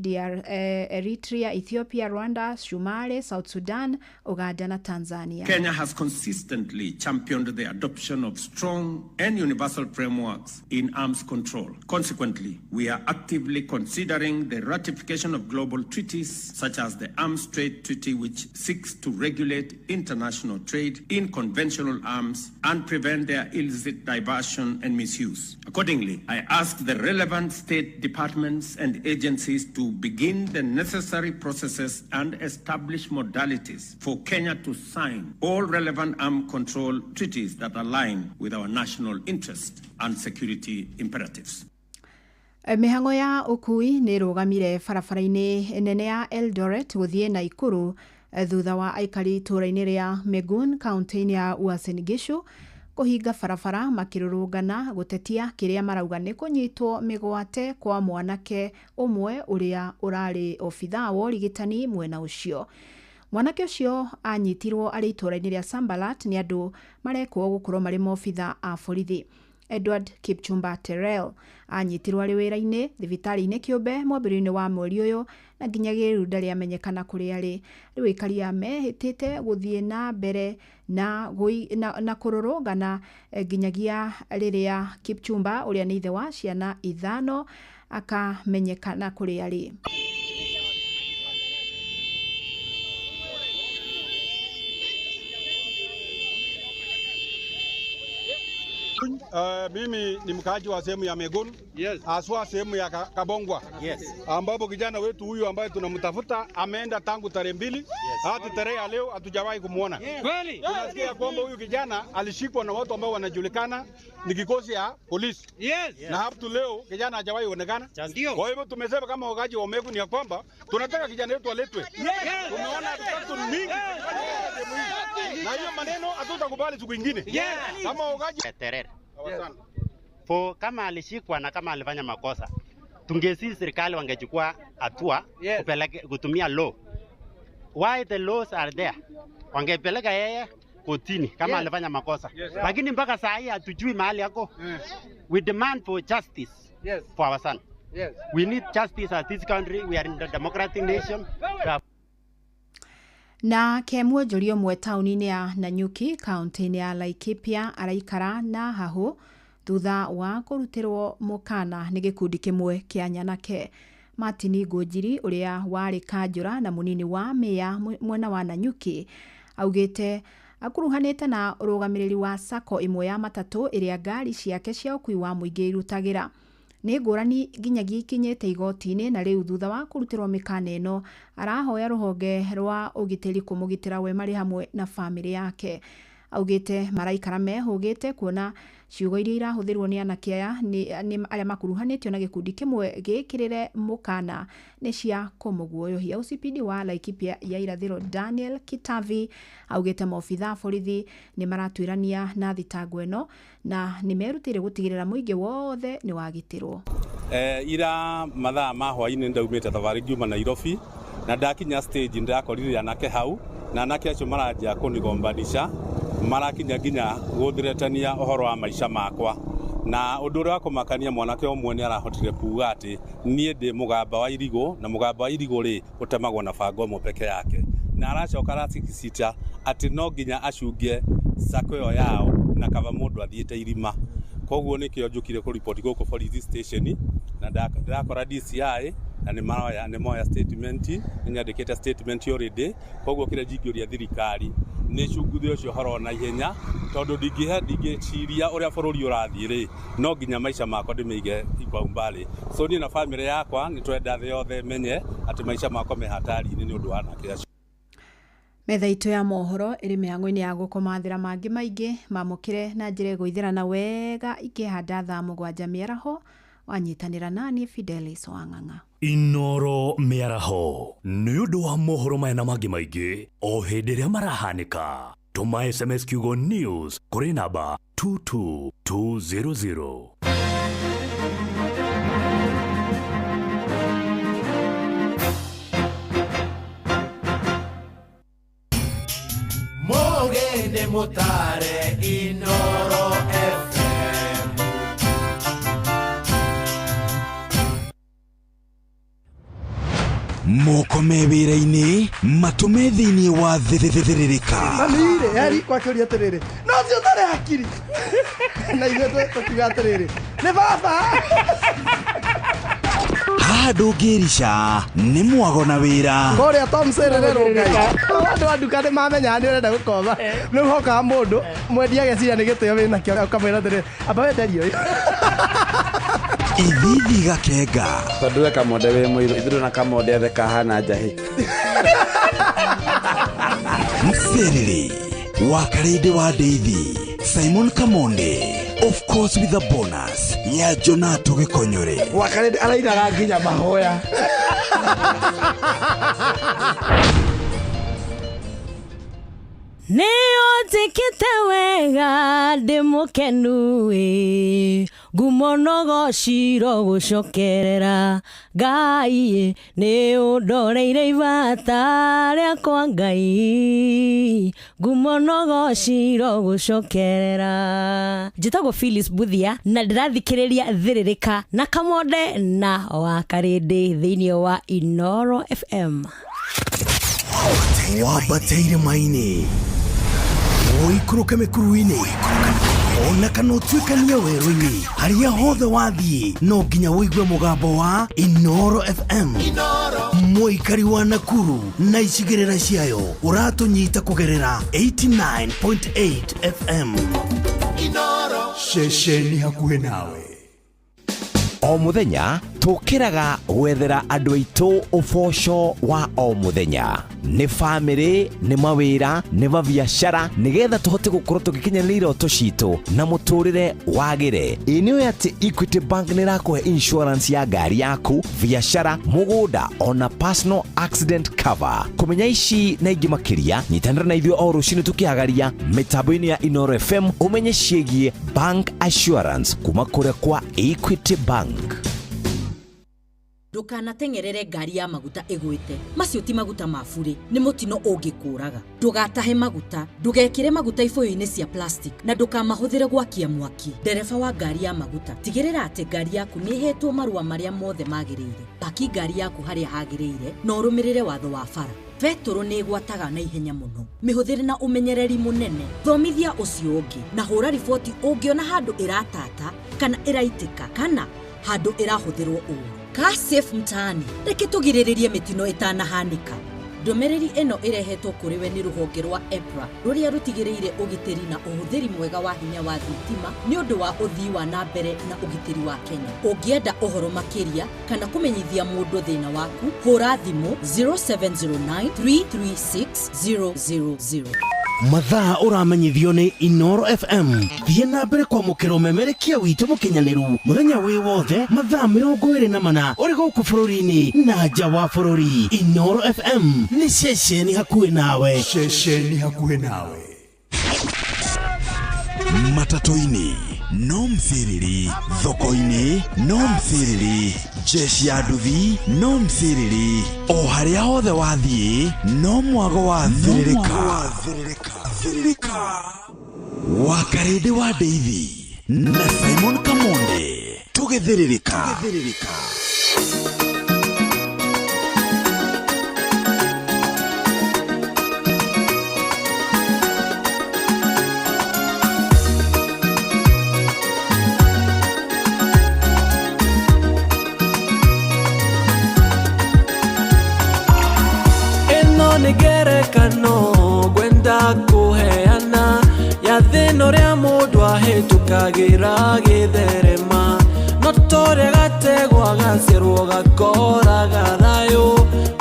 Eritrea, Ethiopia, Rwanda, Somalia, South Sudan, Uganda na Tanzania. Kenya has consistently championed the adoption of strong and universal frameworks in arms control. Consequently, we are actively considering the ratification of global treaties such as the Arms Trade Treaty, which seeks to regulate international trade in conventional arms and prevent their illicit diversion and misuse. Accordingly, I ask the relevant state departments and agencies to begin the necessary processes and establish modalities for Kenya to sign all relevant arms control treaties that align with our national interest and security imperatives. Mihango ya ukui ni rugamire barabara-ini nene ya Eldoret guthie Naikuru thutha wa aikari itũra-inĩ ria Megun kaunti-inĩ ya Uasin Gishu kuhinga barabara makirurungana gutetia kiria marauga ni kunyitwo migwate kwa mwanake umwe uria urari obitha wa urigitani mwena ucio. Mwanake ucio anyitirwo ari itũra-inĩ ria Sambalat ni andu marekwo gukorwo mari mobitha a borithi. Edward Kipchumba Terrell anyitirwo ari wira-ini thibitari-ini kiumbe mwambĩrĩrio-inĩ wa mweri uyu na nginyagia riu ndari amenyekana kuri ari. Riu ikaria mehitite guthie na mbere na kururungana nginyagia riria Kipchumba uria ni ithe wa ciana 5 akamenyekana kuri ari. Mimi ni mkaaji wa sehemu ya Megun, haswa sehemu ya Kabongwa, ambapo kijana wetu huyu ambaye tunamtafuta ameenda tangu tarehe 2 hadi tarehe ya leo hatujawahi kumuona. Kweli tunasikia kwamba huyu kijana alishikwa na watu ambao wanajulikana ni kikosi ya polisi, na hapo leo kijana hajawahi kuonekana. Kwa hivyo tumesema kama wakaaji wa Megun ya kwamba tunataka kijana wetu aletwe. Tumeona tatu mingi na hiyo maneno hatutakubali siku nyingine kama wakaaji kama alishikwa na kama alifanya makosa, tungesi serikali wangechukua hatua kutumia law. Why the laws are there? Wangepeleka yeye kotini kama alifanya makosa. Lakini mpaka saa hii hatujui mahali yako. We demand for justice for our son. We need justice as this country. We are in the democratic nation. Na kemwe jorio mwe tauni-ini ya Nanyuki kaunti-ini ya Laikipia araikara na hahu thutha wa kurutirwo mukana ni gikundi kimwe kia nyanake. Martin Ngũnjiri uria wari kanjura na munini wa meya mwena wa Nanyuki augite akuruhanite na urugamiriri wa sako imwe ya matatu iria ngari ciake cia ukui wa muingi irutagira. Ni ngũrani nginyagia ikinyite igoti-ini na riu thutha wa kurutirwo mikana ino arahoya ruhonge rwa ugitiri kumugitira we mari hamwe na family yake. Augite maraikara mehugite kuona ciugo iria irahuthirwo ni anake aya ni aria makuruhanitio na gikundi kimwe gikirire mukana ni cia kumuguoyohia. OCPD wa Laikipia ya irathiro Daniel Kitavi augite maobitha borithi ni maratwirania na thitango ino na ni merutire gutigirira muingi wothe ni wagitirwo. Ira mathaa ma hwaini ndaumite thavari ngiuma Nairobi na ndakinya stage ndakorire anake hau na anake acio maranjia kunigombanisha marakinya nginya guthiretania uhoro wa maisha makwa na undu uria kumakania mwanake omwe ni arahotire kuuga ati nie ndi mugamba wa irigo na mugamba wa irigo ri utemagwo na bango mo peke yake na aracoka ratikisita ati no nginya acungie sako yo yao na kava mundu athiite irima. Koguo nikio njukire ku report guku police station na ndakora DCI na ni moya statement nyandikite statement already. Koguo kire jingiuria thirikari ni cunguthio cio horo na ihenya tondu ndingiciria uria bururi urathii ri no nginya maisha makwa ndimeige ipaumbali. So ni na family yakwa ni twenda the yothe menye ati maisha makwa me hatari-ini ni undu wa anake acio. Metha itu ya mohoro iri mihango-ini ya gukomathira mangi maingi mamukire na njire guithirana wega ikihanda thaa 7 miaraho wanyitanira nani Fidelis Wang'ang'a. Inoro miaraho nĩ ũndũ wa mohoro maya na mangĩ maingĩ o hĩndĩ ĩrĩa marahanĩka. Tũma SMS kiugo news kũrĩ namba 22200. Mogene motare Inoro FM. Moko me wĩra-inĩ matũme thĩinĩ wa thĩrĩrĩka. Mamire yari kwa kĩũria atĩrĩrĩ no cio ũtarĩ hakiri na ithuĩ tũkiuga atĩrĩrĩ nĩ baba. Haha ndũngĩrica nĩ mwago na wĩra. Kũrĩa Tom Sererero Ngai andũ a nduka nĩ mamenya nĩ ũrenda gũkomba rĩu hokaga mũndũ mwendia ageciria nĩ gĩtĩo wĩna kĩo ũkamwĩra atĩrĩrĩ amba wenderio ũyũ. Ithithi gakenga tondũ we kamonde wĩ mũirũ ithuĩ na kamonde athe kahana njahĩ. Mserere wakarĩndĩ wa Ndeithi Simon Kamonde, of course with a bonus ya Jonato Gĩkonyore. Wakarĩndĩ arairaga nginya mahoya. Nĩũnjĩkĩte wega ndĩ mũkenu ngumo nogociro gũcokerera Ngai nĩ ũndoreire ibata rĩakwa Ngai ngumo nogociro gũcokerera. Njĩtagwo Phyllis Buthia na ndĩrathikĩrĩria thĩrĩrĩka na Kamonde na Wakarĩndĩ thĩinĩ wa Inoro FM. Wambateire maini woikũrũke mĩkuru-inĩ ona kana ũtuĩkanie werũ-inĩ harĩa hothe wathiĩ no nginya wĩigue mũgambo wa Inoro FM. Mũikari wa Nakuru na icigĩrĩra ciayo ũratũnyita kũgerera 89.8 FM. Inoro ceceni hakuhĩ nawe. O muthenya tukiraga gwethera andu aitu uboco wa o muthenya ni family ni mawira ni mabiashara nigetha tuhote gukorwo tugikinyanira iroto citu na muturire wagire. Iniyo ati Equity Bank nirakuhe insurance ya gari yaku, biashara, mugunda ona personal accident cover. Kumenya ici na ingi makiria nyitanira na ithuĩ o rucini tukihagaria mitambo-ini ya Inoro FM umenye ciĩgie bank assurance kuma kuria kwa Equity Bank. Ndũkanatengerere ngari ya maguta ĩgwĩte. Macio ti maguta mabure, nĩ mũtino ũngĩkũraga. Ndũgatahe maguta, ndũgekĩre maguta ibũyũ-inĩ cia plastic na ndũkamahũthĩre gwakia mwaki. Ndereba wa ngari ya maguta, tigĩrĩra atĩ ngari yaku nĩ ĩhetwo marũa marĩa mothe magĩrĩire. Paki ngari yaku harĩa hagĩrĩire na ũrũmĩrĩre watho wa bara. Betũrũ nĩ ĩgwataga na ihenya mũno. Mĩhũthĩre na ũmenyereri mũnene. Thomithia ũcio ũngĩ na hũra riboti ũngĩona handũ ĩratata kana ĩraitĩka kana handũ ĩrahũthĩrwo ũũru. Car safe mtaani, reke tũgirĩrĩrie mĩtino ĩtanahanĩka. Ndũmĩrĩri ĩno ĩrehetwo kũrĩ we nĩ rũhonge rwa EPRA rũrĩa rũtigĩrĩire ũgitĩri na ũhũthĩri mwega wa hinya wa thitima nĩ ũndũ wa ũthii wa na mbere na ũgitĩri wa Kenya. Ũngĩenda ũhoro makĩria kana kũmenyithia mũndũ thĩna waku, hũra thimũ 0709 336 000. Mathaa ũramenyithio nĩ Inoro FM. Thiĩ na mbere kwamũkĩra ũmemerekia witũ mũkinyanĩru mũthenya wĩ wothe mathaa 24 ũrĩ gũkũ bũrũri-inĩ na nja wa bũrũri. Inoro FM nĩ ceceni hakuhĩ nawe. Ceceni hakuhĩ nawe. Matatu-inĩ no mthiriri, thoko-inĩ no mthiriri, jeshi ya nduthi no mthiriri, o harĩa hothe wathiĩ no mwago wa thĩrĩrĩka. Wakarĩndĩ wa Ndeithi na Simon Kamonde tũgĩthĩrĩrĩka. Ĩno nĩ ngerekano gwenda kũheana ya thĩna ũrĩa mũndũ ahĩtũkagĩra gĩtherema no torĩa gategwa gacerwo gakoraga thayũ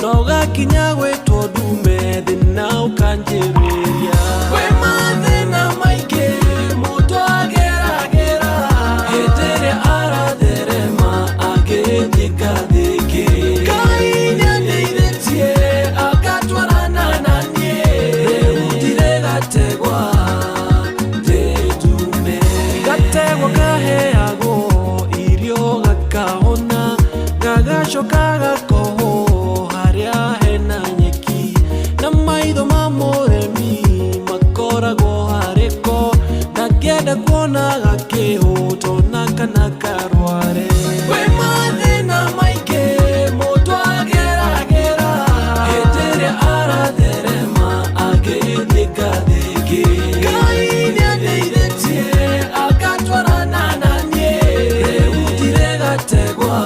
no gakinya gwĩtwo ndume thĩna ũkanjĩrĩria. Kwĩ mathĩna maingĩ mũndũ ageragĩra hĩndĩ ĩrĩa aratherema agĩthiĩ ngathĩkĩ gacokaga koho haria hena nyeki na maitho ma mũrĩmi makoragwo harĩko ndangĩenda kuona gakĩhũto na kana karware kwĩ mathĩna maingĩ mũndũ ageragĩra hĩndĩ ĩrĩa aratherema agĩthiĩ ngathĩngĩ Ngai nĩandeithĩtie agatwarana na niĩ rĩu ndirĩ gategwa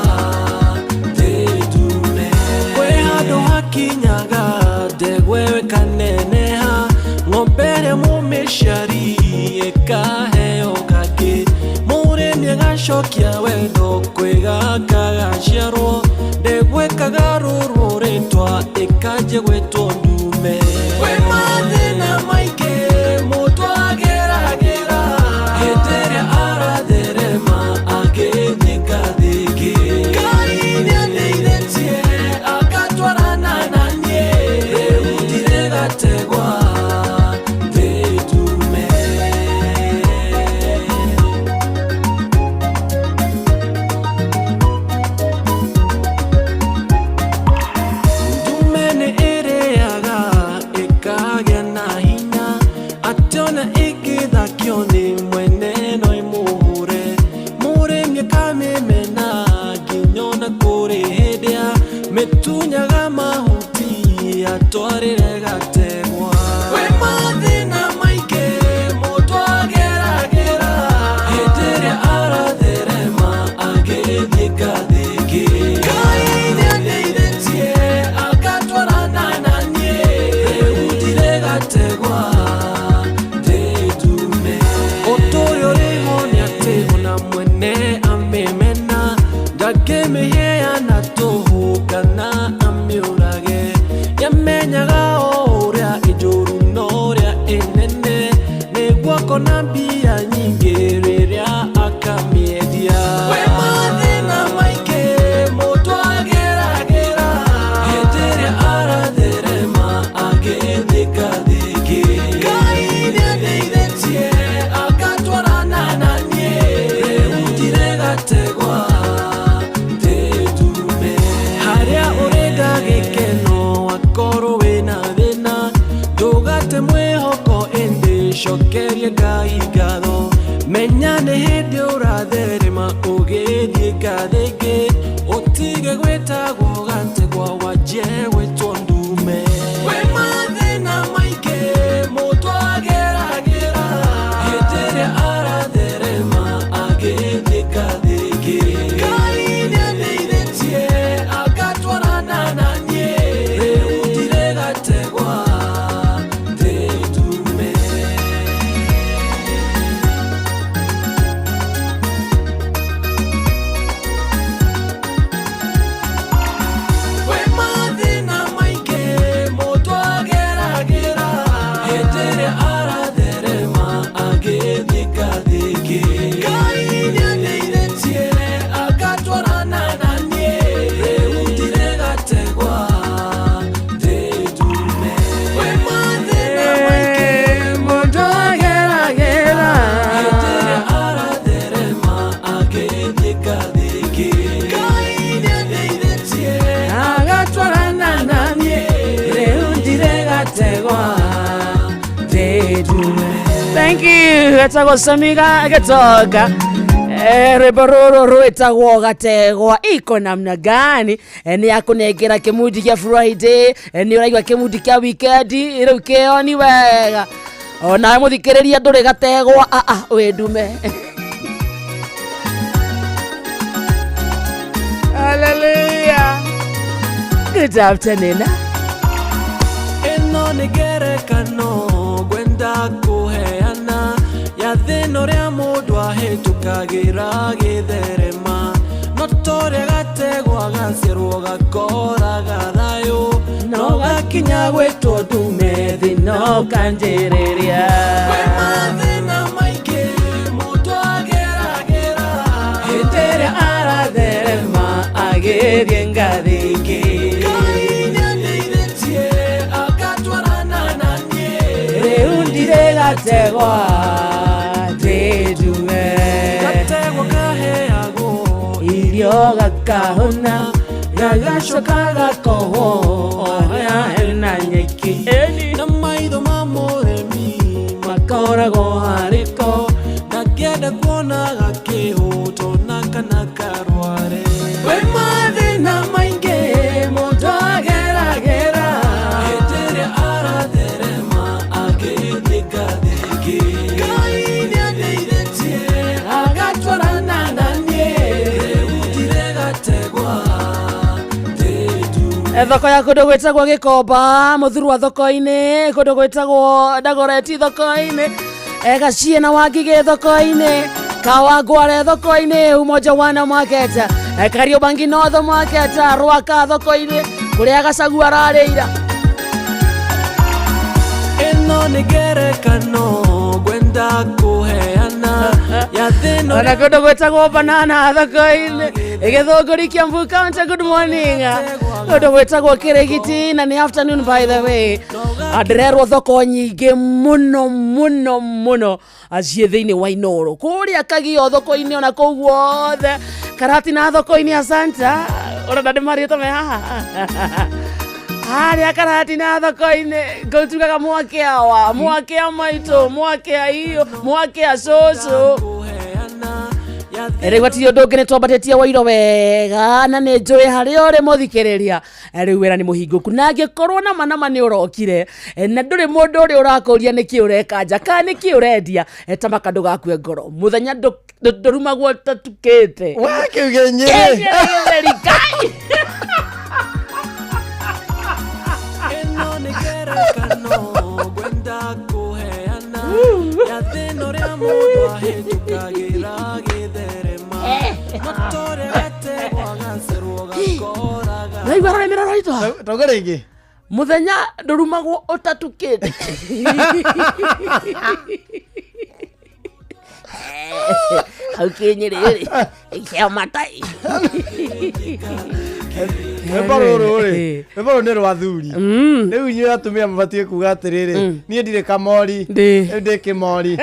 ndĩndume kwĩ handũ hakinyaga ndegwa ĩyo ĩkaneneha ng'ombe ĩrĩa mũmĩciari ĩkaheo kangĩ mũrĩmi agacokia wendo kwĩ gaka gaciarwo ndegwa ĩkagarũrwo rĩtwa ĩkanjia gwĩtwo ndume kwĩ mathĩna maingĩ mũndũ ageragĩra hĩndĩ ĩrĩa aratherema agĩthiĩ ngathĩngĩ Ngai nĩandeithĩtie agatwarana na niĩ rĩu ndirĩ gategwa ndĩndume ndume nĩ ĩrĩaga ĩkagĩa na hinya atĩ ona ĩngĩthakio nĩ mwene no ĩmũhũre mũrĩmi akamĩmena nginya ona kũrĩ hĩndĩ ya mĩtunyaga mahuti atwarĩre gategwa kwĩ mathĩna maingĩ mũndũ ageragĩra hĩndĩ ĩrĩa aratherema agĩthiĩ ngathĩngĩ Ngai nĩandeithĩtie agatwarana na niĩ rĩu ndirĩ gategwa ndĩndume ũtũũro ũrĩho nĩ atĩ ona mwene amĩmena ndangĩmĩheana tũhũ kana amĩũrage yamenyaga o ũrĩa ĩnjũru na ũrĩa ĩnene nĩguo akona mbia nyingĩ rĩrĩa akamĩendia kwĩ mathĩna maingĩ mũndũ ageragĩra hĩndĩ ĩrĩa aratherema agĩthiĩ ngathĩngĩ Ngai nĩandeithĩtie agatwarana na niĩ rĩu ndirĩ gategwa ndĩndume harĩa ũrĩnga gĩkeno wakorwo wĩna thĩna ndũgate mwĩhoko ĩndĩ cokerie Ngai ngatho menya nĩ hĩndĩ ũratherema ũgĩthiĩ ngathĩngĩ ũtige gwĩtagwo gategwa wanjie gwĩtwo ndume kwĩ mathĩna maingĩ mũndũ ageragĩra hĩndĩ ĩrĩa aratherema agĩthiĩ ngathĩngĩ Ngai nĩandeithĩtie agatwarana na niĩ rĩu ndirĩ gategwa ndĩndume kwĩ mathĩna maingĩ mũndũ ageragĩra hĩndĩ ĩrĩa aratherema agĩthiĩ ngathĩngĩ Ngai nĩandeithĩtie agatwarana na niĩ rĩu ndirĩ gategwa ndĩndume kwĩ mathĩna maingĩ mũndũ ageragĩra hĩndĩ ĩrĩa aratherema agĩthiĩ ngathĩngĩ Ngai nĩandeithĩtie agatwarana na niĩ rĩu ndirĩ gategwa ndĩndume Thank you. Getagwo Samiga Getoga. Rwĩmbo rũrũ rwĩtagwo gategwa iko namna gani nĩ yakũnengera kĩmudi kĩa Friday nĩ ũraigua kĩmudi kĩa weekend rĩu kĩo ni wega ona mũthikĩrĩria ndũrĩ gategwa wĩndume Hallelujah. Good afternoon. ĩno nĩ ngerekano ngwenda kũheana ya thĩna ũrĩa mũndũ ahĩtũkagĩra gĩtherema no torĩa gategwa gaciarwo gakoraga thayũ no gakinya gwĩtwo ndume thĩna ũkanjĩrĩria kwĩ mathĩna maingĩ mũndũ ageragĩra hĩndĩ ĩrĩa aratherema agĩthiĩ ngathĩngĩ Ngai nĩandeithĩtie agatwarana na niĩ rĩu ndirĩ gategwa ndĩndume gategwa kaheagwo irio gakahona gagacoka gakoho hena nyeki na maitho ma mũrĩmi makoragwo harĩko ngenda kuona gakĩhũto na kana karware kwĩ mathĩna maingĩ mũndũ ageragĩra hĩndĩ ĩrĩa aratherema agĩthĩngathĩngĩ Ngai nĩandeithĩtie agatwarana na niĩ rĩu ndiregategwa thoko ya kũndũ gwĩtagwo Gĩkomba mũthuru wa thoko-inĩ kũndũ gwĩtagwo Dagoreti thoko-inĩ Gaciena wa Ngigĩ thoko-inĩ Kawangware thoko-inĩ Umoja Wana Market Kariobangi North Market Rwaka thoko-inĩ kũrĩa Gacagu ararĩira ĩno nĩ ngerekano ngwenda kũheana ya thĩno ona kũndũ gwĩtagwo Banana thoko-inĩ Gĩthũngũri Kiambu County. Good morning. Kũndũ gwĩtagwo Kĩrĩgiti na nĩ afternoon by the way. Ndĩrerwo thoko nyingĩ mũno aciĩ thĩinĩ wa Inooro kũrĩa Kagio thoko-inĩ ona kũu guothe Karati na thoko-inĩ Asanta ona ndĩmarĩtwo me haha harĩa Karati na thoko-inĩ ngũtugaga mwakĩa maitũ mwakĩa iyo mwakĩa cũcũ rĩu gũtirĩ ũndũ ũngĩ nĩtwambatĩtie Wairo wega na nĩ njũĩ harĩa ũrĩ mũthikĩrĩria rĩu wĩra nĩ mũhingũku na angĩkorwo nama nĩ ũrokire na ndũrĩ mũndũ ũrĩa ũrakũria nĩkĩ ũreka nja kana nĩkĩ ũrendia tamaka ndũgakue ngoro mũthenya ndũrumagwo tatukĩte wakiuge nyĩrĩ ĩno nĩ ngerekano ngwenda kũheana ya thĩno rĩa mũndũ ahĩtũkagĩra gĩtherema matũrete gwagacerwo gakoraga naigua rũrĩmĩ rũraitwa togore ingĩ mũthenya ndũrumagwo ũtatukĩte hau kĩnyĩrĩ kĩa matai Rwĩmbo nĩ rwa thuri rĩu inyuĩ atumia mabatiĩ kuga atĩrĩrĩ niĩ ndirĩ kamori rĩu ndĩ kĩmori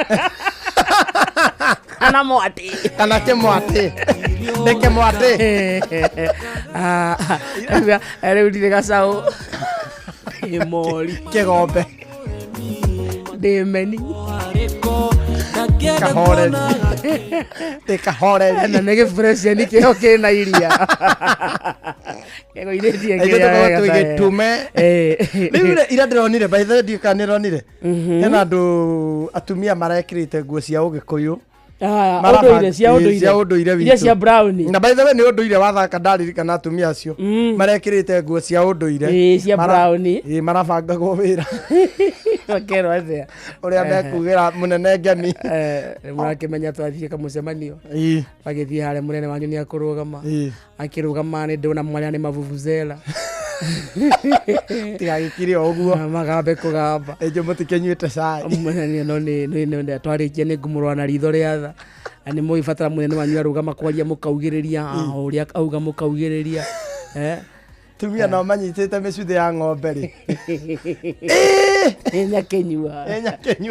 kana mwatĩ ndĩ kĩmwatĩ rĩu ndirĩ gacaũ kĩmori kĩgombe ndĩmeni kahoreri na nĩ gĩbureciani kĩho kĩna iria kĩgũithĩtie gĩtume rĩu ira ndĩronire baithe ndiũka nĩronire hena andũ atumia marekĩrĩte nguo cia Ũgĩkũyũ cia ũndũire iria cia brown na by the way nĩ ũndũire wathaka ndaririkana atumia acio marekĩrĩte nguo cia ũndũire cia brown marabangagwo wĩra wakerwo atĩa ũrĩa mekugĩra mũnene ngeni mũrakĩmenya twathiĩ kamũcemanio agĩthiĩ harĩa mũnene wanyu nĩ akĩrũgama nĩ ndĩrona marĩa nĩ mavuvuzela tigagĩkire ũguo magambe kũgamba ĩnjũ mũtikĩnyuĩte cai no nĩ twarĩkia nĩ ngũmũrora na ritho rĩa tha nĩ mũgĩbatara mũnene wanyu arũgama kwaria mũkaugĩrĩria ũrĩa auga mũkaugĩrĩria tumia no manyitĩte mĩcuthĩ ya ng'ombe rĩ nyakenyua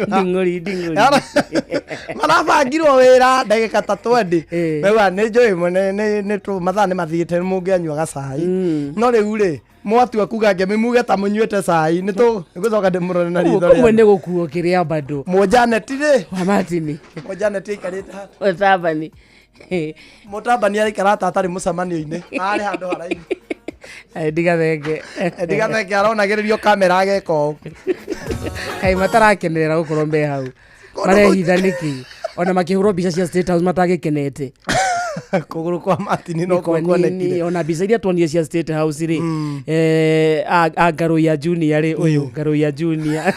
nding'ũri marabangirwo wĩra ndagĩka ta 20 wewa nĩ njũĩ nĩ mathaa nĩ mathiĩte mũngĩanyua gacai no rĩu rĩ mwatua kuga ngĩmĩmuge ta mũnyuĩte cai nĩgũcoka ndĩmũrore na ritho rĩa kumwe nĩ gũkuo kĩrĩa bado mũjaneti rĩ wamatini mũjaneti aikarĩte mũtabani mũtabani araikara ta atarĩ mũcemanio-inĩ arĩ handũ haraihu ndigathenge aronagĩrĩrio kamera ageka ũũ kaĩ matarakenerera gũkorwo me hau marehitha nĩkĩ ona makĩhũrwo mbica cia State House matagĩkenete kũgũrũ kwa matini no kuonekire ona mbica iria tuonire cia State House rĩ Ngarũiya Junior rĩ ũyũ Ngarũiya Junior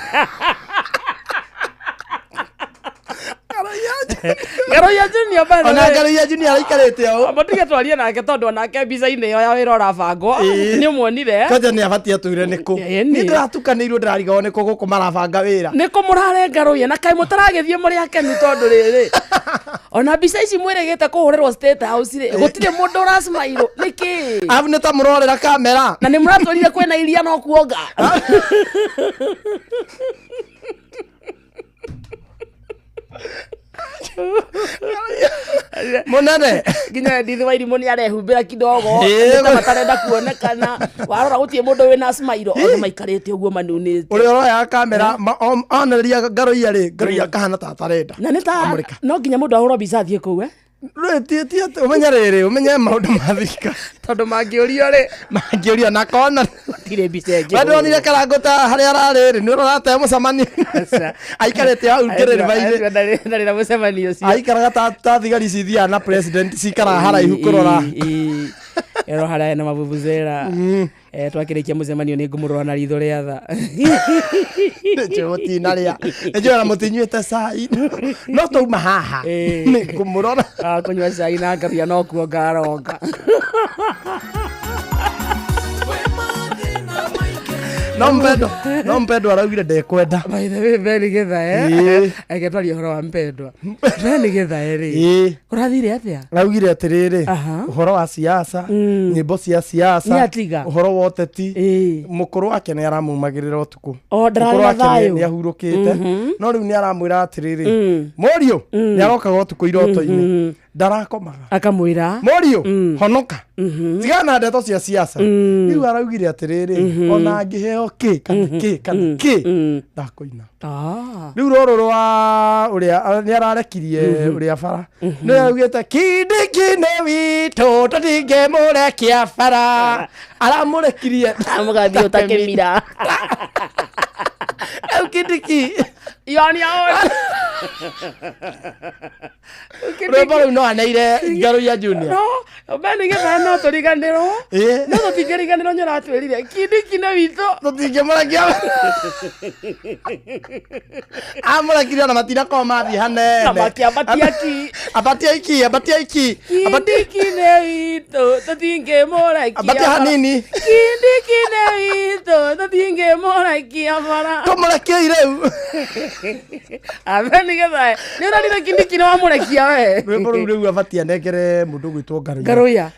Ngarũiya Junior bana ona Ngarũiya Junior aikarĩte ũũ matige twarie nake tondũ onake mbica-inĩ ĩyo ya wĩra ũrabangwo nĩ muonire kaja nĩ abatie atwĩre nĩkũ nĩ ndĩratukanĩirwo ndĩrarigwo nĩkũ gũkũ marabanga wĩra nĩkũ mũrare Ngarũiya na kaĩ mũtaragĩthiĩ mũrĩ akenu tondũ rĩrĩ ona mbica ici mwĩrĩgĩte kũhũrĩrwo State House rĩ gũtirĩ mũndũ ũracimairwo nĩkĩ abu nĩ ta mũrorera kamera na nĩ mũratwĩrire kwĩna iria no kuonga Munene nginya ndithi wa irimũ nĩ arehumbĩra kidogo nĩta matarenda kuonekana warora gũtirĩ mũndũ wĩna smile othe maikarĩte ũguo manunĩte ũrĩa ũroya kamera onereria Ngaruiya rĩ Ngaruiya kahana ta tarenda na nĩ ta no nginya mũndũ ahũrwo mbica athiĩ kũu rĩti ũmenye rĩrĩ ũmenye maũndũ mathika tondũ mangĩũrio na kona tirĩ mbica ĩngĩ wendonire karango ta harĩa ararĩ rĩ nĩ ũrorate mũcemanio aikarĩte hau ngĩrĩrĩba-inĩ ndarĩ na mũcemanio ũcio aikaraga ta thigari cithiaga na president cikaraga haraihu kũrora ero harĩa na mabubuzera twakĩrĩkia mũcemanio nĩ ngũmũrora na ritho rĩa tha mũtinarĩa njũra mũtinyuĩte cai no tũuma haha nĩ ngũmũrora kũnyua cai na Ngaruiya no kuo ngaroka no mpendwa araugire ndekwenda by the way Beni Githae agetwaria ũhoro wa mpendwa Beni Githae rĩ ũrathire atĩa araugire atĩrĩrĩ ũhoro wa siasa nyĩmbo cia siasa ũhoro wa ũteti mũkũrũ wake nĩ aramumagĩrĩra ũtukũ mũkũrũ wake nĩ ahurũkĩte no rĩu nĩ aramwĩra atĩrĩrĩ Mũriũ nĩ arokaga ũtukũ iroto-inĩ ndarakomaga akamwĩra Mũriũ honoka tigana ndeto cia siasa rĩu araugire atĩrĩrĩ ona angĩheo kĩ ndakũina rĩu rũrũ rwa ũrĩa nĩ ararekirie ũrĩa bara nĩ augĩte Kindiki nĩ witũ tũtingĩmũrekia bara aramũrekirie mũgathiĩ ũtakĩmira Kindiki yani rwĩmbo rũu no aneire Ngaruiya Junior no Beni Githae no tũriganĩrwo no tũtingĩriganĩrwo nyoratwĩrire Kindiki nĩ witũ tũtingĩmũrekia amũrekirie na matinakorwo mathiĩ hanene abatia iki Kindiki nĩ witũ tũtingĩmũrekia abatia hanini Kindiki nĩ witũ tũtingĩmũrekia bara tũmũrekiei rĩu Beni Githae nĩ ũrarire Kindiki nĩ wamũrekia we rwĩmbo rũu rĩu abatia negere mũndũ gwĩtwo Ngaruiya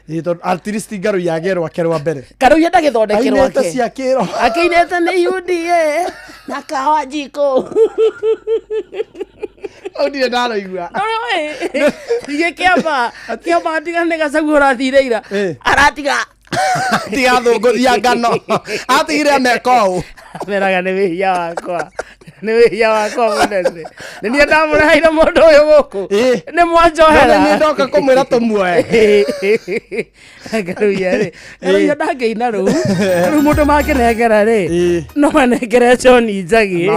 at least Ngaruiya agĩe rwake rwa mbere Ngaruiya ndagĩthondeke rwake ainĩte cia kĩro akĩinĩte nĩ UDA na kawa jiko ndirĩ ndaroigua igĩ kĩamba atigane Gachagua ũrathire ira aratiga tigathũngũthia ngano atigire ameka ũũ meraga nĩ wĩhia wakwa mũnene nĩ niĩ ndamũreheire mũndũ ũyũ gũkũ nĩ mwanjohera nĩ ndoka kũmwĩra tũmuoe Ngaruiya ndangĩina rĩu mũndũ makĩnengera rĩ no manengere John Njagi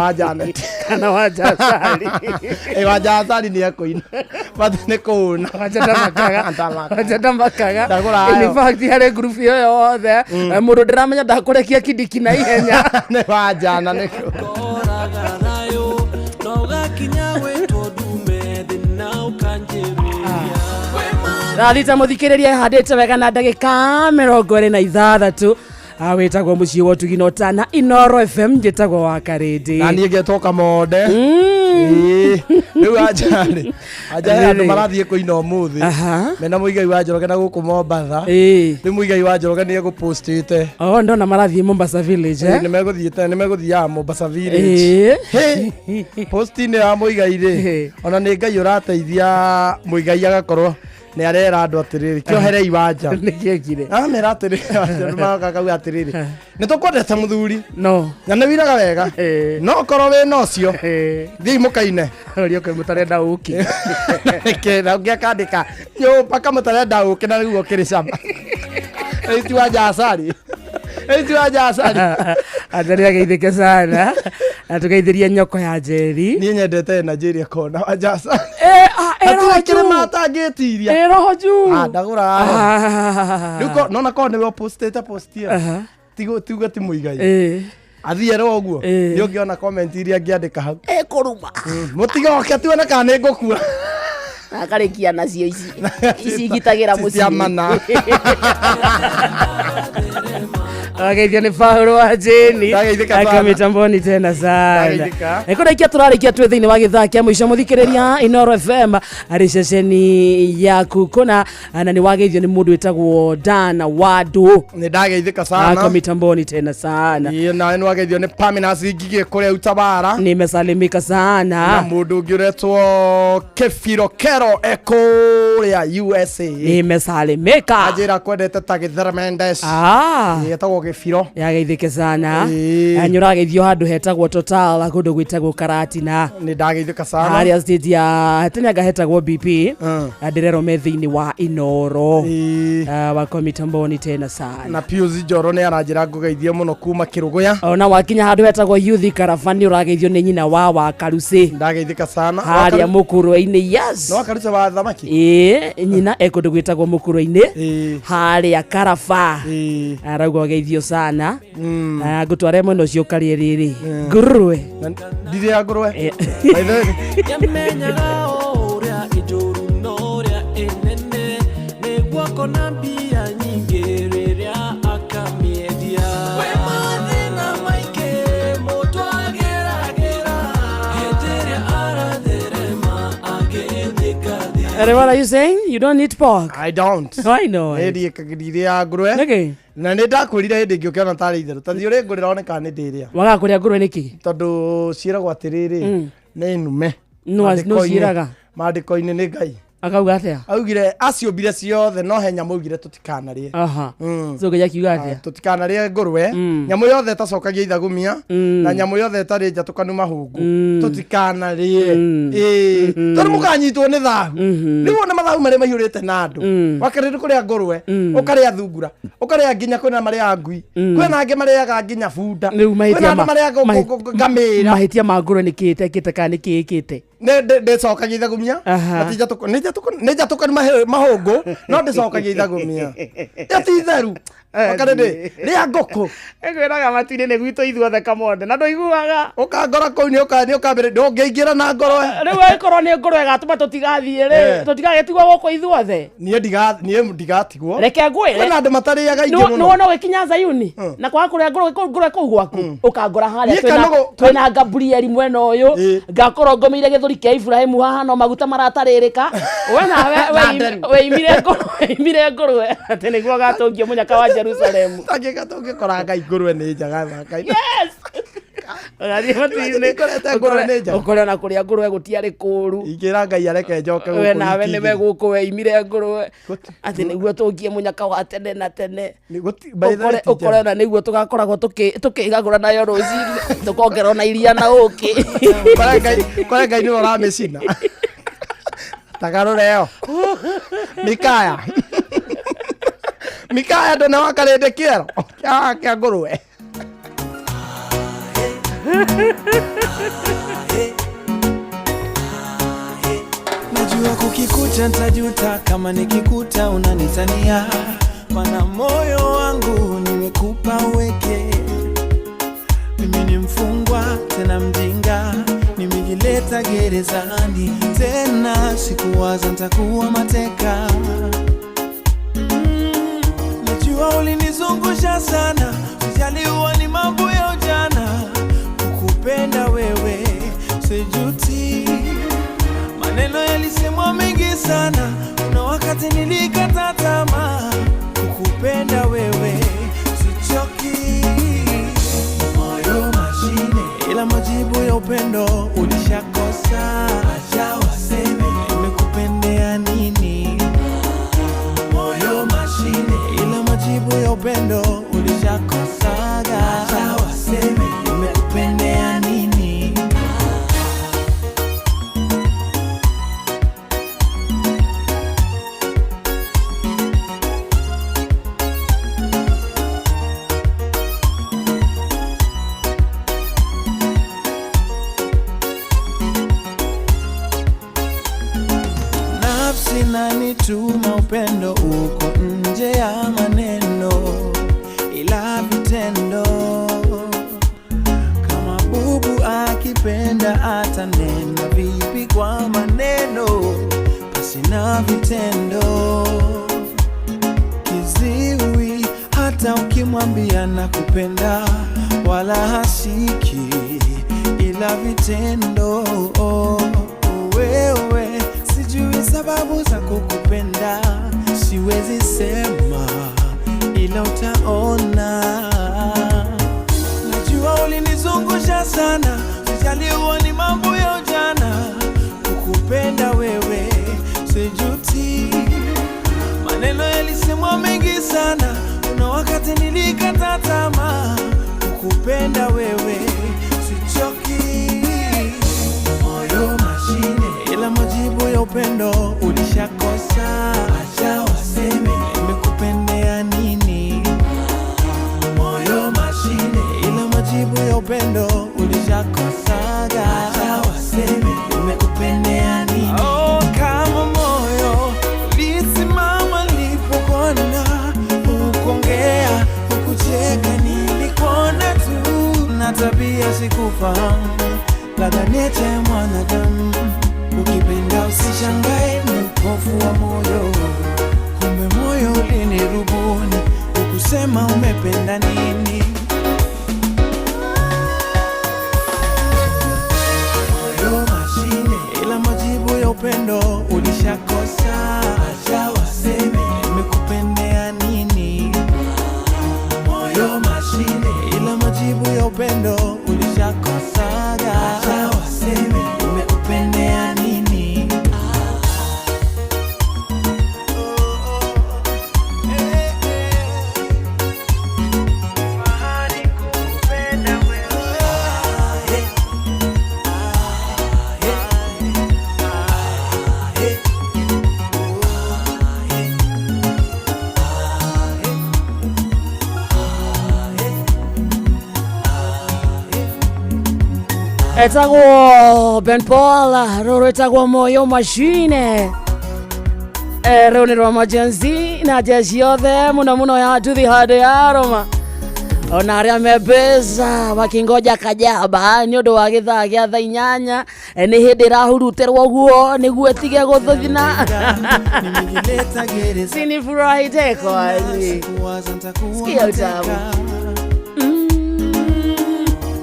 kana wa Jasari wa Jasari nĩ ekũina bati nĩ kũũna wanja ndamakaga in fact harĩ group ĩyo yothe mũndũ ndĩramenya ndakũrekia Kindiki na ihenya nĩ wanjana nĩ rathita mũthikĩrĩria handĩte wega na ndagĩka 26 wĩtagwo mũciĩ wa ũtugi na ũtana Inoro FM njĩtagwo wa Karĩndĩ na niĩ ngetwo Kamonde rĩu anjarĩ andũ marathiĩ kũina ũmũthĩ mena mũigai wa Njoroge na gũkũ Mombatha rĩu mũigai wa Njoroge nĩ egũpostĩte ndona marathiĩ Mombasa Village nĩ megũthiaga Mombasa Village post-inĩ ya mũigai rĩ ona nĩ Ngai ũrateithia mũigai agakorwo nĩ arera andũ atĩrĩrĩ kĩoherei wanja amera atĩrĩrĩ makakauga atĩrĩrĩ nĩ tũkwendete mũthuri na nĩ wiraga wega no korwo wĩna ũcio thiĩ mũkaine mũtarenda ũkĩ ũngĩakandĩka mpaka mũtarenda ũkĩ na rĩu ũkĩrĩ cama ti wa Jasari Andari ageithĩke sana na tũgeithĩrie nyoko ya Njeri niĩ nyendete Nigeria kona wa Jasari ĩroho matangĩtiria ĩroho juu ndagũra rĩu nona korwo nĩwe postĩte postia tiuga ti mũigai athiĩrwo ũguo nĩ ũngĩona comment iria angĩandĩka hau kũruma mũtigoke tuone kana nĩ ngũkua akarĩkia nacio ici igitagĩra mũciĩ Ageithio ni Paulo wa Jeni. Akamitamboni tena sana. Ekona ikia turarikia twe thiini wa githaa kia muico muthikiriria Inoro FM ari ceceni yaku kuna na ni wageithio ni mundu witagwo Dana Wadu. Ni ndageithika sana. Akamitamboni tena sana. Na ni wageithio ni Pamina Zigige kule Utabara. Nimesalimika sana. Na mundu ugiretwo Kefiro Kero eko ya USA. Nimesalimika. Ajira kwendete ta Githera Mendes. Yetagwo Kefiro. Yageithike sana. Anyurageithio handu hetagwo Total akundu gwitagwo Karatina. Ni ndageithika sana. Haria stage ya Tenyaga hetagwo BP. Ndirero methiini wa Inoro. Wako mitamboni tena sana. Na Pius Joro ni aranjira ngugeithie muno kuma Kiruguya. Ona wakinya handu hetagwo Youth Caravan urageithio ni nyina wa Karuse. Ndageithika sana. Haria Mukurwe-ini yes. No Karuse wa thamaki. Nyina ekundu gwitagwo Mukurwe-ini. Haria Karaba. Arauga geithio sana. Ngutware muno cio kari riri. Ngurwe. Ndire ya ngurwe. Yamenyaga oria ijoru noria enene ne gwako na mbia nyingi riria akamiedia we mathina maike mutu ageragera henderia aratherema agethika. What are you saying? You don't need pork? I don't. I know. Edi kagidire ya ngurwe. Okay. Na nenda kurira hindi ngiukiona tari itheru tathi uri ngurira oneka ni ndiria waga kuria ngurwe niki tondu ciiragwo atiriri ni nume no ciiraga mandiko-ini ni Ngai akauga atia augire aciumbire ciothe no he nyamu augire tutikanarie so Ngai akiuga atia tutikanarie ngurwe nyamu yothe tacokagia ithagumia na nyamu yothe tari njatukanu mahungu tutikanarie tondu mukanyitwo ni thahu ni wona mathahu mari mahiurite na andu wakariri kuria ngurwe ukaria thungura ukaria nginya kwina maria ngui kwina angi mariaga nginya bunda kwina andu mariaga ngamira mahitia ma ngurwe nikite kite kana nikikite ndicokagia ithagumia nijatukan mahungu no ndicokagia ithagumia ati itheru wakarende ria ngoko ekwiraga matire ne gwito ithuothe kamonde na ndoiguaga ukangora kuu ni ukambere ndongeingĩra na ngorwe riu ikorwo ni ngorwe gatuma tutigathie ri tutigagetigwo goko ithuothe nie ndigatigwo reke ngwire kwina andu matariaga ingi muno no wona wikinya Zayuni na kwa kuria ngorwe kuu gwaku ukangora haria twina Gabriel mwena uyu ngakorongomeire githuri kia Ibrahimu haha no maguta marataririka wena weimire ngorwe ati niguo gatungio munyaka wa Jerusalem tangika tungikora Ngai ngurwe ni njaga thaka-ini yes ngari matine ukore na kuria ngurwe gutiari kuru ingira Ngai areke njoke we nawe ni we guku weimire ngurwe ati niguo tungie munyaka wa tene na tene ukore na niguo tugakoragwo tukigagura nayo ruci tukongerwo na iria na uki kore Ngai ni uramicina tagarure yo Mikaya ndo na wakarende kiero kia ngurwe najua kukikuta ntajuta kama nikikuta unanitania mana moyo wangu nimekupa uweke mimi ni mfungwa tena mjinga nimejileta gerezani tena sikuwaza ntakuwa mateka najua ulinizungusha sana sijaliwa ni mambo ya ujana kukupenda wewe sijuti maneno yalisemwa mengi sana kuna wakati nilikata tamaa kukupenda wewe sichoki moyo mashine ila majibu ya upendo ulishakosa acha waseme nimekupendea nini moyo mashine ila majibu ya upendo ulishakosaga acha waseme nimekupendea nini nafsi nanituma upendo uko nje ya maneno nikimwambia nakupenda wala hasiki ila vitendo. Wewe sijui sababu za kukupenda, siwezi sema ila utaona. Najua ulinizungusha sana, sijaliwa ni mambo ya ujana. Kukupenda wewe sijuti, maneno yalisemwa mengi sana, kuna wakati nilikata tamaa. Kukupenda wewe sichoki, moyo mashine, ila majibu ya upendo ulishakosa. Acha waseme nimekupendea nini, moyo mashine, ila majibu ya upendo ulishakosa. Acha waseme nimekupendea nini. Oh, kama moyo ulisimama nilipokuona, ukongea ukucheka, nilikuona tu na tabia sikufahamu, ladha nete ya mwanadamu. Ukipenda usishangae ni upofu wa moyo, kumbe moyo ulinirubuni, ukusema umependa nini. Moyo mashine, ila majibu ya upendo ulishakosa. Acha waseme nimekupendea nini, moyo mashine, ila majibu ya upendo ulishakosa. Acha waseme nimekupendea nini. Etagwo Ben Paul, roro etagwo moyo machine. Roni rwa majenzi na jeshi yothe muno ya Nduthi hande ya Roma. Ona aria mebeza wakingoja kajaba ni undu wa githaa gia thaa 8 ni hindi rahuruterwo guo niguo etige guthuthina. Sini furahi teko azi. Sikia utamu.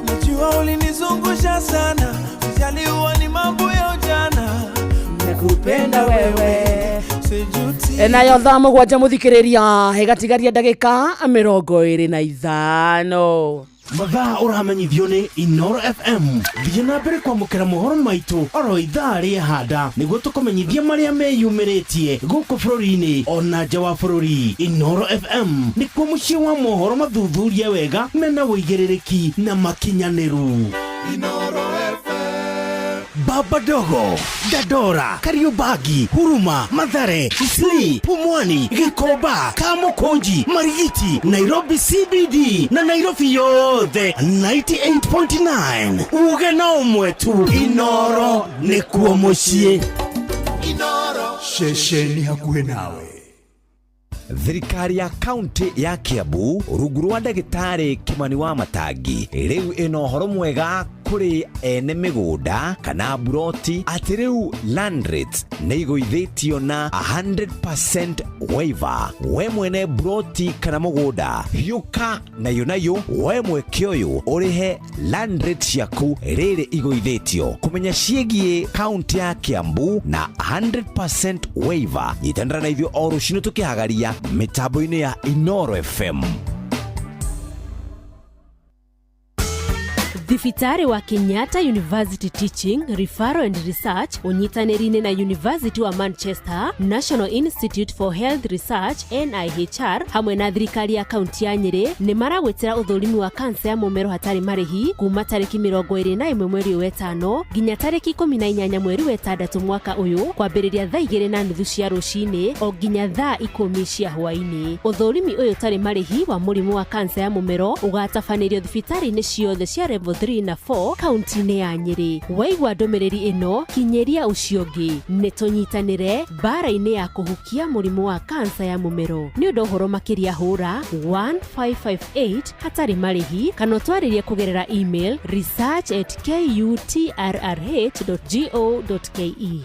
Najua ulinizungusha sana, sijaliwa ni mambo ya ujana. Nakupenda wewe sijuti. Nayo thaa mugwanja muthikiriria hegatigaria ndagika 25. mathaa uramenyithio ni Inoro FM. Thiĩ na mbere kwamũkĩra mohoro maitũ oro ithaa rĩa handa nĩguo tũkũmenyithia marĩa meyumĩrĩtie gũkũ bũrũri-inĩ ona nja wa bũrũri. Inoro FM nĩkuo mũciĩ wa mohoro mathuthurie wega mena wũigĩrĩrĩki na makinyanĩru. Inoro FM. Baba Dogo, Dadora, Kariobangi, Huruma, Mathare, Isli, Pumwani, Gikoba, Kamukonji, Marigiti, Nairobi CBD na Nairobi yothe 98.9. Uge na umwe tu. Inoro nĩkuo mũciĩ. Inoro shesheni hakuhĩ nawe. Thirikari ya kaunti ya Kiambu rungu rwa ndagĩtarĩ Kimani wa Matangi rĩu ĩno horo mwega kũrĩ ene mĩgũnda kana buroti atĩ rĩu land rates nĩ igũithĩtio na 100% waiver. We mwene buroti kana mũgũnda hiũka nayo we mweke ũyũ ũrĩhe land rate ciaku rĩrĩ igũithĩtio. Kũmenya ciĩgiĩ kaunti ya Kiambu na 100% waiver nyitanĩra na ithuĩ o rũciinĩ tũkĩhagaria mitambo-inĩ ya Inoro FM. Thibitari wa Kenyatta University Teaching, Referral and Research unyitanĩri-inĩ na University wa Manchester, National Institute for Health Research NIHR hamwe na thirikari ya kaunti ya Nyeri nĩ maragwetera ũthũrimi wa kansa ya mũmero hatarĩ marĩhi kuma tarĩki 21 mweri wa 5 nginya tarĩki 18 mweri wa 6 mwaka ũyũ kwambĩrĩria thaa 2:30 cia rũcinĩ o nginya thaa 10 cia hwaĩ-inĩ. Ũthũrimi ũyũ tarĩ marĩhi wa mũrimũ wa kansa ya mũmero ũgatabanĩrio thibitari-inĩ ciothe cia level 3 na 4 kaunti-inĩ ya Nyeri. Waigua ndũmĩrĩri ĩno kinyeria ũcio ũngĩ nĩ tũnyitanĩre bara-inĩ ya kũhukia mũrimũ wa kansa ya mũmero. Nĩ ũndũ ũhoro makĩria hũra 1558 hatarĩ marĩhi kana twarĩrie kũgerera email research@kutrrh.go.ke.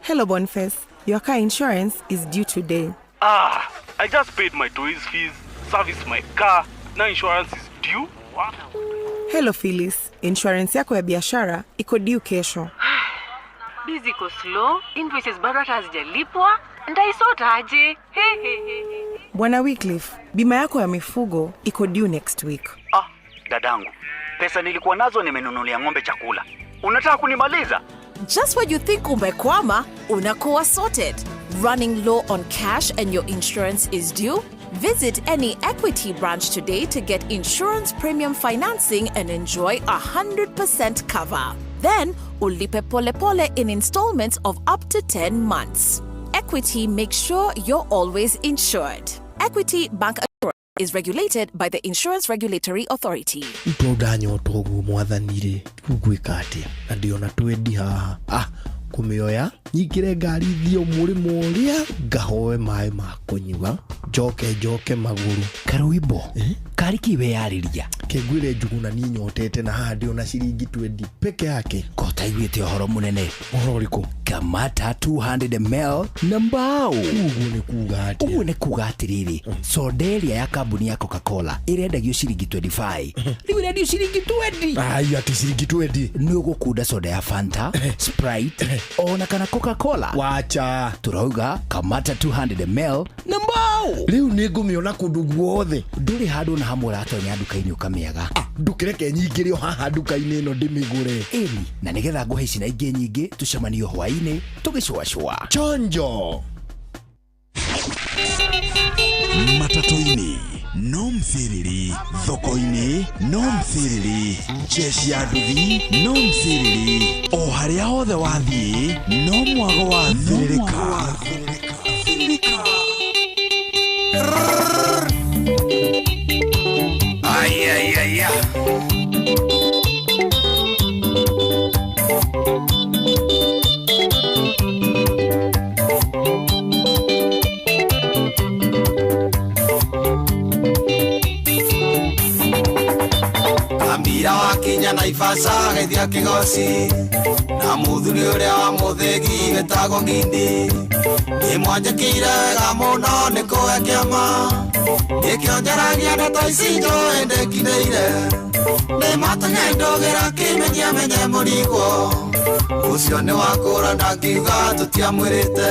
Hello Boniface, your car insurance is due today. I just paid my toys fees, serviced my car, now insurance is due. Wow. Hello Phyllis, insurance yako ya biashara iko due kesho. Busy iko slow, invoices bado hazijalipwa, ndaisota aje? Bwana Wycliffe, bima yako ya mifugo iko due next week. Dadangu, pesa nilikuwa nazo nimenunulia ng'ombe chakula. Unataka kunimaliza? Just when you think umekwama, unakuwa sorted. Running low on cash and your insurance is due? Visit any Equity branch today to get insurance premium financing and enjoy 100% cover. Then, ulipe pole pole in installments of up to 10 months. Equity makes sure you're always insured. Equity Bank is regulated by the Insurance Regulatory Authority. Ntodanyo togu mwadhanire kugwikate na ndiona twendi haha kumioya nyikire ngari thio murimo uria ngahoe mai ma kunyua njoke maguru Karuibo kariki we yariria kegwire njuguna ni nyotete na haha ndiona ciringi 20 peke yake kota igwite horo munene mororiko kamata 200ml na mbao uguo ni kuga atiriri soderia ya kambuni ya Coca-Cola irendagio ciringi 25 riu rendio ciringi 20 ai ati ciringi 20 ni ugukunda soda ya Fanta Sprite ona kana Coca-Cola wacha turauga kamata 200ml na mbao riu ni ngumiona kundu guothe nduri handu na hamwe ratonya nduka-ini ukamiaga ndukireke nyingire haha nduka-ini ino ndimigure eni na nigetha nguhe ici na ingi nyingi tucemanio hwaini tugicwacwa chonjo matatu-ini no mthiriri, thoko-ini no mthiriri, jeshi ya nduthi no mthiriri, o haria hothe wathii no mwago wa thiririka. Amira wakinya na ifasa gethia kigosi na muthuri uria wa muthegi getago ngindi ni mwanjekire wega muno ni kuhe kiama nikionjeragia ndeto ici njoe ndikineire ni matenge ndogira kimenyia menye murigo ucio ni wakura ndakiuga tutiamwirite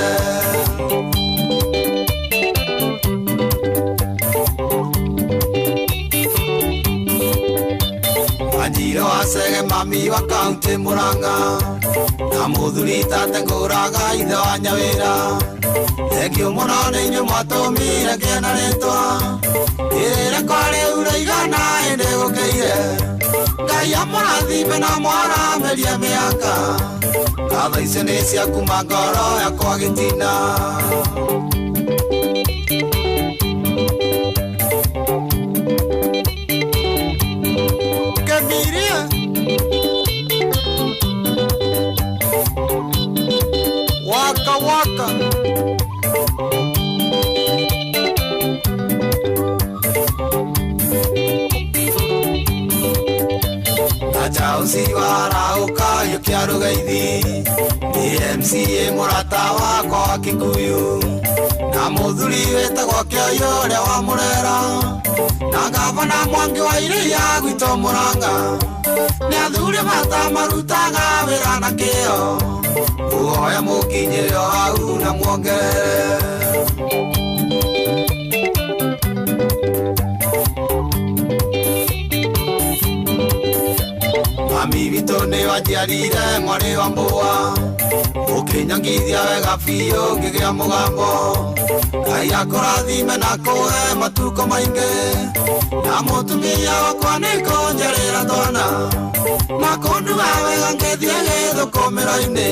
Anjiro asege mami wa kaunti Murang'a na muthuri tate nguraga ithe wa Nyawira thengio muno ni inyu mwatumire ngĩena rĩtwa ĩrĩre kwarĩ uraigana ĩndĩ gũkĩire Ngai amũrathime na mwaramerie mĩaka ngatho icio nĩ ciakuma ngoro yakwa gĩtina Waka Acha usiwara ukayo kiarugaithi DMCA murata wako wa Kikuyu na muthuri wetagwo Kĩoyo ũrĩa wa Murera na gavana Mwangi wa Iria gwitũ Murang'a nĩ athuri matamarutaga wĩra na kĩo uhoya mukinyire hau na muongerere Mami witũ nĩ wanjiarire mwarĩ wa mbũa ũkĩnyangithia wega biũ ngĩgĩa mũgambo Ngai akũrathime na kũhe matuko maingĩ na mũtumia wakwa nĩ kũnjerera twana na kũnduga wega ngĩthiĩ gĩthũkũmĩro-inĩ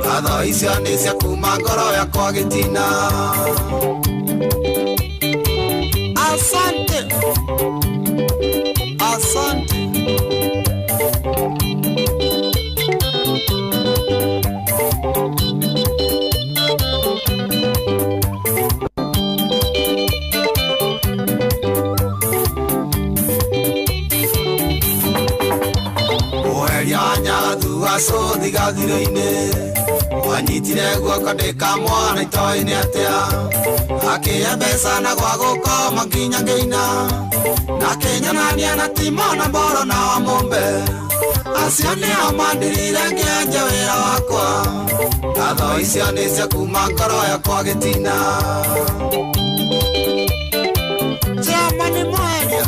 ngatho icio nĩ cia kuma ngoro yakwa gĩtina Asante Asante so thigathiro-inĩ wanyitire guoko ndĩkamwana itoĩ-inĩ atĩa akia mbeca na gwa gukoma nginya ngeina na Kenya nania na Timona Mboro na Wamombe acio nĩo mandirire ngĩenja wĩra wakwa ngatho icio nĩ cia kuma ngoro yakwa gĩtina Jamani mwaria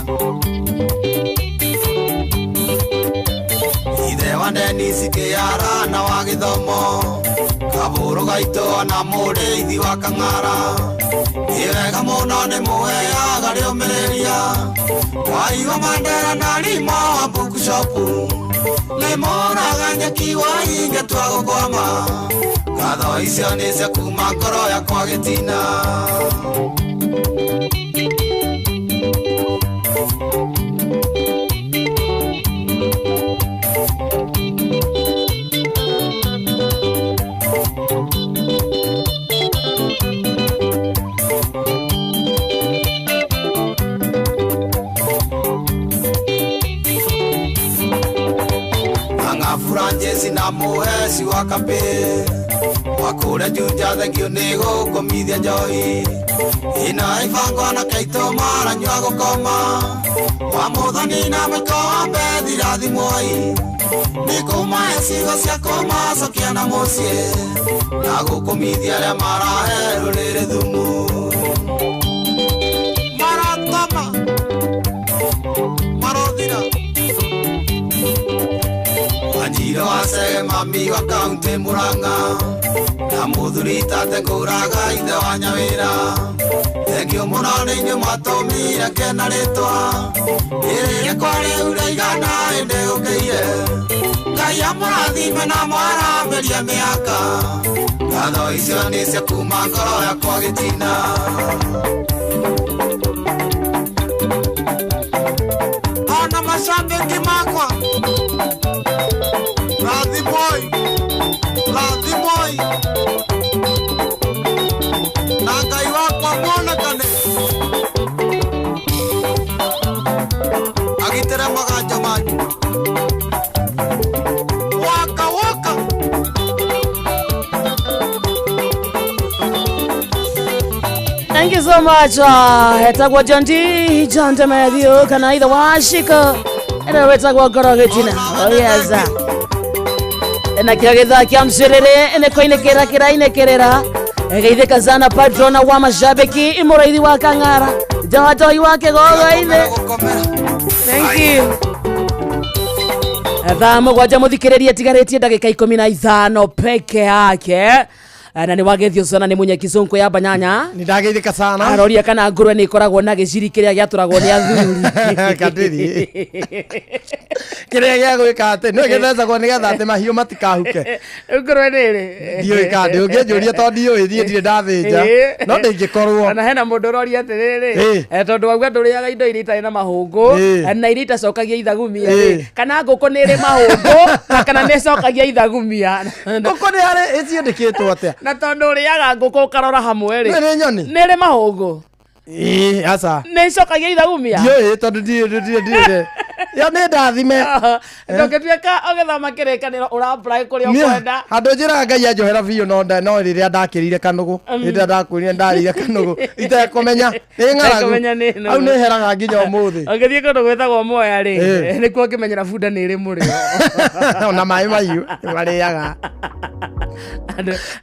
ithe wa Dennis Kĩara na wa Gĩthomo Kaburu gaitũ na mũrĩithi wa Kang'ara nĩ wega mũno nĩ mũheaga rĩũmĩrĩria Waigo Mandera na Limo wa bookshop nĩ moraga nyeki wainge twa gũkwama ngatho icio nĩ cia kuma ngoro yakwa gĩtina Franjesi na muhesi wa kape wakure Juja thengio nĩ gũkũmithia njohi ina ibango na kaito mara nyua gũkoma wa mũthoni na mũiko wa mbethi rathimoi nĩ kuma cigo cia kũmacokia na mũciĩ na gũkũmithia arĩa marahe rũrĩrĩ thumu marakoma marothira Wanjiro asege mami wa kaunti Murang'a na mũthuri tate kũraga ithe wa Nyawĩra thengio mũno nĩ inyuĩ mwatũmire kena rĩtwa rĩrĩ kwarĩ uraigana hĩndĩ gũkĩire Ngai amũrathime na mwaramĩrie mĩaka ngatho icio nĩ cia kuma ngoro yakwa gĩtina ona macambĩki makwa Rathimoi na Ngai wakwa mwonekane agitĩre maganja manyu waka Thank you so much. Hetagwa John de Matthew kana ithe washika ena wetagwa ngoro gĩtina oh yes na kila githaa kia mshirire ene koinekera kirainekerera geithika sana patrona wa mashabiki imuraithi wa Kang'ara jawatoi wake gogoine thank you thaa mũgwanja mũthikĩrĩria tigarĩtie ndagĩka 15 peke yake na ni wagethio sana ni munye kizungu ya banyanya ni ndageithika sana aroria kana ngurwe ni ikoragwo na giciri kiria giaturagwo ni athuri katiri kiria gĩa gwĩka atĩ no gĩthecagwo nĩgetha atĩ mahiũ matikahuke ngurwe nĩrĩ ndiũĩ kandi ũngĩnjũria tondũ ndiũĩ ndirĩ ndathĩnja no ndĩngĩkorwo na hena mũndũ ũroria atĩrĩrĩ tondũ wauga ndũrĩaga indo iria itarĩ na mahũngũ na iria itacokagia ithagumia kana ngũkũ nĩrĩ mahũngũ kana nĩcokagia ithagumia ngũkũ nĩ harĩ ĩciandĩkĩtwo atĩa na tondu uriaga nguku karora hamwe ri nĩ nyoni nĩrĩ mahũngũ asa nĩcokagia ithagumia ndiũĩ tondũ ndirĩ ya nĩ ndathime ndũngĩtuĩka ũgĩthoma kĩrĩkanĩro ũra-apply kũrĩa ũkwenda handũ njĩraga Ngai anjohera biũ no rĩrĩa ndakĩrire kanũgũ rĩrĩa ndakwĩrire ndarĩire kanũgũ itekũmenya nĩ ng'aragu au nĩ heraga nginya ũmũthĩ ũngĩthiĩ kũndũ gwĩtagwo Mwea rĩ nĩkuo ũkĩmenyera bunda nĩ ĩrĩ mũrĩo ona maĩ mahiũ marĩaga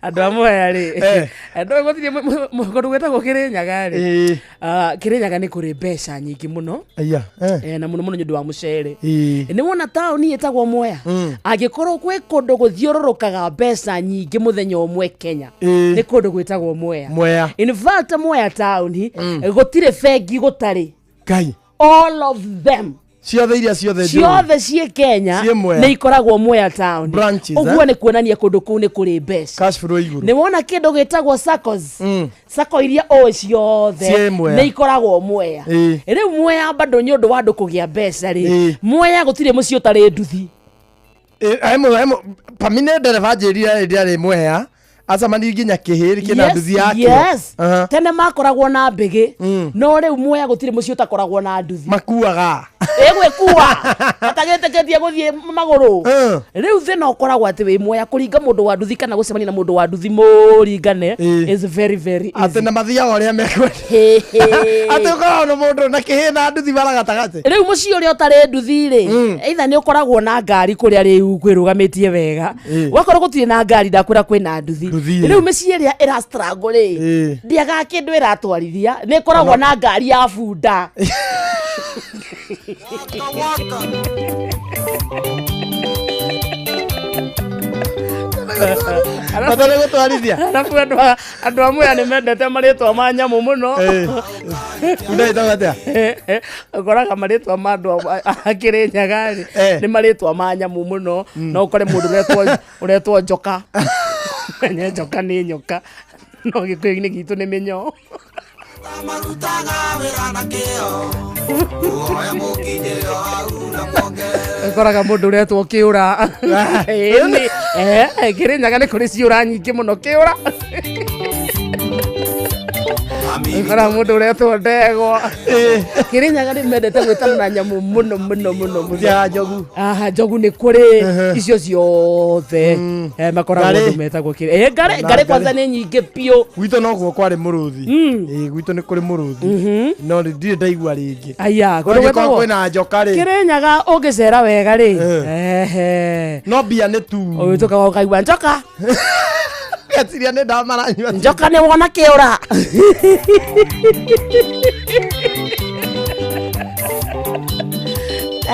andũ a Mwea rĩ andũ gũthiĩ kũndũ gwĩtagwo Kĩrĩnyaga rĩ Kĩrĩnyaga nĩ kũrĩ mbeca nyingĩ mũno na mũno mũno nĩ ũndũ wa mũcere nĩ wona taũni ĩtagwo Mwea angĩkorwo gwĩ kũndũ gũthiũrũrũkaga mbeca nyingĩ mũthenya ũmwe Kenya nĩ kũndũ gwĩtagwo Mwea in fact Mwea taũni gũtirĩ bengi gũtarĩ Ngai all of them ciothe iria ciothe ciĩ Kenya nĩ ikoragwo Mwea town ũguo nĩ kuonania kũndũ kũu nĩ kũrĩ mbeca cash flow igũrũ nĩ wona kĩndũ gĩtagwo SACCOs SACCO iria ciothe nĩ ikoragwo Mwea rĩu Mwea bado nĩ ũndũ wa andũ kũgĩa mbeca rĩ Mwea gũtirĩ mũciĩ ũtarĩ nduthi pamine ndereba njĩrire rĩrĩa Mwea acamani nginya kĩhĩri kĩna nduthi yake tene makoragwo na mbĩgĩ no rĩu Mwea gũtirĩ mũciĩ ũtakoragwo na nduthi makuaga egwe kuwa atageteketie guthie maguru riu thina ukoragwo ati wi moya kuringa mundu wa nduthi kana gucemania na mundu wa nduthi muringane is very very easy ati na mathia uria mekwe ati ukoragwo na mundu na kihina nduthi baragatagate riu muci uria utari nduthi ri either ni ukoragwo na ngari kuria riu kwirugamitie wega wakorwo gutire na ngari ndakwira kwina nduthi riu muci iria ira struggle ri ndiaga kindu iratwarithia ni koragwo na ngari ya bunda Atale gutwarithia andu amwe ani mendete maritwa ma nyamu muno undaita atia ukoraga maritwa ma andu Kirinyaga ni maritwa ma nyamu muno no ukore mundu uretwo njoka njoka ni nyoka no gikuyu-ini gitu ni minyo koraga mundu uretwo kiura Kirinyaga ni kuri ciura nyingi muno kiura koraga mundu uretwo ndegwa Kirinyaga ni mendete gwitana na nyamu muno muno muno ya njogu njogu ni kuri icio ciothe makoraga mundu metagwo kiri ngare kwanza ni nyingi pio gwito no gwo kwari muruthi gwito ni kuri muruthi no ndire ndaigua ringi aya ko kwina njoka ri Kirinyaga ungicera wega ri no bia ni tu uituka ukaigua njoka gatiria ni ndamara njoka ni wona kiura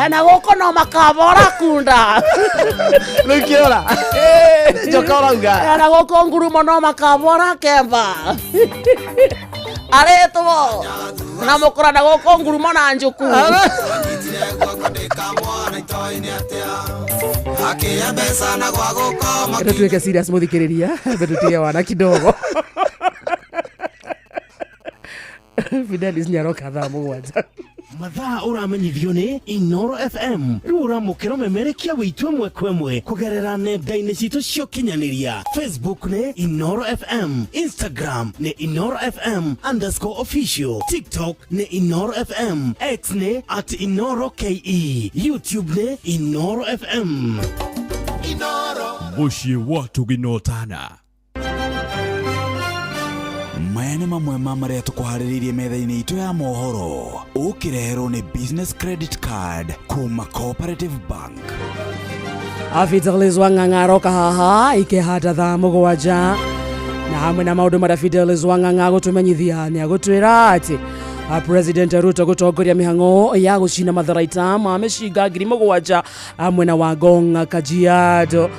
na goko no makabora kunda Lukiora njoka urauga na goko ngurumo no makabora kemba aretwo na mukora na goko ngurumo na njuku tuweke serious muthikiriria betutia wana kidogo Fidelis nyaroka thaa mugwanja mathaa uramenyithio ni Inoro FM riu uramukira memerekia witu mwe kwemwe kugerera nenda-ini citu cio kinyaniria Facebook ni Inoro FM, Instagram ni Inoro FM_official, TikTok ni Inoro FM, X ni @InoroKE, YouTube ni Inoro FM. Muciĩ watu ginotana maya nĩ mamwe ma marĩa tũkũharĩrĩirie metha-inĩ itũ ya mohoro ũkĩreherwo nĩ business credit card kuma Cooperative Bank. Fidelis Wang'ang'a aroka haha ikĩhata thaa mũgwanja na hamwe na maũndũ marĩa Fidelis Wang'ang'a gũtũmenyithia nĩ agũtwĩra atĩ President Ruto gutongoria mihang'o ya gucina matharaita ma mĩcinga 7,000 hamwe na Wangong Kajiado.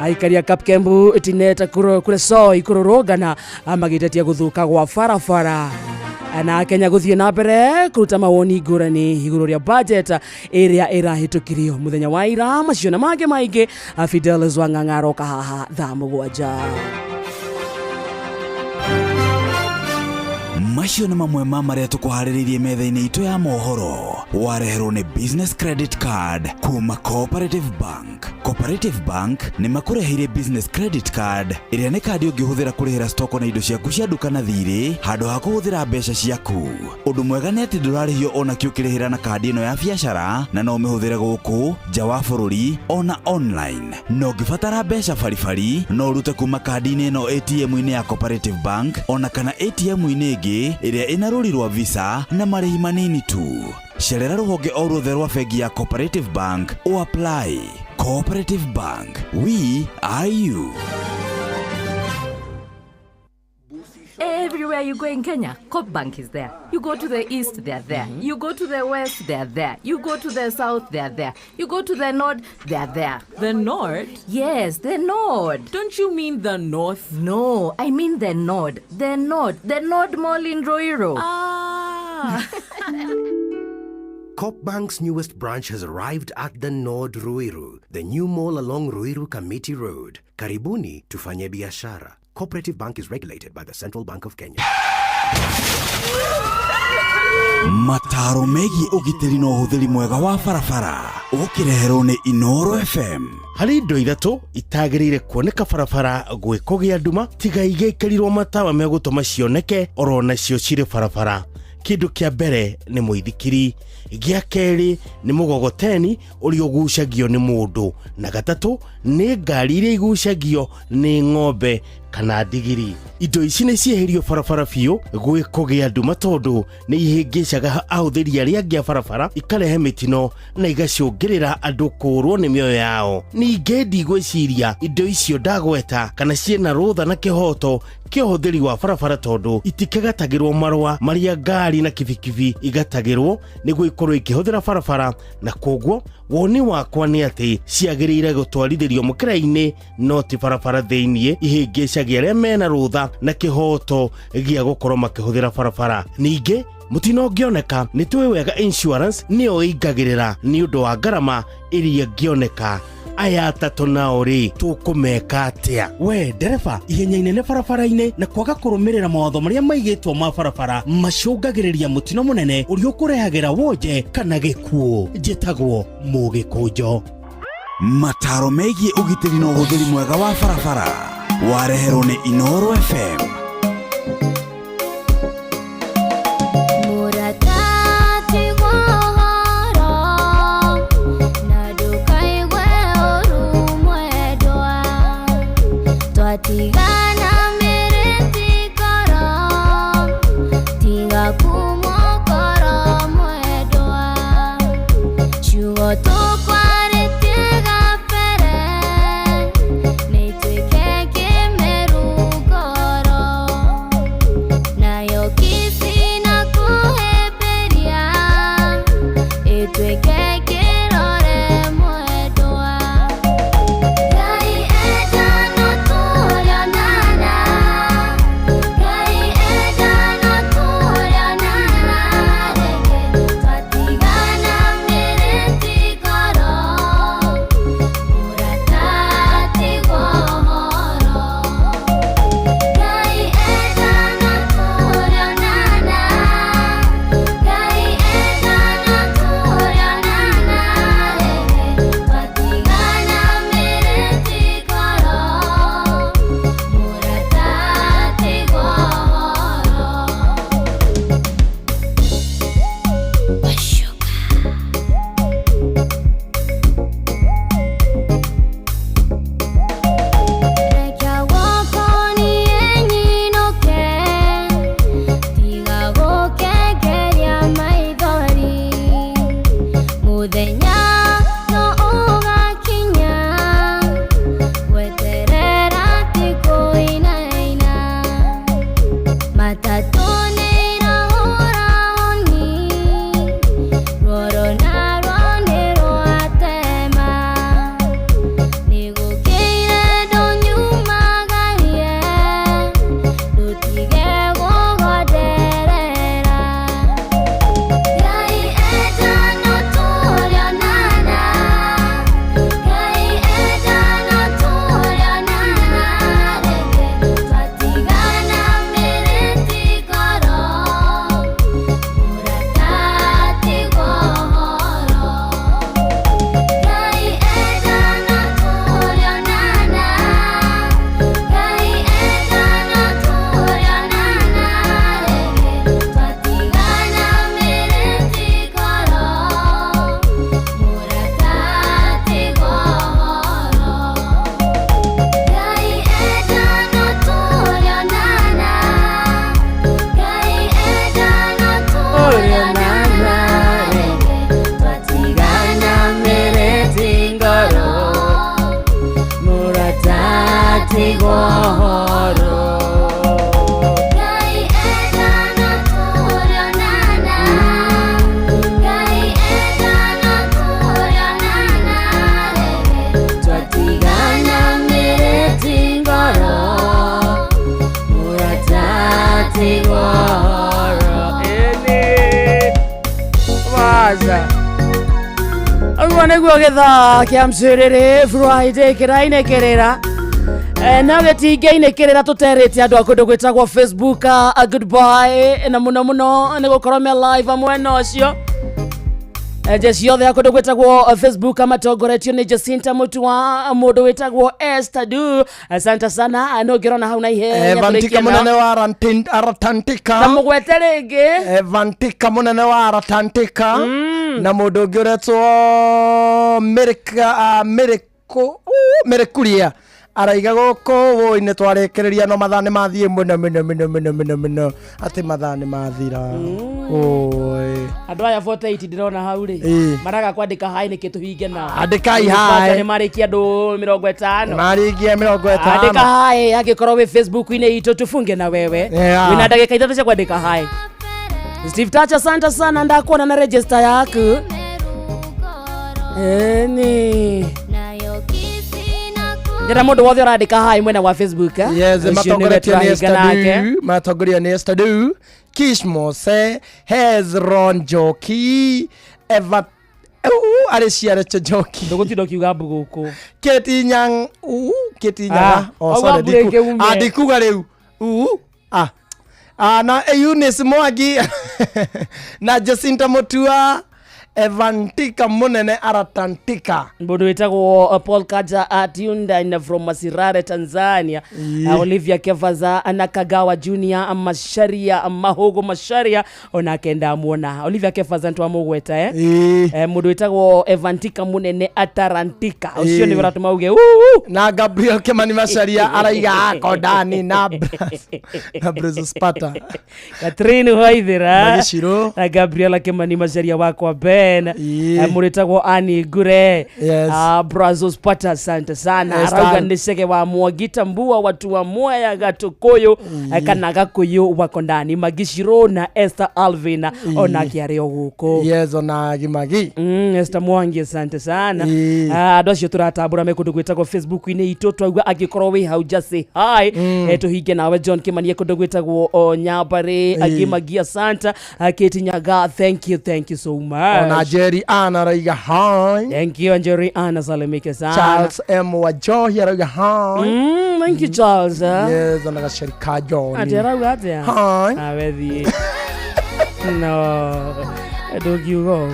Aikaria Kapkembu itineta kure soi kururugana magitetia guthuka gwa farafara na Kenya guthie na mbere kuruta mawoni ngurani iguru ria budget area irahitukirio muthenya wa ira macio na mangĩ maingĩ. Fidelis Wang'ang'a aroka haha thaa mũgwanja. Macio nĩ mamwe ma marĩa tũkũharĩrĩirie metha-inĩ itũ ya mohoro wareherwo nĩ business credit card kuma Cooperative Bank. Cooperative Bank nĩ makũreheire business credit card ĩrĩa nĩ kandi ũngĩhũthĩra kũrĩhĩra stoko na indo ciaku cia nduka na thirĩ handũ ha kũhũthĩra mbeca ciaku. Ũndũ mwega nĩ atĩ ndũrarĩhio ona kĩ ũkĩrĩhĩra na kandi ĩno ya biacara na no ũmĩhũthĩre gũkũ nja wa bũrũri ona online. No ũngĩbatara mbeca baribari no ũrute kuma kandi-inĩ ĩno ATM-inĩ ya Cooperative Bank ona kana ATM-inĩ ĩngĩ ĩrĩa ĩna rũri rwa visa na marĩhi manini tu. Cerera rũhonge o ruothe rwa bengi ya Cooperative Bank o apply. Cooperative Bank, we are you. Everywhere you go in Kenya, Coop Bank is there. You go to the east, they are there. You go to the west, they are there. You go to the south, they are there. You go to the north, they are there. The north? Yes, the north. Don't you mean the north? No, I mean the north. The north. The North Mall in Ruiru. Ah. Coop Bank's newest branch has arrived at the Nord Ruiru, the new mall along Ruiru Kamiti Road. Karibuni tufanye biashara. Cooperative Bank is regulated by the Central Bank of Kenya. Mataro megiĩ ũgitĩri na ũhũthĩri mwega wa barabara ũkĩreherwo nĩ Inoro FM. Harĩ indo ithatũ itagĩrĩire kuoneka barabara gwĩkũgĩa nduma tiga igĩkĩrirwo matawa megũtũma cioneke oro nacio cirĩ barabara. Kindu kia mbere ni muithikiri, gia keri ni mugogoteni uria ugucagio ni mundu, na gatatu ni ngari iria igucagio ni ng'ombe kana ndigiri. Indo ici nĩ cieherio barabara biũ gwĩ kũgĩa nduma tondu nĩ ihĩngĩcaga ahũthĩri arĩa angĩ a barabara, ikarehe mĩtino na igacũngĩrĩra andũ kũrwo nĩ mĩoyo yao. Ningĩ ndigwĩciria indo icio ndagweta kana ciĩna rũtha na kĩhoto kĩa ũhũthĩri wa barabara tondu itikegatagĩrwo marũa marĩa ngari na kibikibi igatagĩrwo nĩguo ikorwo ikĩhũthĩra barabara, na koguo woni wakwa nĩ atĩ ciagĩrĩire gũtwarithĩrio mũkĩra-inĩ no ti barabara thĩiniĩ ihĩngĩcagia arĩa mena rũtha na kĩhoto gĩa gũkorwo makĩhũthĩra barabara. Ningĩ mutino ngĩoneka nĩ tũĩ wega insurance nĩyo ĩingagĩrĩra nĩ ũndũ wa ngarama ĩrĩa ngĩoneka. Aya atatũ nao rĩ tũkũmeka atĩa? We ndereba, ihenya inene barabara-inĩ na kwaga kũrũmĩrĩra mawatho marĩa maigĩtwo ma barabara macũngagĩrĩria mũtino mũnene ũrĩa ũkũrehagĩra wonje kana gĩkuũ. Njĩtagwo Mũgĩkũnjo. Mataro megiĩ ũgitĩri na ũhũthĩri mwega wa barabara wareherwo nĩ Inooro FM. Tigana mereti koro, tiga kumokoro mwedwa. Chugo tukware tiga pere, neitwike kimerugoro. Nayo kisi na kuheperia, itwike kirore mwedwa. Gai edano Nĩguo gĩthaa kĩa Mcirĩrĩ Friday kĩrainĩkĩrĩra na gĩtingĩinĩkĩrĩra tũterĩte andũ a kũndũ gwĩtagwo Facebook a goodbye na mũno mũno nĩ gũkorwo me live mwena ũcio Jesi yothe ya kundu gwetagwo Facebook ama togoretio ni Jacinta Mutua mundu wetagwo Esther Du. Asante sana anogirona hau na ihe Vantika munene wa Aratantika na mugwete ringi Vantika munene wa Aratantika na mundu ngiretwo Merikuria araiga goko woine twarekereria no mathane mathie muno ati mathane mathira oi andu aya 48 ndirona hau ri maraga kwandika hai ni kitu hinge na andikai hai ni marikia andu 50 marikia 50 andika hai agikorwo wi Facebook ine itu tufunge na wewe wina ndagika ithatu cia kwandika hai Steve Touch asante sana ndakuona na register yaku ni Ngera mundu wothe urandika hai mwena wa Facebook yes matogoria ni Esther Du Kishmose Hezron Joki Eva Areciare Joki ndugutindo kiuga mbuguku Ketinyang adikuga riu na Eunice Mwangi na Jacinta Mutua Evantika munene Aratantika mundu wetagwo Paul Kaja Hyundai from Masirare Tanzania Olivia Kevaza Anakagawa Junior Masharia Mahogo Masharia onakenda muona Olivia Kevaza ntwa mugweta mundu wetagwo Evantika munene Atarantika ucio ni biratuma uge na Gabriel Kemani Masharia araiga akodani na Brazo Sparta Catherine Waithira Magishiro na Gabriel Kemani Masharia wako muritagwo Ani Gure Brazos Pata asante sana arauga nisege wa Mwagita Mbua watu wa Mwaya Gatukoyo kana Gakuyu wako ndani Magishiro na Esther Alvin ona kiario guko ona Gimagi Esther Mwangi asante sana adocio turatabura mekundu gwetagwo Facebook ine itoto agwa agikorwo wi hau just hi tuhinge nawe John Kimani kundu gwetagwo Nyabare Agimagi asante Ketinyaga thank you so much Jerry Anna raiga hi thank you Jerry Anna salimike sana Charles M Wajohi raiga hi thank you Charles yes anaga shirika John atera gate hi awethi no I don't you go